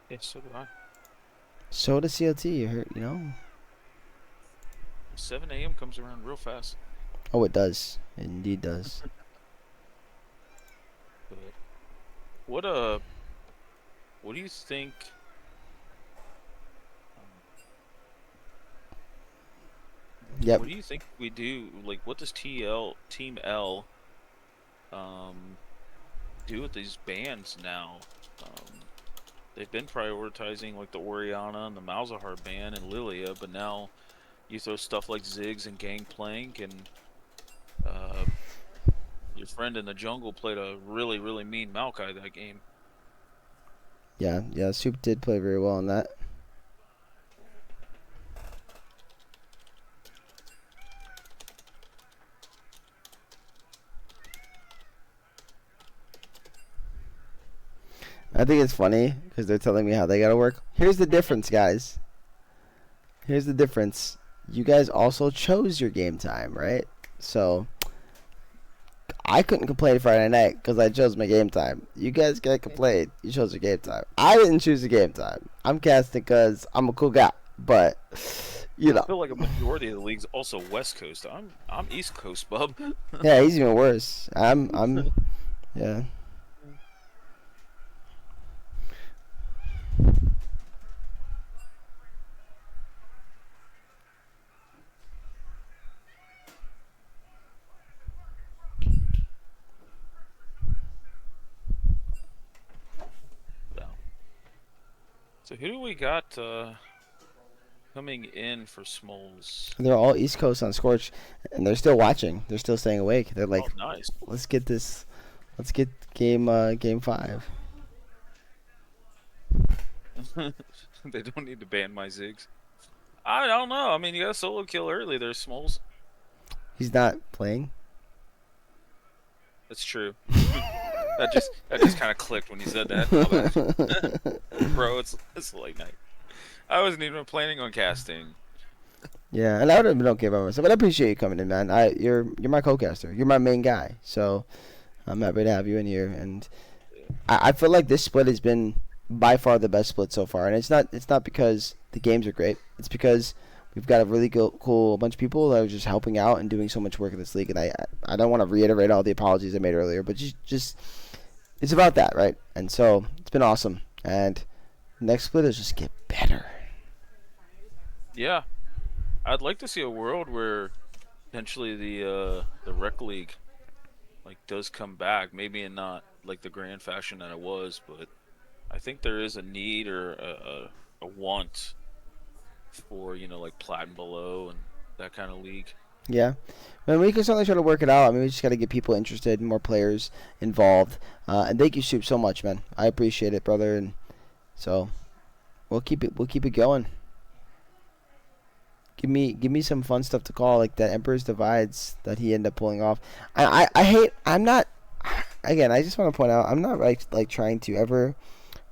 Yeah, so do I. So does CLT. You heard. 7 a.m. comes around real fast. Oh, it does. It indeed does. But what do you think? Yep. What do you think we do? Like, what does Team L do with these bans now? They've been prioritizing like the Orianna and the Malzahar ban and Lilia, but now you throw stuff like Ziggs and Gangplank, and your friend in the jungle played a really, really mean Maokai that game. Yeah. Soup did play very well on that. I think it's funny because they're telling me how they gotta work. Here's the difference, guys. Here's the difference. You guys also chose your game time, right? So I couldn't complain Friday night because I chose my game time. You guys can't complain. You chose your game time. I didn't choose the game time. I'm casting because I'm a cool guy. But I feel like a majority of the league's also West Coast. I'm East Coast, bub. Yeah, he's even worse. Yeah. So who do we got coming in for Smoles? They're all East Coast on Scorch, and they're still watching. They're still staying awake. They're like, Oh, nice. let's get game 5. They don't need to ban my Ziggs. I don't know. I mean, you got a solo kill early there, Smoles. He's not playing. That's true. that just kind of clicked when you said that. Bro, it's late night. I wasn't even planning on casting. Yeah, and I would have been okay by myself, but I appreciate you coming in, man. You're my co-caster. You're my main guy, so I'm happy to have you in here. And I feel like this split has been by far the best split so far, and it's not because the games are great. It's because we've got a really cool bunch of people that are just helping out and doing so much work in this league. And I don't want to reiterate all the apologies I made earlier, but just it's about that, right? And so it's been awesome. And next split is just get better. Yeah, I'd like to see a world where potentially the rec league like does come back, maybe in not like the grand fashion that it was, but I think there is a need or a want for like plat and below and that kind of league. Yeah. I mean, we can certainly try to work it out. I mean, we just got to get people interested, more players involved. And thank you, Soup, so much, man. I appreciate it, brother. And so we'll keep it going. Give me some fun stuff to call, like that Emperor's Divides that he ended up pulling off. I hate. I'm not. Again, I just want to point out, I'm not like trying to ever.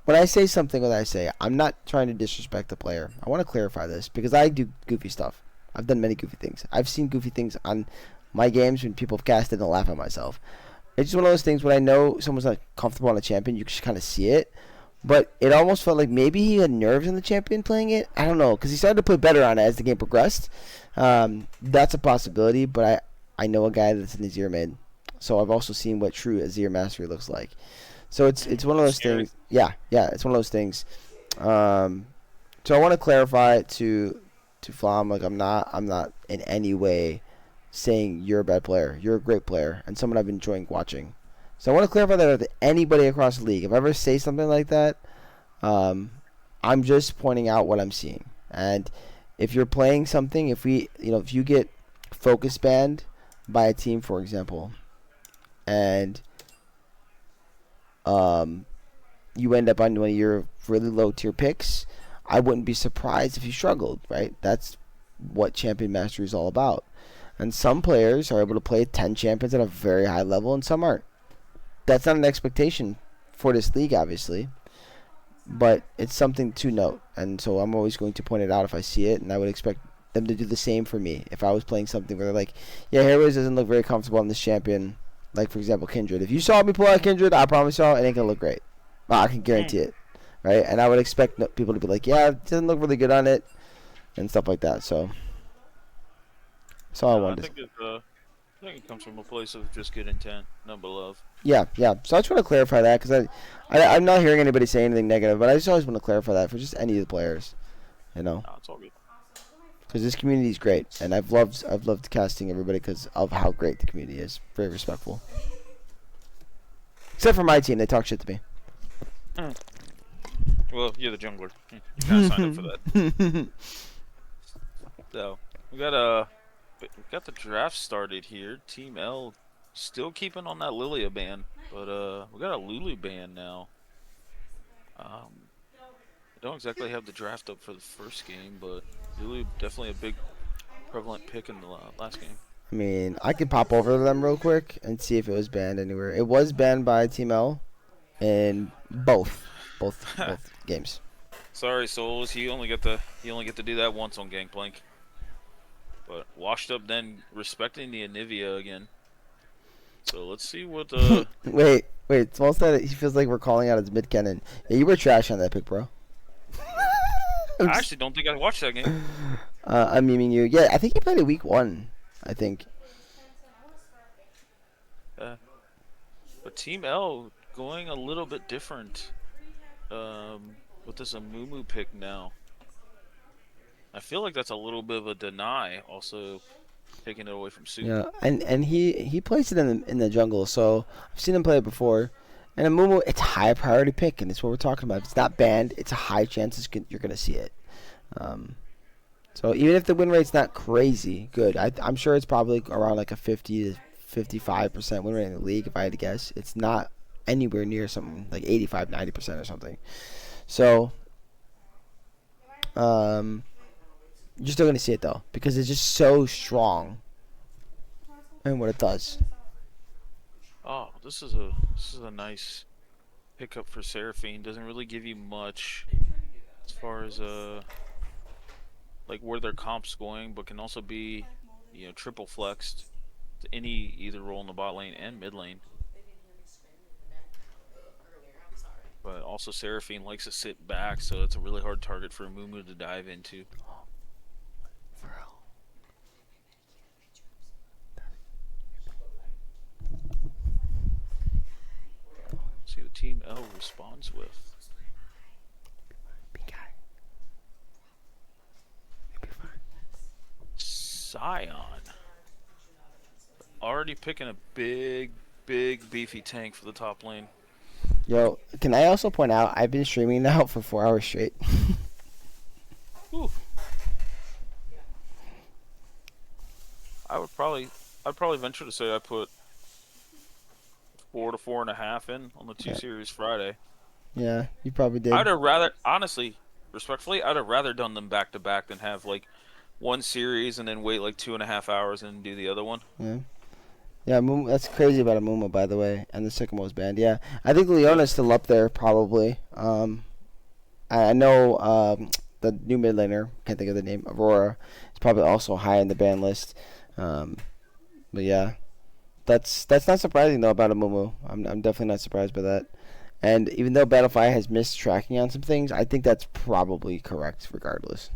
When I say something, what I say, I'm not trying to disrespect the player. I want to clarify this because I do goofy stuff. I've done many goofy things. I've seen goofy things on my games when people have casted and laugh at myself. It's just one of those things when I know someone's not comfortable on a champion, you just kind of see it. But it almost felt like maybe he had nerves in the champion playing it. I don't know, because he started to play better on it as the game progressed. That's a possibility, but I know a guy that's an Azir mid. So I've also seen what true Azir mastery looks like. So it's one of those things. Yeah, it's one of those things. So I want to clarify to Flom, like I'm not in any way saying you're a bad player. You're a great player and someone I've been enjoying watching. So I want to clarify that with anybody across the league. If I ever say something like that, I'm just pointing out what I'm seeing. And if you're playing something, if you get focus banned by a team, for example, and you end up on one of your really low tier picks, I wouldn't be surprised if you struggled, right? That's what Champion Mastery is all about. And some players are able to play 10 champions at a very high level and some aren't. That's not an expectation for this league, obviously, but it's something to note. And so I'm always going to point it out if I see it, and I would expect them to do the same for me if I was playing something where they're like, yeah, Heroes doesn't look very comfortable on this champion. Like, for example, Kindred. If you saw me pull out Kindred, I promise y'all, it ain't going to look great. I can guarantee it. Right? And I would expect people to be like, yeah, it doesn't look really good on it, and stuff like that. So, that's all I wanted to say. I think it comes from a place of just good intent, none but love. Yeah. So I just want to clarify that because I'm not hearing anybody say anything negative, but I just always want to clarify that for just any of the players, No, it's all good. because this community is great, and I've loved casting everybody because of how great the community is. Very respectful, except for my team, they talk shit to me. Well, you're the jungler. You kind of signed up for that. So we got the draft started here. Team L still keeping on that Lilia ban, but we got a Lulu ban now. I don't exactly have the draft up for the first game, but Lulu definitely a big prevalent pick in the last game. I mean, I could pop over to them real quick and see if it was banned anywhere. It was banned by Team L in both games. Sorry, Souls. You only get to do that once on Gangplank. But washed up then respecting the Anivia again. So let's see what Wait. Small said he feels like we're calling out his mid cannon. Yeah, you were trash on that pick, bro. I actually don't think I watched that game. I'm memeing you. Yeah, I think he played it week 1. I think. But Team L going a little bit different with this Amumu pick now. I feel like that's a little bit of a deny, also taking it away from Soup. Yeah, and he plays it in the jungle, so I've seen him play it before. And Amumu, it's a high priority pick, and it's what we're talking about. If it's not banned, it's a high chance you're going to see it. So even if the win rate's not crazy good, I'm sure it's probably around like a 50 to 55% win rate in the league, if I had to guess. It's not anywhere near something like 85, 90% or something. So, you're still going to see it, though, because it's just so strong in what it does. Oh, this is a nice pickup for Seraphine. Doesn't really give you much as far as like where their comp's going, but can also be, triple flexed to any either role in the bot lane and mid lane. But also Seraphine likes to sit back, so it's a really hard target for Mumu to dive into. See what Team L responds with. Scion. Already picking a big, beefy tank for the top lane. Yo, can I also point out I've been streaming now for 4 hours straight. Ooh. I'd probably venture to say I put 4 to 4.5 in on the 2 series Friday. Yeah, you probably did. I'd have rather, honestly, respectfully, I'd have rather done them back to back than have like one series and then wait like 2.5 hours and do the other one. Yeah. Yeah, that's crazy about Amuma, by the way, and the second most banned. Yeah, I think Leona's still up there, probably. I know the new mid laner, can't think of the name, Aurora, is probably also high in the ban list. But yeah, that's not surprising, though, about Amumu. I'm definitely not surprised by that. And even though Battlefy has missed tracking on some things, I think that's probably correct regardless.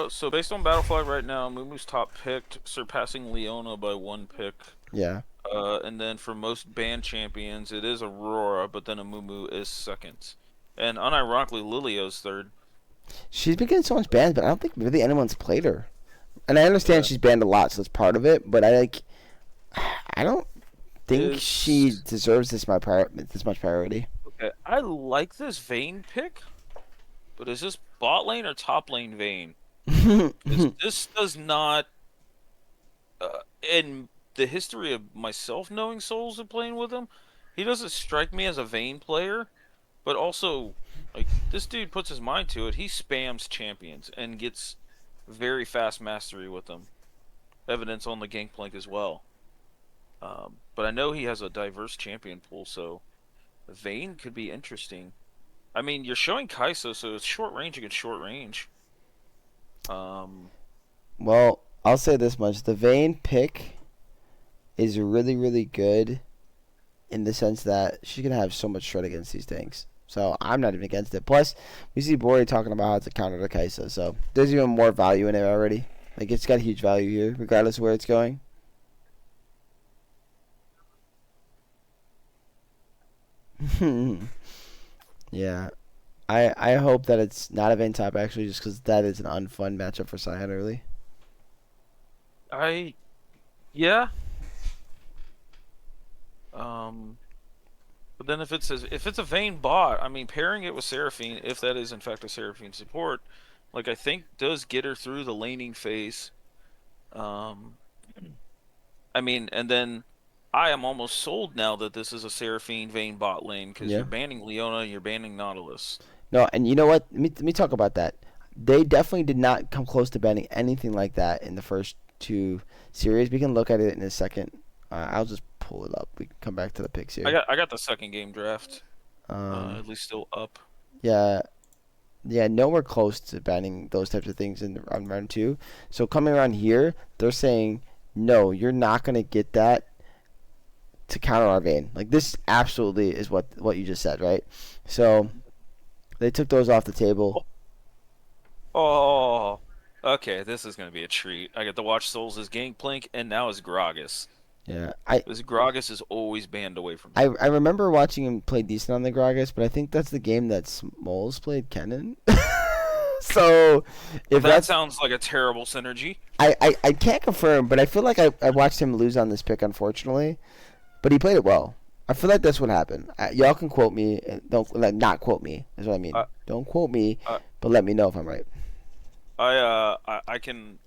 So based on Battlefly right now, Mumu's top picked, surpassing Leona by 1 pick. Yeah. And then for most banned champions, it is Aurora, but then Amumu is second. And unironically, Lilio's third. She's been getting so much bans, but I don't think really anyone's played her. And I understand she's banned a lot, so that's part of it. But I don't think she deserves this much priority. Okay, I like this Vayne pick, but is this bot lane or top lane Vayne? This does not. In the history of myself knowing Souls and playing with him, he doesn't strike me as a Vayne player. But also, like, this dude puts his mind to it. He spams champions and gets very fast mastery with them. Evidence on the Gangplank as well. But I know he has a diverse champion pool, so Vayne could be interesting. I mean, you're showing Kai'Sa, so it's short range against short range. Well, I'll say this much. The Vayne pick is really, really good in the sense that she's going to have so much shred against these tanks. So I'm not even against it. Plus, we see Bori talking about how it's a counter to Kai'Sa, so there's even more value in it already. Like, it's got huge value here, regardless of where it's going. Yeah. I hope that it's not a Vayne top, actually, just because that is an unfun matchup for Scion early. Yeah. But then if it's a Vayne bot, I mean, pairing it with Seraphine, if that is in fact a Seraphine support, like, I think does get her through the laning phase. I mean, and then I am almost sold now that this is a Seraphine Vayne bot lane because you're banning Leona, you're banning Nautilus. No, and you know what? Let me talk about that. They definitely did not come close to banning anything like that in the first 2 series. We can look at it in a second. I'll just pull it up. We can come back to the picks here. I got the second game draft. At least still up. Yeah, nowhere close to banning those types of things in round 2. So coming around here, they're saying no, you're not gonna get that to counter our Vayne. Like, this absolutely is what you just said, right? So they took those off the table. Oh, okay. This is gonna be a treat. I get to watch Souls' Gangplank, and now is Gragas. Yeah, This Gragas is always banned away from me. I remember watching him play decent on the Gragas, but I think that's the game that Smoles played Kennen. So if that sounds like a terrible synergy. I can't confirm, but I feel like I watched him lose on this pick, unfortunately. But he played it well. I feel like that's what happened. Y'all can quote me, and don't not quote me. Is what I mean. Don't quote me, but let me know if I'm right. I can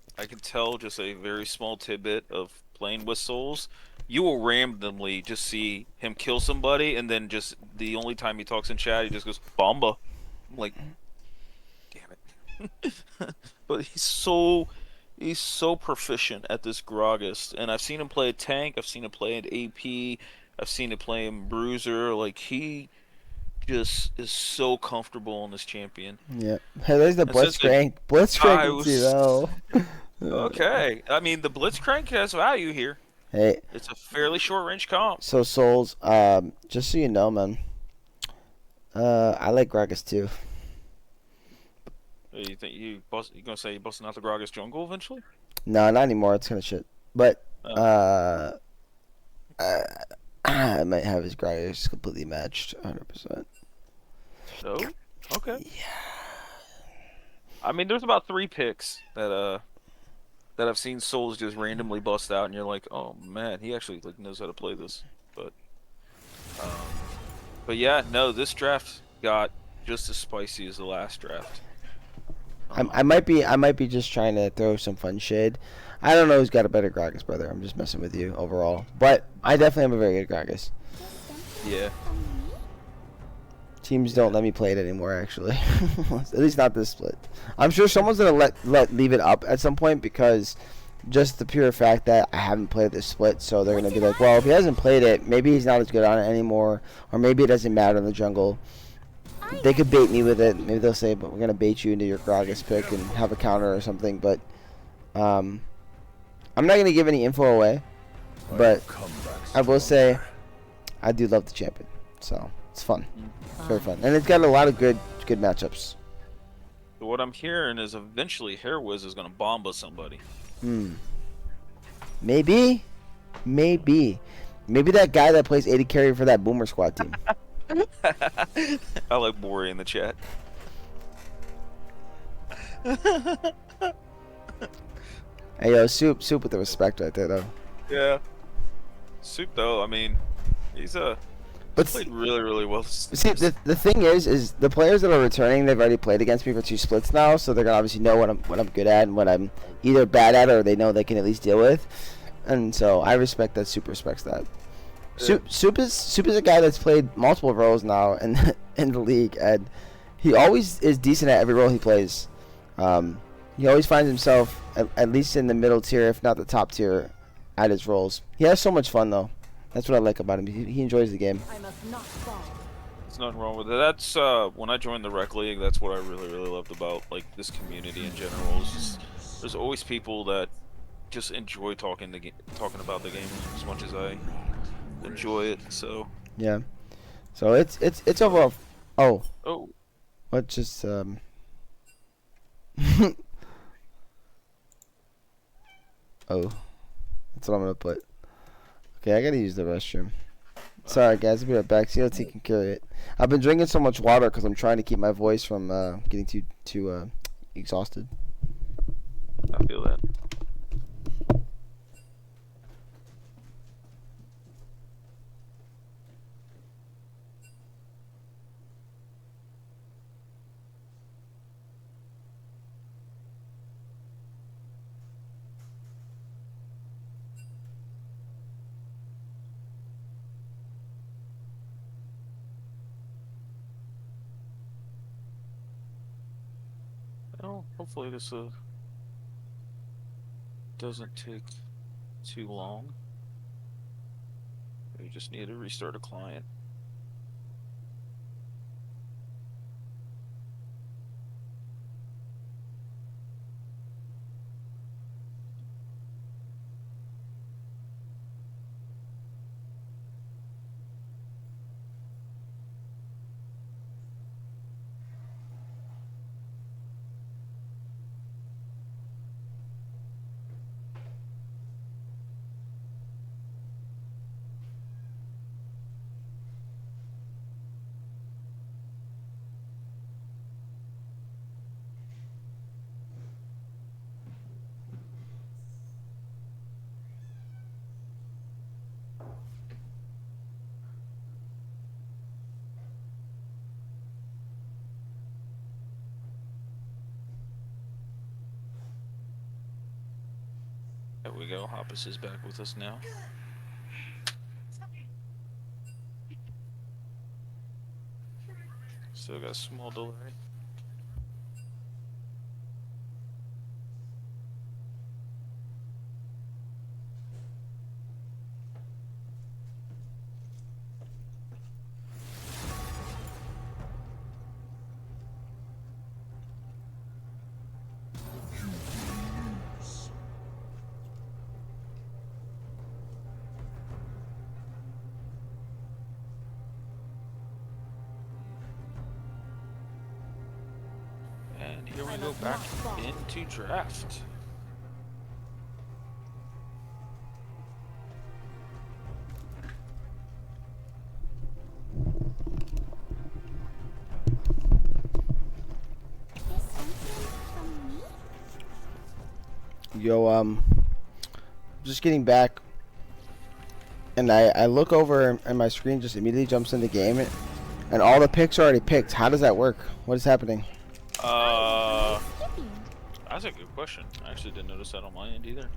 tell just a very small tidbit of playing with Souls. You will randomly just see him kill somebody, and then just the only time he talks in chat, he just goes "Bomba." I'm like, damn it. But he's so proficient at this Gragas, and I've seen him play a tank. I've seen him play an AP. I've seen him play him bruiser. Like, he just is so comfortable on this champion. Yeah. Hey, there's the And since Blitzcrank. Blitzcrank I can see was though. okay, I mean the Blitzcrank has value here. Hey, It's a fairly short range comp. so Souls, just so you know, man, I like Gragas too. You think you gonna say you busting out the Gragas jungle eventually? No, not anymore. It's kind of shit. But, Oh. I, I might have his Gragas completely matched 100%. No. Okay. I mean, there's about 3 picks that I've seen Souls just randomly bust out, and you're like, oh man, he actually like knows how to play this. Um, but yeah, no, this draft got just as spicy as the last draft. I might be just trying to throw some fun shade. I don't know who's got a better Gragas, brother. I'm just messing with you overall. But I definitely have a very good Gragas. Yeah. Teams don't let me play it anymore, actually. At least not this split. I'm sure someone's gonna leave it up at some point because just the pure fact that I haven't played this split, so they're gonna be like, well, if he hasn't played it, maybe he's not as good on it anymore, or maybe it doesn't matter in the jungle. They could bait me with it. Maybe they'll say, but we're gonna bait you into your Gragas pick and have a counter or something. But I'm not gonna give any info away. But I will say, I do love the champion, so it's fun. It's very fun, and it's got a lot of good matchups. So what I'm hearing is eventually Hair Wiz is gonna bomba somebody. Maybe that guy that plays AD carry for that Boomer Squad team. I like Bori in the chat. Hey yo, soup with the respect right there though. Yeah. Soup though, I mean, he's played really well. See, the thing is the players that are returning, they've already played against me for 2 splits now, so they're gonna obviously know what I'm good at and what I'm either bad at or they know they can at least deal with, and so I respect that. Soup respects that. Soup is a guy that's played multiple roles now in the league, and he always is decent at every role he plays. He always finds himself at least in the middle tier, if not the top tier, at his roles. He has so much fun though. That's what I like about him. He enjoys the game. There's nothing wrong with it. That's when I joined the rec league. That's what I really loved about like this community in general. Is just, there's always people that just enjoy talking about the game as much as I enjoy it. So yeah. So it's overall. Oh. What just Oh, that's what I'm gonna put. Okay, I gotta use the restroom. Sorry guys, I'll be right back. See how he can carry it. I've been drinking so much water because I'm trying to keep my voice from getting too exhausted. I feel that. Well, hopefully this doesn't take too long. We just need to restart a client. There we go. Hoppus is back with us now. Still got a small delay. Here we go back into draft. Yo, just getting back, and I look over and my screen just immediately jumps in the game, and all the picks are already picked. How does that work? What is happening? That's a good question. I actually didn't notice that on my end either.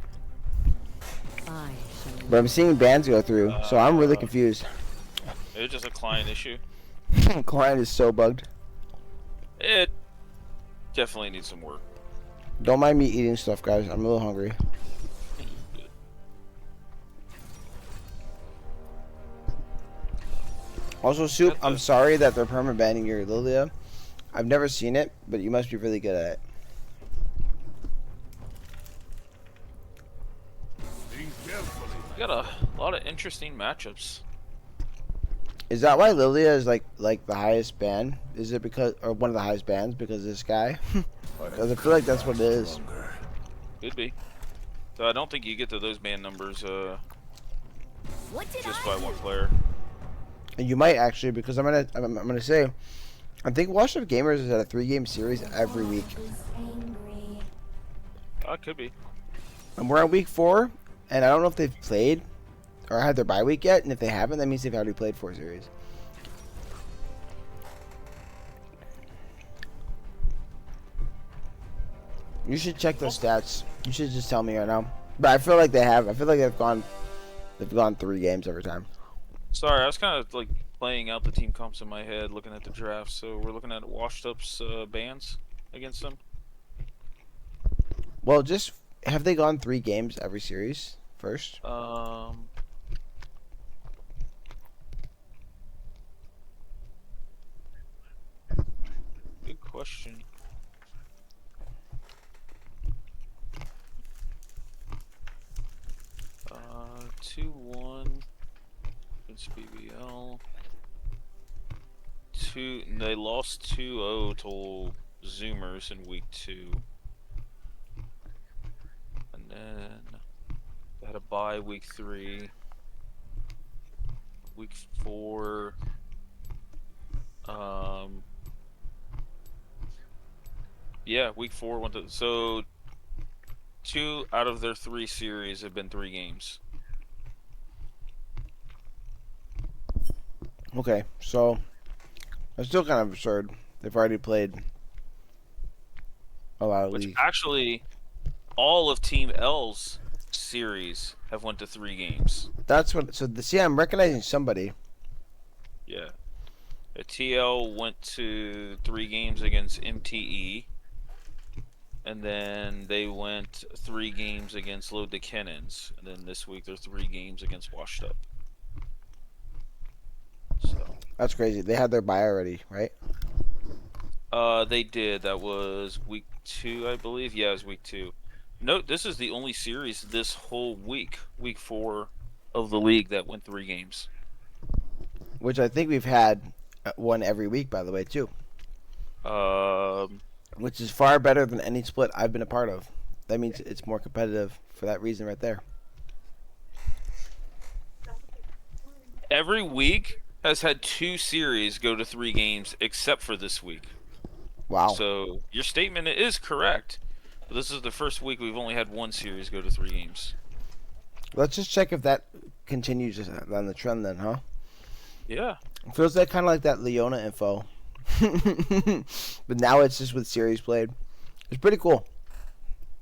But I'm seeing bans go through, so I'm really confused. It's just a client issue. Client is so bugged. It definitely needs some work. Don't mind me eating stuff, guys. I'm a little hungry. Also, Soup, I'm sorry that they're perma-banning your Lilia. I've never seen it, but you must be really good at it. We got a lot of interesting matchups. Is that why Lilia is like the highest ban? Is it because, or one of the highest bans because of this guy? Because I feel like that's what it is. Could be. So I don't think you get to those ban numbers just by one player. And you might actually, because I'm gonna say, I think Washed Up Gamers is at a 3-game series every week. Could be. And we're on week 4, and I don't know if they've played or had their bye week yet. And if they haven't, that means they've already played 4 series. You should check those stats. You should just tell me right now. But I feel like they have. I feel like they've gone 3 games every time. Sorry, I was kind of like playing out the team comps in my head, looking at the draft. So we're looking at Washed Up's bans against them. Well, just have they gone 3 games every series first? Good question. Uh, 2-1 against BBL. They lost 2-0 to Zoomers in week 2. And then they had a bye week 3. Week 4. Yeah, week 4 went to, so 2 out of their 3 series have been 3 games. Okay, so it's still kind of absurd. They've already played a lot of Which leagues. actually, all of Team L's series have went to 3 games. That's what. So see, I'm recognizing somebody. Yeah. TL went to 3 games against MTE. And then they went 3 games against Load the Cannons. And then this week they're 3 games against Washed Up. So That's crazy. They had their bye already, right? they did. That was week 2, I believe. Yeah, it was week 2. Note, this is the only series this whole week, week 4 of the league, that went 3 games. Which I think we've had one every week, by the way, too. Which is far better than any split I've been a part of. That means it's more competitive for that reason right there. Every week has had 2 series go to 3 games, except for this week. Wow. So your statement is correct. But this is the first week we've only had 1 series go to 3 games. Let's just check if that continues on the trend then, huh? Yeah. It feels like kind of like that Leona info. But now it's just with series played. It's pretty cool.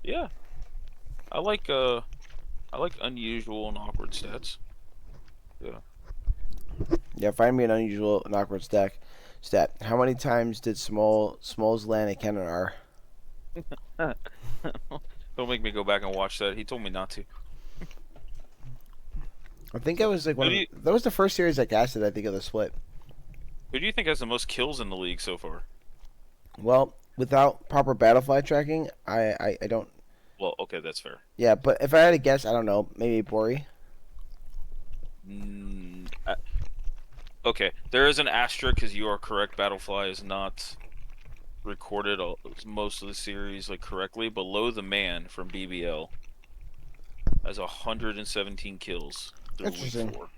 Yeah. I like unusual and awkward stats. Yeah. Yeah, find me an unusual and awkward stat. How many times did Smalls land a cannon R? Don't make me go back and watch that. He told me not to. I think it was like that was the first series I casted, I think, of the split. Who do you think has the most kills in the league so far? Well, without proper battlefly tracking, I don't. Well, okay, that's fair. Yeah, but if I had to guess, I don't know, maybe Bori. Okay, there is an asterisk because you are correct. Battlefly is not recorded most of the series like correctly. Below the Man from BBL has 117 kills through week Interesting. 4.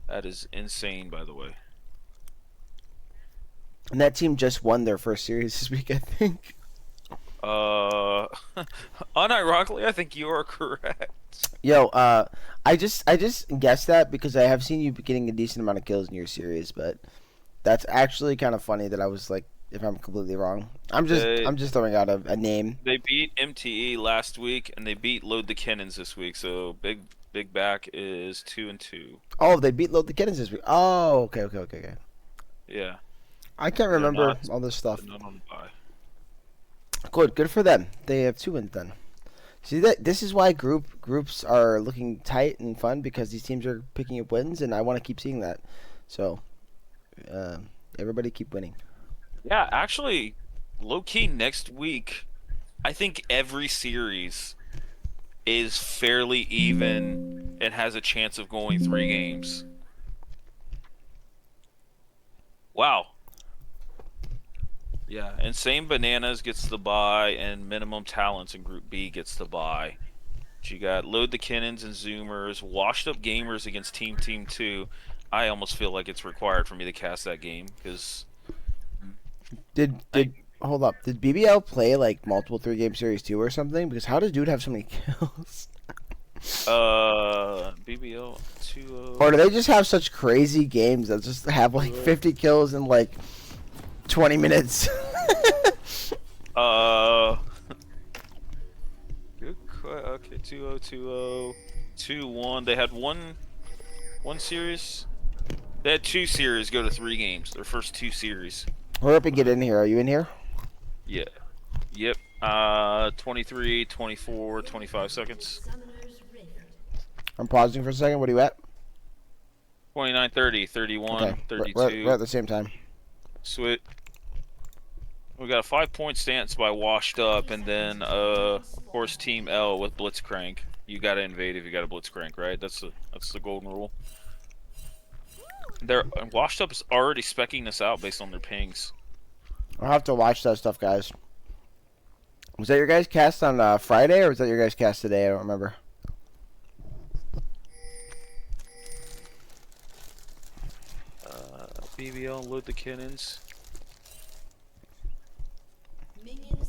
That is insane, by the way. And that team just won their first series this week, I think. Unironically, I think you are correct. Yo, I just guessed that because I have seen you getting a decent amount of kills in your series, but that's actually kind of funny that I was like, if I'm completely wrong, I'm just throwing out a name. They beat MTE last week, and they beat Load the Cannons this week. So Big Back is 2-2. Oh, they beat Load the Kittens this week. Oh, okay. Yeah, I can't they're remember not. all this stuff. They're not on the bye. Good for them. They have 2 wins then. See that this is why groups are looking tight and fun because these teams are picking up wins, and I want to keep seeing that. So, everybody keep winning. Yeah, actually, low key next week, I think every series is fairly even and has a chance of going 3 games. Wow. Yeah, Insane Bananas gets the bye, and Minimum Talents in Group B gets the bye. But you got Load the Cannons and Zoomers, Washed Up Gamers against Team 2. I almost feel like it's required for me to cast that game because Did hold up? Did BBL play like multiple 3-game series too or something? Because how does dude have so many kills? BBL 2-0. Or do they just have such crazy games that just have like 50 kills in like 20 minutes? Good. Okay, 2-0, 2-0, 2-1. They had one series. They had 2 series go to 3 games. Their first 2 series. Hurry up and get in here. Are you in here? Yeah. Yep. 23, 24, 25 seconds. I'm pausing for a second. What are you at? 29, 30, 31, Okay, 32. we're at the same time. Sweet. We got a 5-point stance by Washed Up, and then of course Team L with Blitzcrank. You gotta invade if you got a Blitzcrank, right? That's the golden rule. They're Washed Up is already specking this out based on their pings. I'll have to watch that stuff, guys. Was that your guys' cast on Friday, or was that your guys' cast today? I don't remember. BBL, Load the Cannons.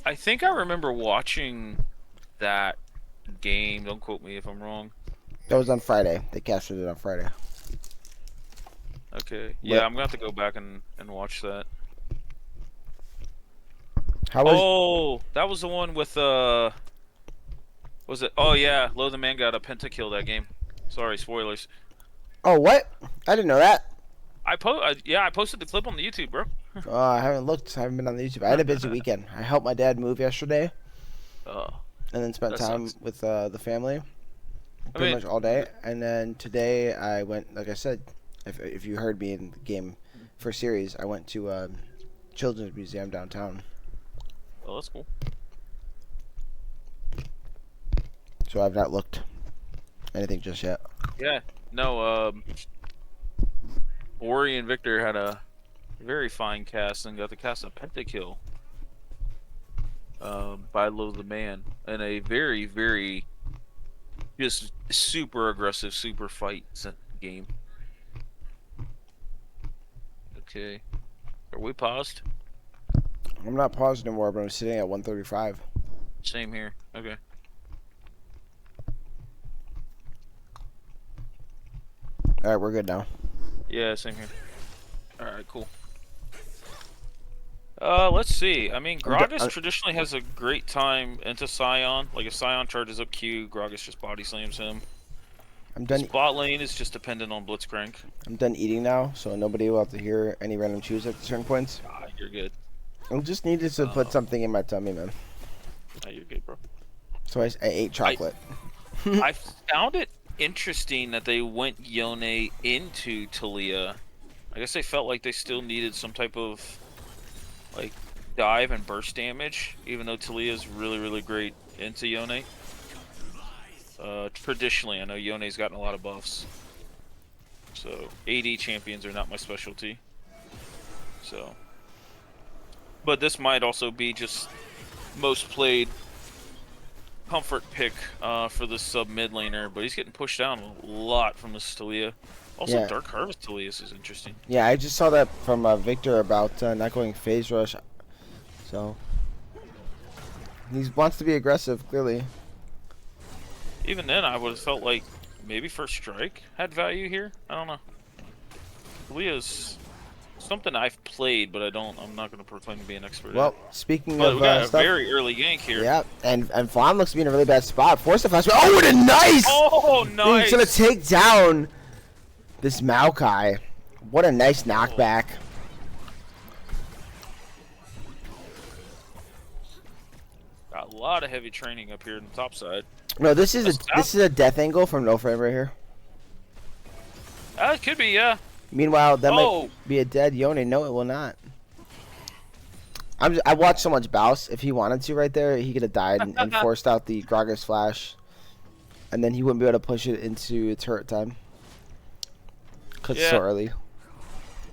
I think I remember watching that game. Don't quote me if I'm wrong. That was on Friday. They casted it on Friday. Okay. Yeah, I'm gonna have to go back and watch that. How was? Oh, that was the one with was it? Oh yeah, Low the Man got a pentakill that game. Sorry, spoilers. Oh, what? I didn't know that. I posted the clip on the YouTube, bro. I haven't looked. I haven't been on the YouTube. I had a busy weekend. I helped my dad move yesterday, Oh, and then spent that time sucks. with the family, pretty much all day. And then today I went, like I said, if you heard me in the game for series, I went to Children's Museum downtown. Oh, that's cool. So I've not looked anything just yet. Yeah. No. Ori and Victor had a very fine cast and got to cast a pentakill. By Low the Man in a very, very just super aggressive, super fight game. Okay. Are we paused? I'm not paused anymore, but I'm sitting at 135. Same here. Okay. All right, we're good now. Yeah, same here. Alright, cool. Let's see. I mean, Gragas traditionally has a great time into Scion. Like, if Scion charges up Q, Gragas just body slams him. I'm done. Bot lane is just dependent on Blitzcrank. I'm done eating now, so nobody will have to hear any random chews at certain points. Ah, you're good. I just needed to put something in my tummy, man. Ah, you're good, bro. So I ate chocolate. I found it interesting that they went Yone into Talia. I guess they felt like they still needed some type of like dive and burst damage, even though Talia is really, really great into Yone. Traditionally, I know Yone's gotten a lot of buffs, so AD champions are not my specialty. So But this might also be just most played comfort pick for the sub mid laner. But he's getting pushed down a lot from this Talia. Also, Yeah. Dark Harvest Talias is interesting. Yeah, I just saw that from Victor about not going phase rush. So he wants to be aggressive, clearly. Even then, I would have felt like maybe First Strike had value here. I don't know. Talia's something I've played, but I'm not going to proclaim to be an expert. Well, speaking but of we got a stuff, very early gank here. yeah, and Vaughn looks to be in a really bad spot. Force the flash. Oh, what a nice! Oh, He's nice! gonna take down this Maokai. What a nice knockback. Got a lot of heavy training up here on the top side. No, this is a death angle from No Frame right here. It could be, yeah. Meanwhile, that Oh. might be a dead Yone. No, it will not. I watched so much Baus. If he wanted to right there, he could have died and forced out the Gragas flash. And then he wouldn't be able to push it into turret time. Because it's so Yeah. early.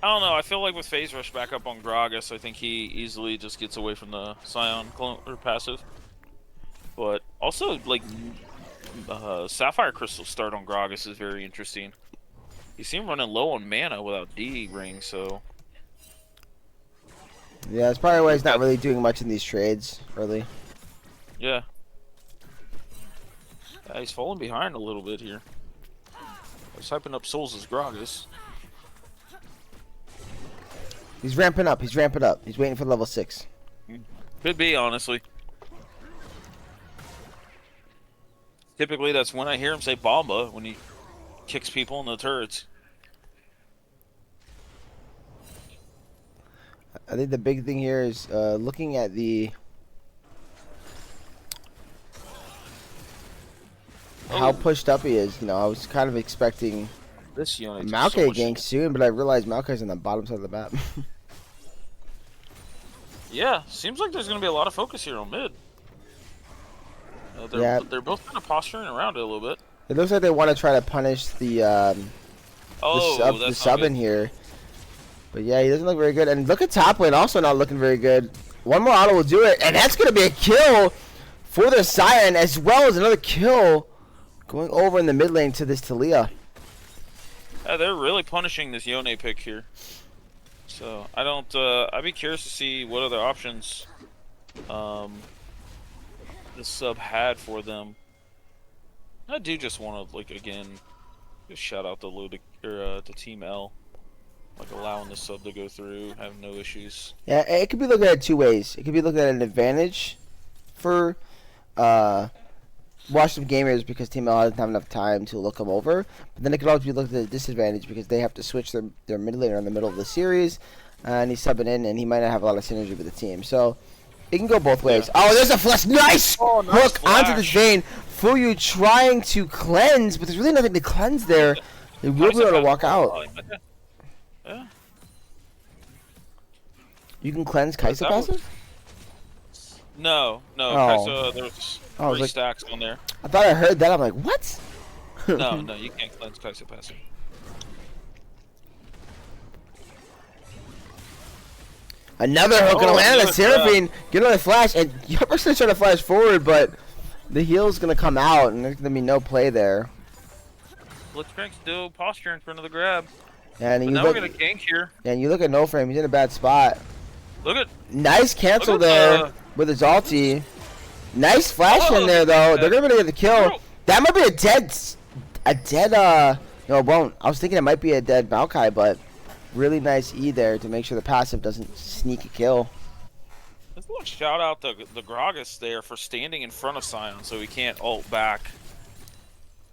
I don't know. I feel like with phase rush back up on Gragas, I think he easily just gets away from the Scion clone or passive. But also, like, Sapphire Crystal start on Gragas is very interesting. You see him running low on mana without D ring, so Yeah, that's probably why he's not really doing much in these trades early. yeah. He's falling behind a little bit here. He's hyping up Souls as Gragas. He's ramping up. He's ramping up. He's waiting for level 6. Could be, honestly. Typically, that's when I hear him say Bomba, when he kicks people in the turrets. I think the big thing here is looking at the how pushed up he is. You know, I was kind of expecting This unit. Maokai gank soon, but I realized Maokai's on the bottom side of the map. Yeah, seems like there's going to be a lot of focus here on mid. Yeah. They're both kind of posturing around it a little bit. It looks like they want to try to punish the That's sub not in good. here. But yeah, he doesn't look very good. And look at top lane, also not looking very good. One more auto will do it, and that's going to be a kill for the Scion, as well as another kill going over in the mid lane to this Talia. Yeah, they're really punishing this Yone pick here. So I don't. I'd be curious to see what other options this sub had for them. I do just want to, like, again, just shout out to to Team L, like allowing the sub to go through, have no issues. Yeah, it could be looked at two ways. It could be looked at an advantage for Washed Up Gamers because Team L doesn't have enough time to look them over. But then it could also be looked at a disadvantage because they have to switch their mid laner in the middle of the series, and he's subbing in, and he might not have a lot of synergy with the team. So it can go both ways. Yeah. Oh, there's a flash! Nice, Oh, nice hook onto this flash. vein. Fuyu trying to cleanse, but there's really nothing to cleanse there. They will be able to walk out. Yeah. You can cleanse Kaisa That was- passive? No, Oh. Kaisa, there was I was 3 like- stacks on there. I thought I heard that. I'm like, what? No, you can't cleanse Kaisa passive. Another hook gonna Oh, land on another Seraphine. Get another flash, and Yupper's gonna try to flash forward, but the heal's gonna come out, and there's gonna be no play there. Blitzcrank's still posturing for another grab. And But you now look, we're gonna gank here. and you look at No Frame. He's in a bad spot. Look at Nice cancel Look at there the- with his ulti. Nice flash Oh, in there though. They're gonna be able to get the kill. Bro. That might be a dead. No, it won't. I was thinking it might be a dead Maokai, but really nice E there to make sure the passive doesn't sneak a kill. let's go and shout out the Gragas there for standing in front of Scion so he can't ult back.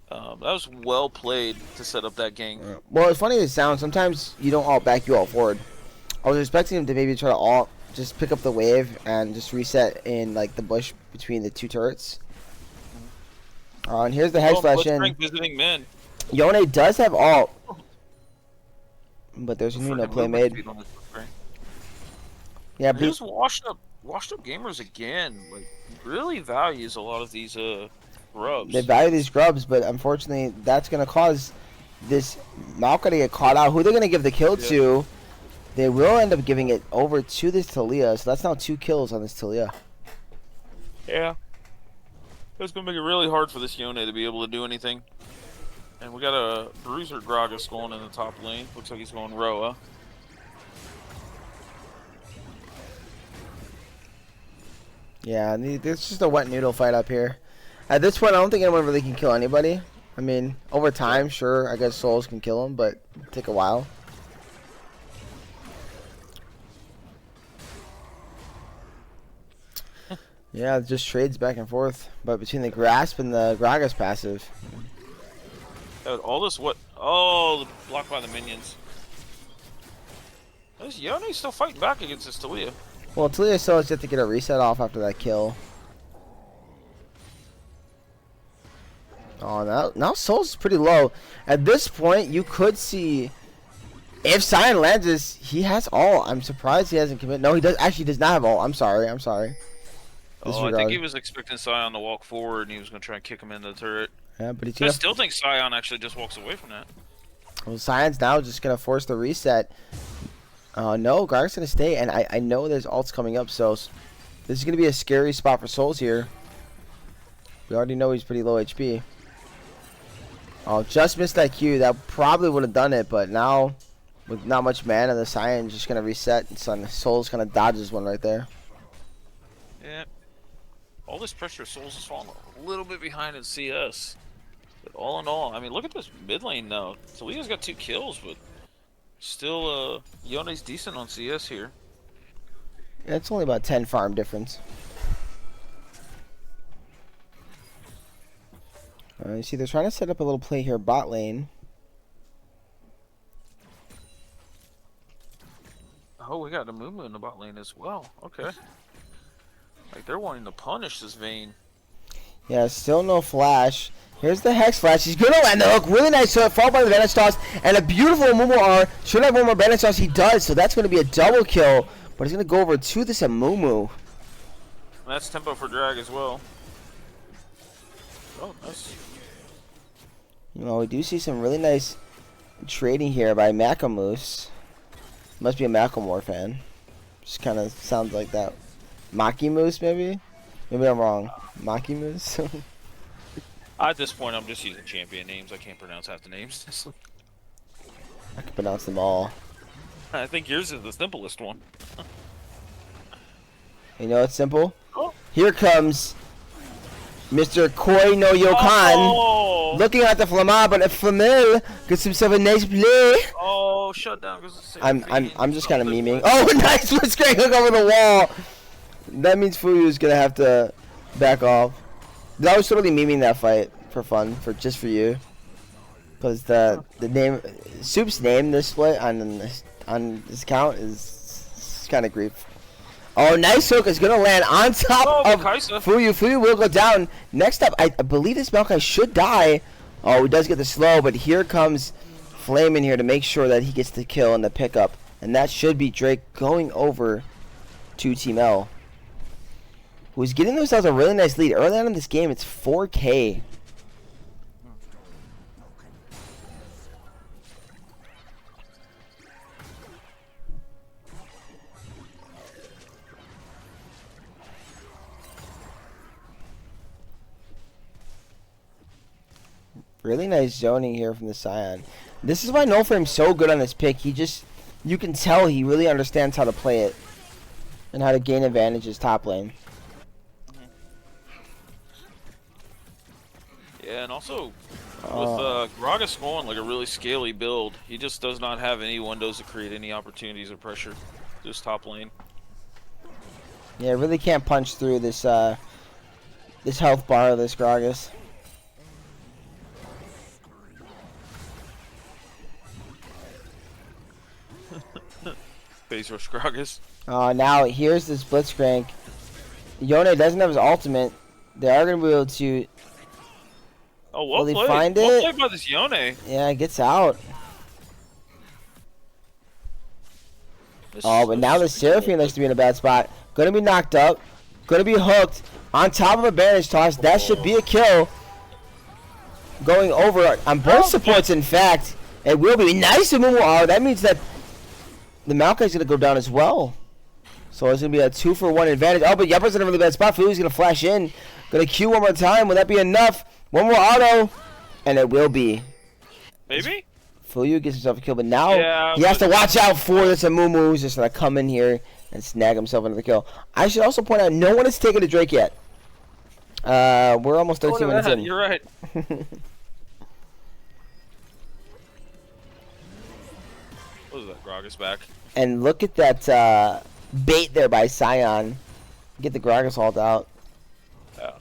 That was well played to set up that gank. Well, it's funny as it sounds. Sometimes you don't alt back, you alt forward. I was expecting him to maybe try to alt, just pick up the wave and just reset in like the bush between the two turrets. And here's the hedge flash in. Blitzcrank visiting mid. Yone does have alt, but there's no Freaking play movement made. speed on this Blitzcrank. Yeah, but Here's washed up gamers again. Like, really values a lot of these grubs. they value these grubs, but unfortunately, that's gonna cause this Maokai to get caught out. Who they're gonna give the kill Yeah. to? They will end up giving it over to this Talia, so that's now 2 kills on this Talia. Yeah. That's gonna make it really hard for this Yone to be able to do anything. And we got a Bruiser Gragas going in the top lane. Looks like he's going Roa. Yeah, there's just a wet noodle fight up here. At this point, I don't think anyone really can kill anybody. I mean, over time, sure, I guess Souls can kill him, but it'll take a while. Yeah, it just trades back and forth. But between the Grasp and the Gragas passive. All this what? Oh, blocked by the minions. This Yone's still fighting back against this Talia. Well, Talia still has yet to get a reset off after that kill. Oh, now Souls is pretty low. At this point, you could see if Sion lands this, he has all. I'm surprised he hasn't committed. No, he does. Actually, does not have all. I'm sorry. Oh, I think he was expecting Sion to walk forward and he was going to try and kick him into the turret. Yeah, but he's I gonna. still think Sion actually just walks away from that. Well, Sion's now just gonna force the reset. No, Garg's gonna stay, and I know there's ults coming up, so this is gonna be a scary spot for Souls here. We already know he's pretty low HP. Oh, just missed that Q. That probably would have done it, but now with not much mana, the Sion's just gonna reset, and Souls kind of dodges one right there. Yeah. All this pressure, Souls is falling a little bit behind in CS. But all in all, I mean, look at this mid lane now. Talia's got 2 kills, but still, Yone's decent on CS here. Yeah, it's only about 10 farm difference. You see, they're trying to set up a little play here, bot lane. Oh, we got the Mumu in the bot lane as well. Okay. Like, they're wanting to punish this Vayne. Yeah, still no flash. Here's the Hex Flash. He's going to land the hook. Really nice hook. Followed by the Bandage Toss. And a beautiful Mumu R. Should have one more Bandage Toss. He does. So that's going to be a double kill. But he's going to go over to this Mumu. That's tempo for drag as well. Oh, nice. You know, we do see some really nice trading here by Macamoose. Must be a Macklemore fan. Just kind of sounds like that. Maki Moose, maybe? Maybe I'm wrong. Maki Moose? At this point, I'm just using champion names. I can't pronounce half the names. I can pronounce them all. I think yours is the simplest one. You know it's simple? Oh. Here comes Mr. Koi no Yokan. Oh, Looking at the Flamel, but if Flamel gets himself a nice play. oh shut down. I'm just kind of memeing. Oh, nice blitzcrank hook over the wall. That means Fuyu's gonna have to back off. I was totally memeing that fight for fun, just for you. Because the name, Soup's name display on this account is kind of grief. Oh, nice hook is gonna land on top of Kaisa. Fuyu. Fuyu will go down. Next up, I believe this Maokai should die. Oh, he does get the slow, but here comes Flame in here to make sure that he gets the kill and the pickup. And that should be Drake going over to Team L, who's getting themselves a really nice lead. Early on in this game, it's 4K. Really nice zoning here from the Scion. This is why No Frame's so good on this pick. You can tell he really understands how to play it and how to gain advantages top lane. Yeah, and also with Gragas going like a really scaly build, he just does not have any windows to create any opportunities or pressure. Just top lane. Yeah, really can't punch through this this health bar of this Gragas. Phase rush Gragas. Now here's this Blitzcrank. Yone doesn't have his ultimate. They are going to be able to. Oh, well Will he played. find Well it? played by this Yone. Yeah, it gets out. But now the Seraphine looks to be in a bad spot. Going to be knocked up. Going to be hooked. On top of a Bandage Toss. That should be a kill. Going over on both supports, in fact. It will be. Nice Mumu R. That means that the Maokai's gonna go down as well. So it's gonna be a 2-for-1 advantage. Oh, but Yupper's in a really bad spot. Fuu's gonna flash in. Gonna Q one more time. Will that be enough? One more auto, and it will be. Maybe? Fuyu gets himself a kill, but now Yeah, he has to but- watch out for this Amumu who's just gonna come in here and snag himself another kill. I should also point out, no one has taken a Drake yet. We're almost 13 minutes in. You're right. What is that? Gragas back. And look at that bait there by Scion. Get the Gragas ult out. Yeah.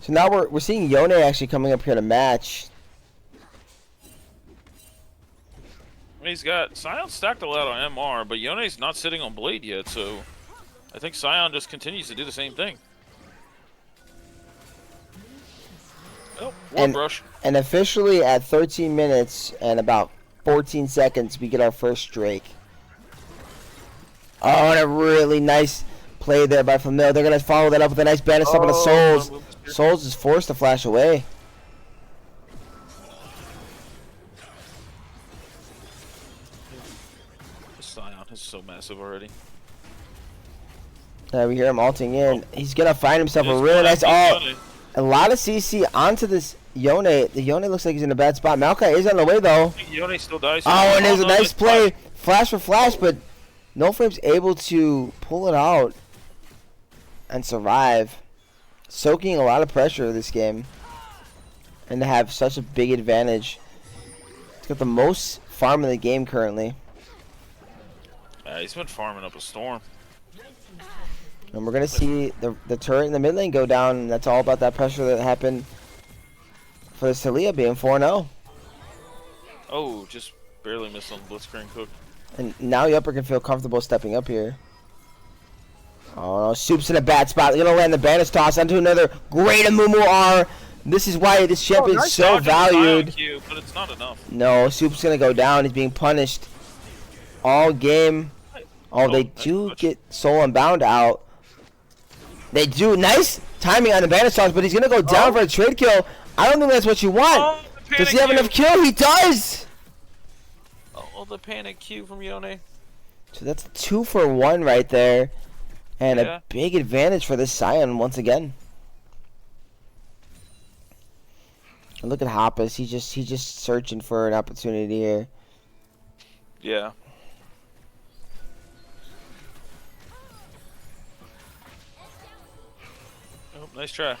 So now we're seeing Yone actually coming up here to match. He's got Scion stacked a lot on MR, but Yone's not sitting on Blade yet, so I think Scion just continues to do the same thing. Oh, War Brush. And officially at 13 minutes and about 14 seconds, we get our first Drake. Oh, and a really nice play there by Flamil. They're going to follow that up with a nice bandit step on the Souls. Souls is forced to flash away. Scion is so massive already. We hear him ulting in. He's going to find himself a Just really nice ult. Yone. A lot of CC onto this Yone. The Yone looks like he's in a bad spot. Maokai is on the way, though. Yone still dies. Oh, and there's a no, nice nice play. Flash for flash, but No Frame's able to pull it out and survive. Soaking a lot of pressure this game. And to have such a big advantage. It's got the most farm in the game currently. Yeah, he's been farming up a storm. And we're going to see the turret in the mid lane go down. And that's all about that pressure that happened for the Celia being 4-0. Oh, just barely missed on the Blitzcrank hook. And now Yupper can feel comfortable stepping up here. Oh no, Soup's in a bad spot. They're gonna land the Banish Toss onto another great Amumu R. This is why this champion is so valued. Q, but it's not enough. No, Soup's gonna go down. He's being punished all game. Oh, they that's do much. get Soul Unbound out. They do. Nice timing on the Banish Toss, but he's gonna go down for a trade kill. I don't think that's what you want. Oh, the Does he panic have enough kill? He does! Oh, the panic Q from Yone. So that's a 2-for-1 right there. And Yeah. a big advantage for this Scion once again. And look at Hoppus. He's just searching for an opportunity here. Yeah. Oh, nice try.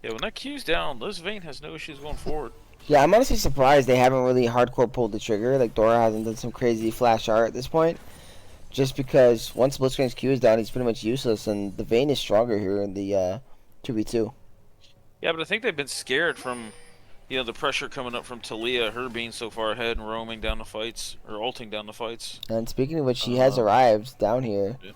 Yeah, when that Q's down, Liz Vayne has no issues going forward. Yeah, I'm honestly surprised they haven't really hardcore pulled the trigger. Like, Dora hasn't done some crazy flash art at this point. Just because once Blitzcrank's Q is down, he's pretty much useless. And the Vayne is stronger here in the 2v2. Yeah, but I think they've been scared from, the pressure coming up from Talia, her being so far ahead and roaming down the fights, or ulting down the fights. And speaking of which, he has arrived down here. Yeah.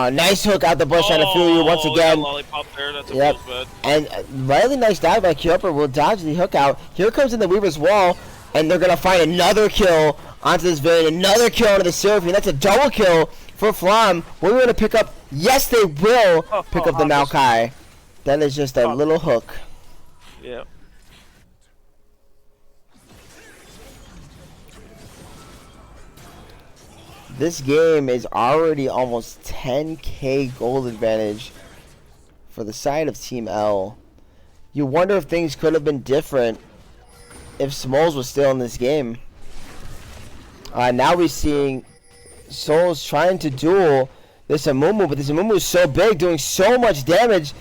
Nice hook out the bush on the Fury once again. Yeah, lollipop there, that's a Yep. feels bad. And really nice dive by Kyopper will dodge the hook out. Here comes in the Weaver's Wall, and they're going to find another kill onto this Vayne. Another kill onto the Seraphine. That's a double kill for Flam. We're going to pick up, yes they will pick up the Maokai. That is just a little hook. Yeah. This game is already almost 10k gold advantage for the side of Team L. You wonder if things could have been different if Smoles was still in this game. Now we're seeing Souls trying to duel this Amumu, but this Amumu is so big, doing so much damage.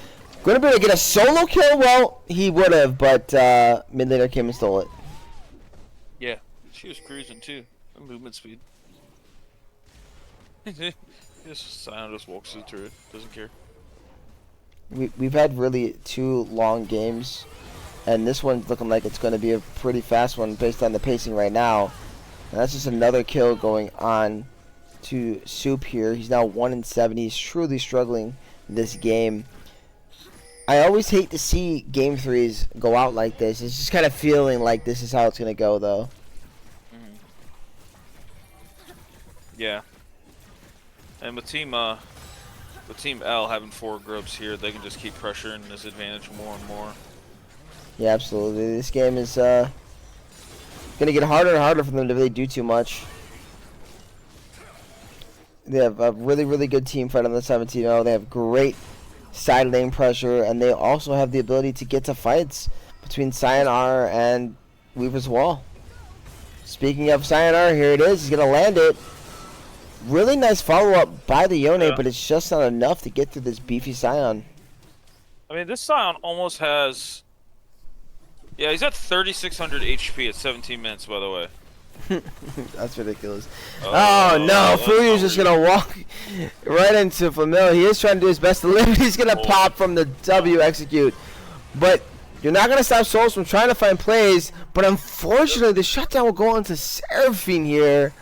Gonna be able to get a solo kill? Well, he would have, but mid laner came and stole it. Yeah, she was cruising too. Her movement speed. Sion just walks through the turret, doesn't care. We've had really 2 long games, and this one's looking like it's going to be a pretty fast one based on the pacing right now. And that's just another kill going on to Soup here. He's now 1-7. He's truly struggling this game. I always hate to see game 3s go out like this. It's just kind of feeling like this is how it's going to go, though. Yeah. And with Team L having 4 grubs here, they can just keep pressuring this advantage more and more. Yeah, absolutely. This game is Gonna get harder and harder for them to really do too much. They have a really, really good team fight on the 17-0. They have great side lane pressure, and they also have the ability to get to fights between Sayonara and Weaver's Wall. Speaking of Sayonara, here it is. He's going to land it. Really nice follow-up by the Yone, but it's just not enough to get through this beefy Scion. I mean, this Scion almost has... Yeah, he's at 3,600 HP at 17 minutes, by the way. That's ridiculous. Oh no, Fuyu's just gonna walk right into Flamel. He is trying to do his best to live. He's gonna pop from the W execute. But you're not gonna stop Souls from trying to find plays. But unfortunately, the shutdown will go on to Seraphine here.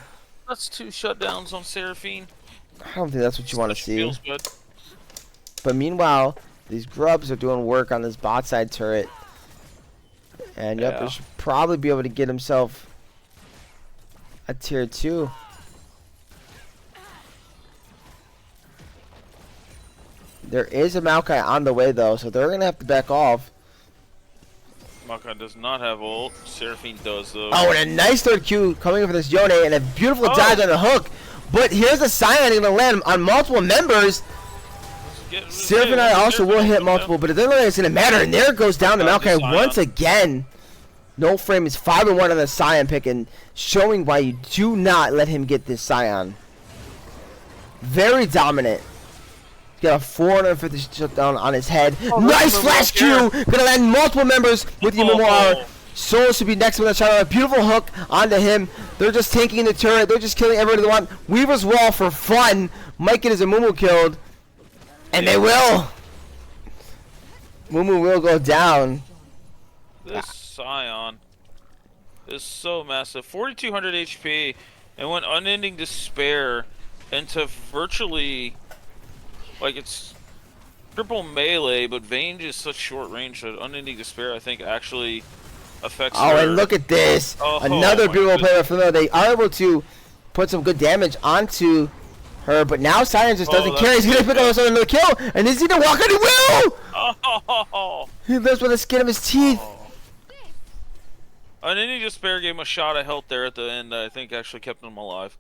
That's 2 shutdowns on Seraphine. I don't think that's what you want to see. Feels good. But meanwhile, these grubs are doing work on this bot side turret. And Yupper should probably be able to get himself a tier 2. There is a Maokai on the way though, so they're gonna have to back off. Maokai does not have ult. Seraphine does though. Oh, and a nice third Q coming in for this Yone, and a beautiful dodge on the hook. But here's a Scion gonna land on multiple members. Seraphine and I also will hit multiple, but it doesn't look like it's gonna matter. And there goes down the Maokai once again. No frame is 5-1 on the Scion pick, and showing why you do not let him get this Scion. Very dominant. He's got a 450 shutdown on his head. Nice flash Q! Gonna land multiple members with the Memoir. Soul should be next with a shot. A beautiful hook onto him. They're just tanking the turret. They're just killing everybody they want. Weaver's Wall for fun. Might get his Amumu killed. And they will. Mumu will go down. This Scion is so massive. 4,200 HP and went Unending Despair into virtually, like, it's triple melee, but Vayne is such short range that Unending Despair, I think, actually affects her. And look at this. Another beautiful player from there. They are able to put some good damage onto her, but now Scion just doesn't care. He's gonna pick up another kill, and is he gonna walk out? He will! He lives with the skin of his teeth. Unending Despair gave him a shot of health there at the end that I think actually kept him alive.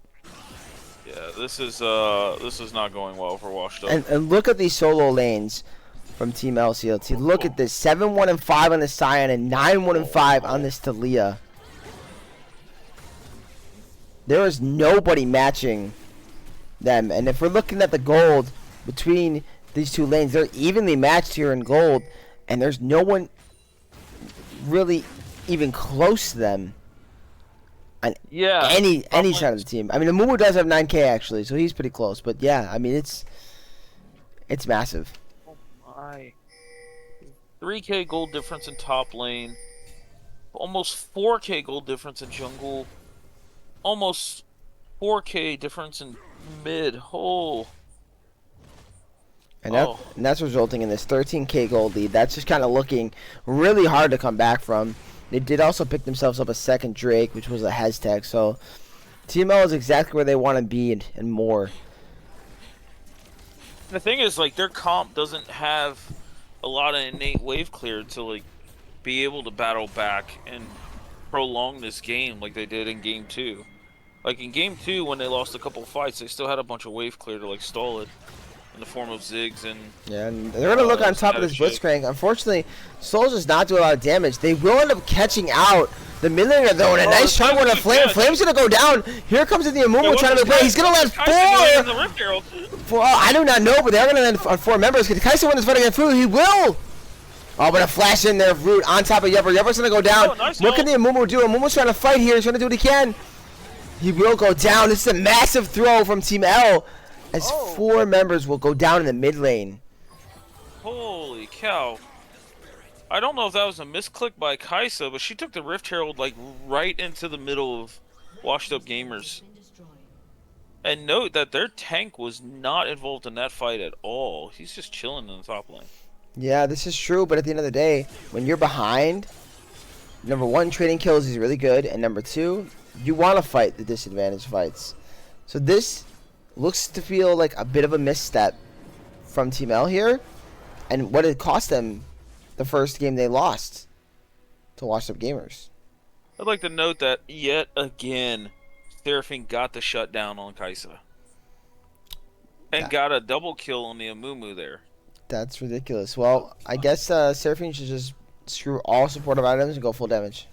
Yeah, this is not going well for Washed Up. And look at these solo lanes from Team LCLT. Look at this. 7-1-5 on the Scion and 9-1-5 on this Talia. There is nobody matching them. And if we're looking at the gold between these two lanes, they're evenly matched here in gold. And there's no one really even close to them on any side of the team. I mean, Amumu does have 9K actually, so he's pretty close. But yeah, I mean, it's massive. Oh my. 3K gold difference in top lane. Almost 4K gold difference in jungle. Almost 4K difference in mid. And that's resulting in this 13K gold lead. That's just kind of looking really hard to come back from. They did also pick themselves up a second Drake, which was a hashtag. So TML is exactly where they want to be and more. The thing is, like, their comp doesn't have a lot of innate wave clear to, like, be able to battle back and prolong this game like they did in Game 2. Like, in Game 2, when they lost a couple fights, they still had a bunch of wave clear to, like, stall it in the form of Ziggs and... Yeah, and they're going to look on top of this Blitzcrank. Unfortunately, Soul's just not doing a lot of damage. They will end up catching out the mid laner, though, and a nice charm with a Flame. Flame's going to go down. Here comes the Amumu trying to play. He's going to land 4! I do not know, but they're going to land on 4 members. Because Kaisa wins fighting at Fu. He will! Oh, but a flash in there, Root on top of Yupper. Yupper's going to go down. What can the Amumu do? Amumu's trying to fight here. He's trying to do what he can. He will go down. This is a massive throw from Team L. As 4 members will go down in the mid lane. Holy cow. I don't know if that was a misclick by Kaisa, but she took the Rift Herald, like, right into the middle of Washed Up Gamers. And note that their tank was not involved in that fight at all. He's just chilling in the top lane. Yeah, this is true, but at the end of the day, when you're behind, number 1, trading kills is really good, and number 2, you want to fight the disadvantaged fights. So this looks to feel like a bit of a misstep from Team L here, and what it cost them the first game they lost to Washed Up Gamers. I'd like to note that yet again, Seraphine got the shutdown on Kaisa. And That- got a double kill on the Amumu there. That's ridiculous. Well, I guess Seraphine should just screw all supportive items and go full damage.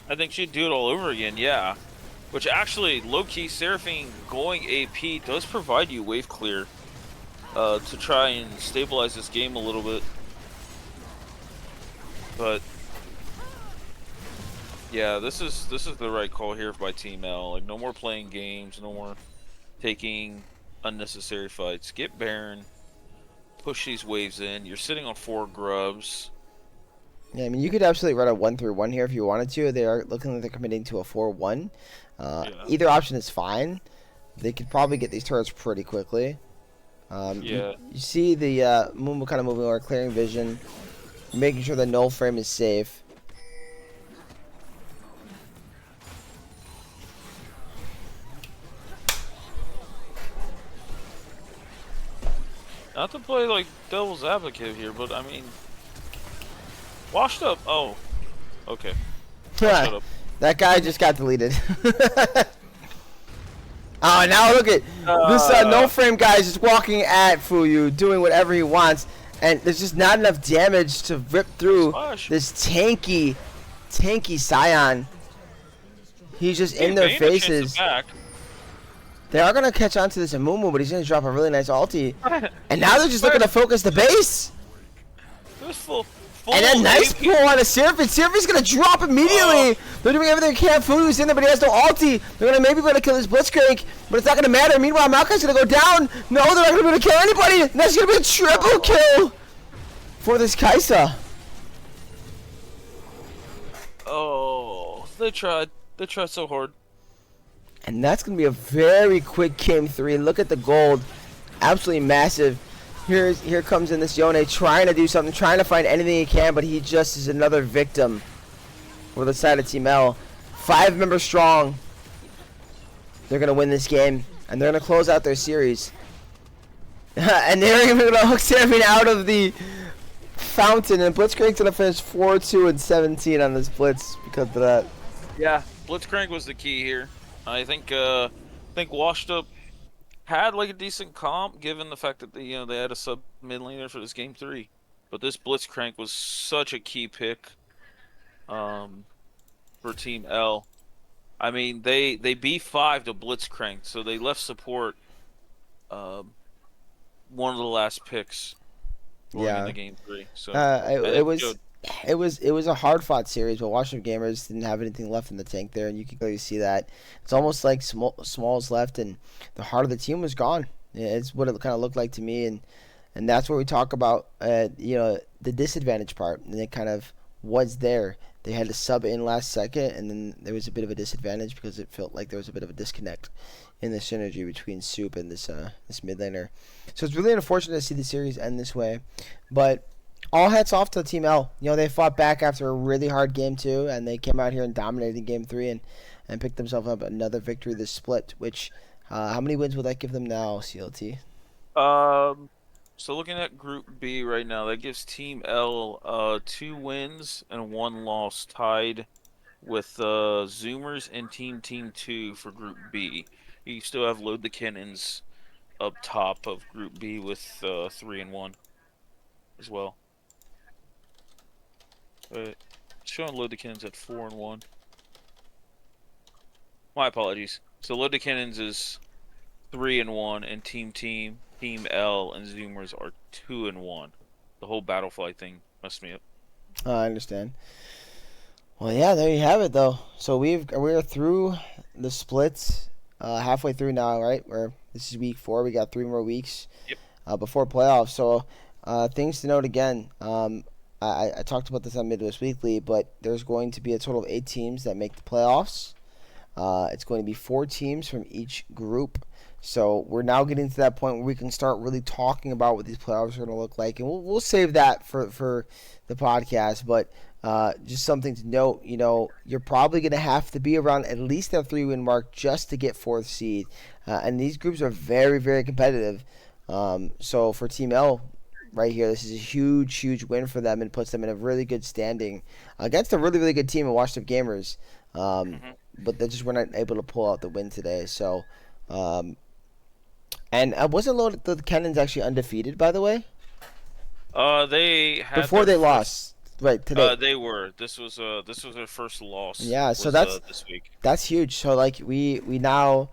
I think she'd do it all over again, yeah. Which actually, low-key, Seraphine going AP does provide you wave clear to try and stabilize this game a little bit. But yeah, this is the right call here by Team L. Like, no more playing games, no more taking unnecessary fights. Get Baron, push these waves in. You're sitting on 4 grubs. Yeah, I mean, you could absolutely run a 1-3-1 here if you wanted to. They are looking like they're committing to a 4-1. Yeah. Either option is fine. They could probably get these turrets pretty quickly. Yeah. You see the Mumu kind of moving over, clearing vision, making sure the null frame is safe. Not to play like devil's advocate here, but I mean, washed up. Oh, okay. Shut up. That guy just got deleted. Oh, now look at this no frame guy is just walking at Fuyu, doing whatever he wants, and there's just not enough damage to rip through Splash. this tanky Scion. He's just in their Bane a chance faces. back. They are gonna catch on to this Amumu, but he's gonna drop a really nice ulti, and now they're just looking to focus the base. It was full And a nice AP. pull on a Seraphine. Seraphine's gonna drop immediately. They're doing everything they can. Fuyu's in there, but he has no ulti. They're gonna maybe be able to kill this Blitzcrank, but it's not gonna matter. Meanwhile, Maokai's gonna go down. No, they're not gonna be able to kill anybody. And that's gonna be a triple kill for this Kaisa. Oh, they tried. They tried so hard. And that's gonna be a very quick game 3. Look at the gold, absolutely massive. Here comes in this Yone trying to do something, trying to find anything he can, but he just is another victim for the side of Team L. 5 members strong. They're gonna win this game, and they're gonna close out their series. And they're even gonna hook Seraphine out of the fountain, and Blitzcrank's gonna finish 4-2 and 17 on this Blitz because of that. Yeah, Blitzcrank was the key here. I think Washed Up had like a decent comp given the fact that they had a sub mid laner for this game 3, but this Blitzcrank was such a key pick for Team L. I mean, they B5 to Blitzcrank, so they left support one of the last picks going into game 3. So It was a hard fought series, but Washington Gamers didn't have anything left in the tank there, and you can clearly see that. It's almost like Smalls left, and the heart of the team was gone. Yeah, it's what it kind of looked like to me, and that's where we talk about the disadvantage part, and it kind of was there. They had to sub in last second, and then there was a bit of a disadvantage because it felt like there was a bit of a disconnect in the synergy between Soup and this mid laner. So it's really unfortunate to see the series end this way, but all hats off to Team L. They fought back after a really hard game 2, and they came out here and dominated game 3 and picked themselves up another victory this split, which, how many wins will that give them now, CLT? So looking at Group B right now, that gives Team L 2 wins and 1 loss, tied with Zoomers and Team 2 for Group B. You still have Load the Cannons up top of Group B with 3-1 as well. But showing Load the Cannons at 4-1. My apologies. So Load the Cannons is 3-1, and Team L and Zoomers are 2-1. The whole Battlefly thing messed me up. I understand. Well, yeah, there you have it, though. So we're through the splits, halfway through now, right? This is week 4. We got 3 more weeks before playoffs. So things to note again. I talked about this on Midwest Weekly, but there's going to be a total of 8 teams that make the playoffs. It's going to be 4 teams from each group. So we're now getting to that point where we can start really talking about what these playoffs are going to look like, and we'll save that for the podcast. But just something to note, you're probably going to have to be around at least that 3-win mark just to get 4th seed, and these groups are very, very competitive. So for Team L, right here. This is a huge win for them and puts them in a really good standing against a really good team in Washed Up Gamers. Mhm. But they just were not able to pull out the win today. So, and wasn't the Cannons actually undefeated, by the way? They had Before their they first. lost, right, today. They were. This was their first loss. Yeah, so Was that's this week. that's huge. So like we now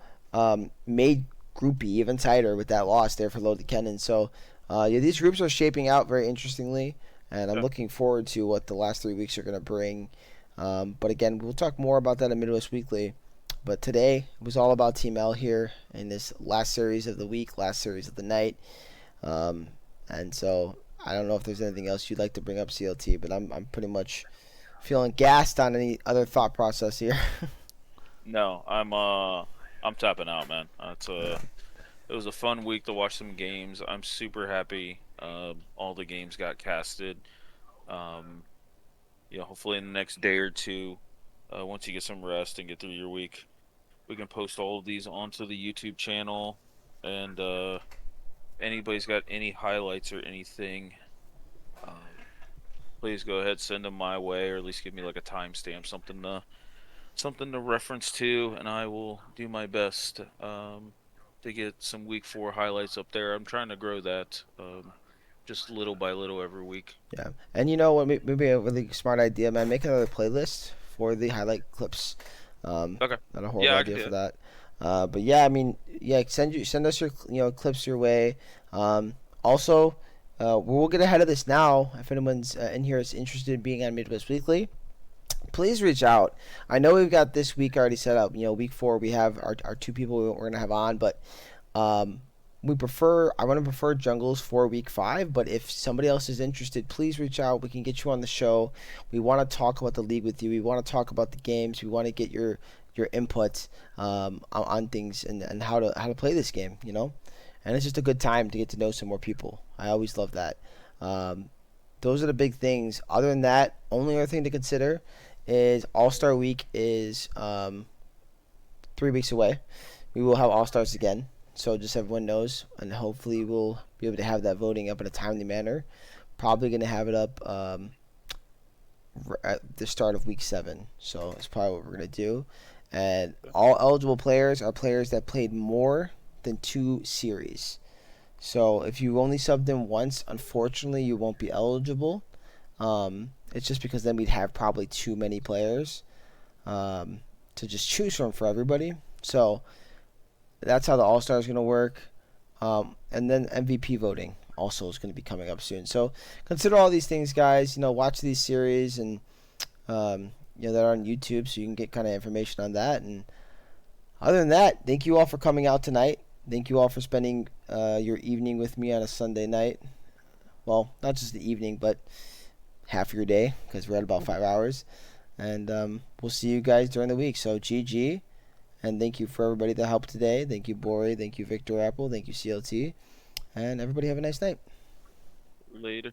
made Group B even tighter with that loss there for Loaded Cannon. So yeah, these groups are shaping out very interestingly, and I'm Yeah. looking forward to what the last 3 weeks are going to bring. But again, we'll talk more about that in Midwest Weekly. But today was all about Team L here in this last series of the week, last series of the night. Um, and so I don't know if there's anything else you'd like to bring up, CLT, but I'm pretty much feeling gassed on any other thought process here. No, I'm tapping out, man. It was a fun week to watch some games. I'm super happy. All the games got casted. Um, hopefully in the next day or two, once you get some rest and get through your week, we can post all of these onto the YouTube channel. And anybody's got any highlights or anything, um, please go ahead, send them my way, or at least give me like a timestamp, something to reference to, and I will do my best to get some week 4 highlights up there. I'm trying to grow that just little by little every week. Yeah, and you know what? Maybe a really smart idea, man. Make another playlist for the highlight clips. Okay. Not a horrible Yeah, I can idea do for it. that. But yeah, I mean, yeah, send us your clips your way. Also, we'll get ahead of this now. If anyone's in here is interested in being on Midwest Weekly, please reach out. I know we've got this week already set up. Week 4 we have our 2 people we're gonna have on, but um, I want to prefer jungles for week 5, but if somebody else is interested, please reach out. We can get you on the show. We want to talk about the league with you. We want to talk about the games. We want to get your input on things and how to play this game. And it's just a good time to get to know some more people. I always love that. Those are the big things. Other than that, only other thing to consider is All Star Week is 3 weeks away. We will have All Stars again. So just everyone knows, and hopefully we'll be able to have that voting up in a timely manner. Probably going to have it up at the start of week 7. So that's probably what we're going to do. And all eligible players are players that played more than 2 series. So if you only subbed in once, unfortunately you won't be eligible. It's just because then we'd have probably too many players to just choose from for everybody. So that's how the All Star is going to work. And then MVP voting also is going to be coming up soon. So consider all these things, guys. Watch these series and that are on YouTube, so you can get kind of information on that. And other than that, thank you all for coming out tonight. Thank you all for spending your evening with me on a Sunday night. Well, not just the evening, but half your day, because we're at about 5 hours. And we'll see you guys during the week. So GG. And thank you for everybody that helped today. Thank you, Bori. Thank you, Victor Apple. Thank you, CLT. And everybody have a nice night. Later.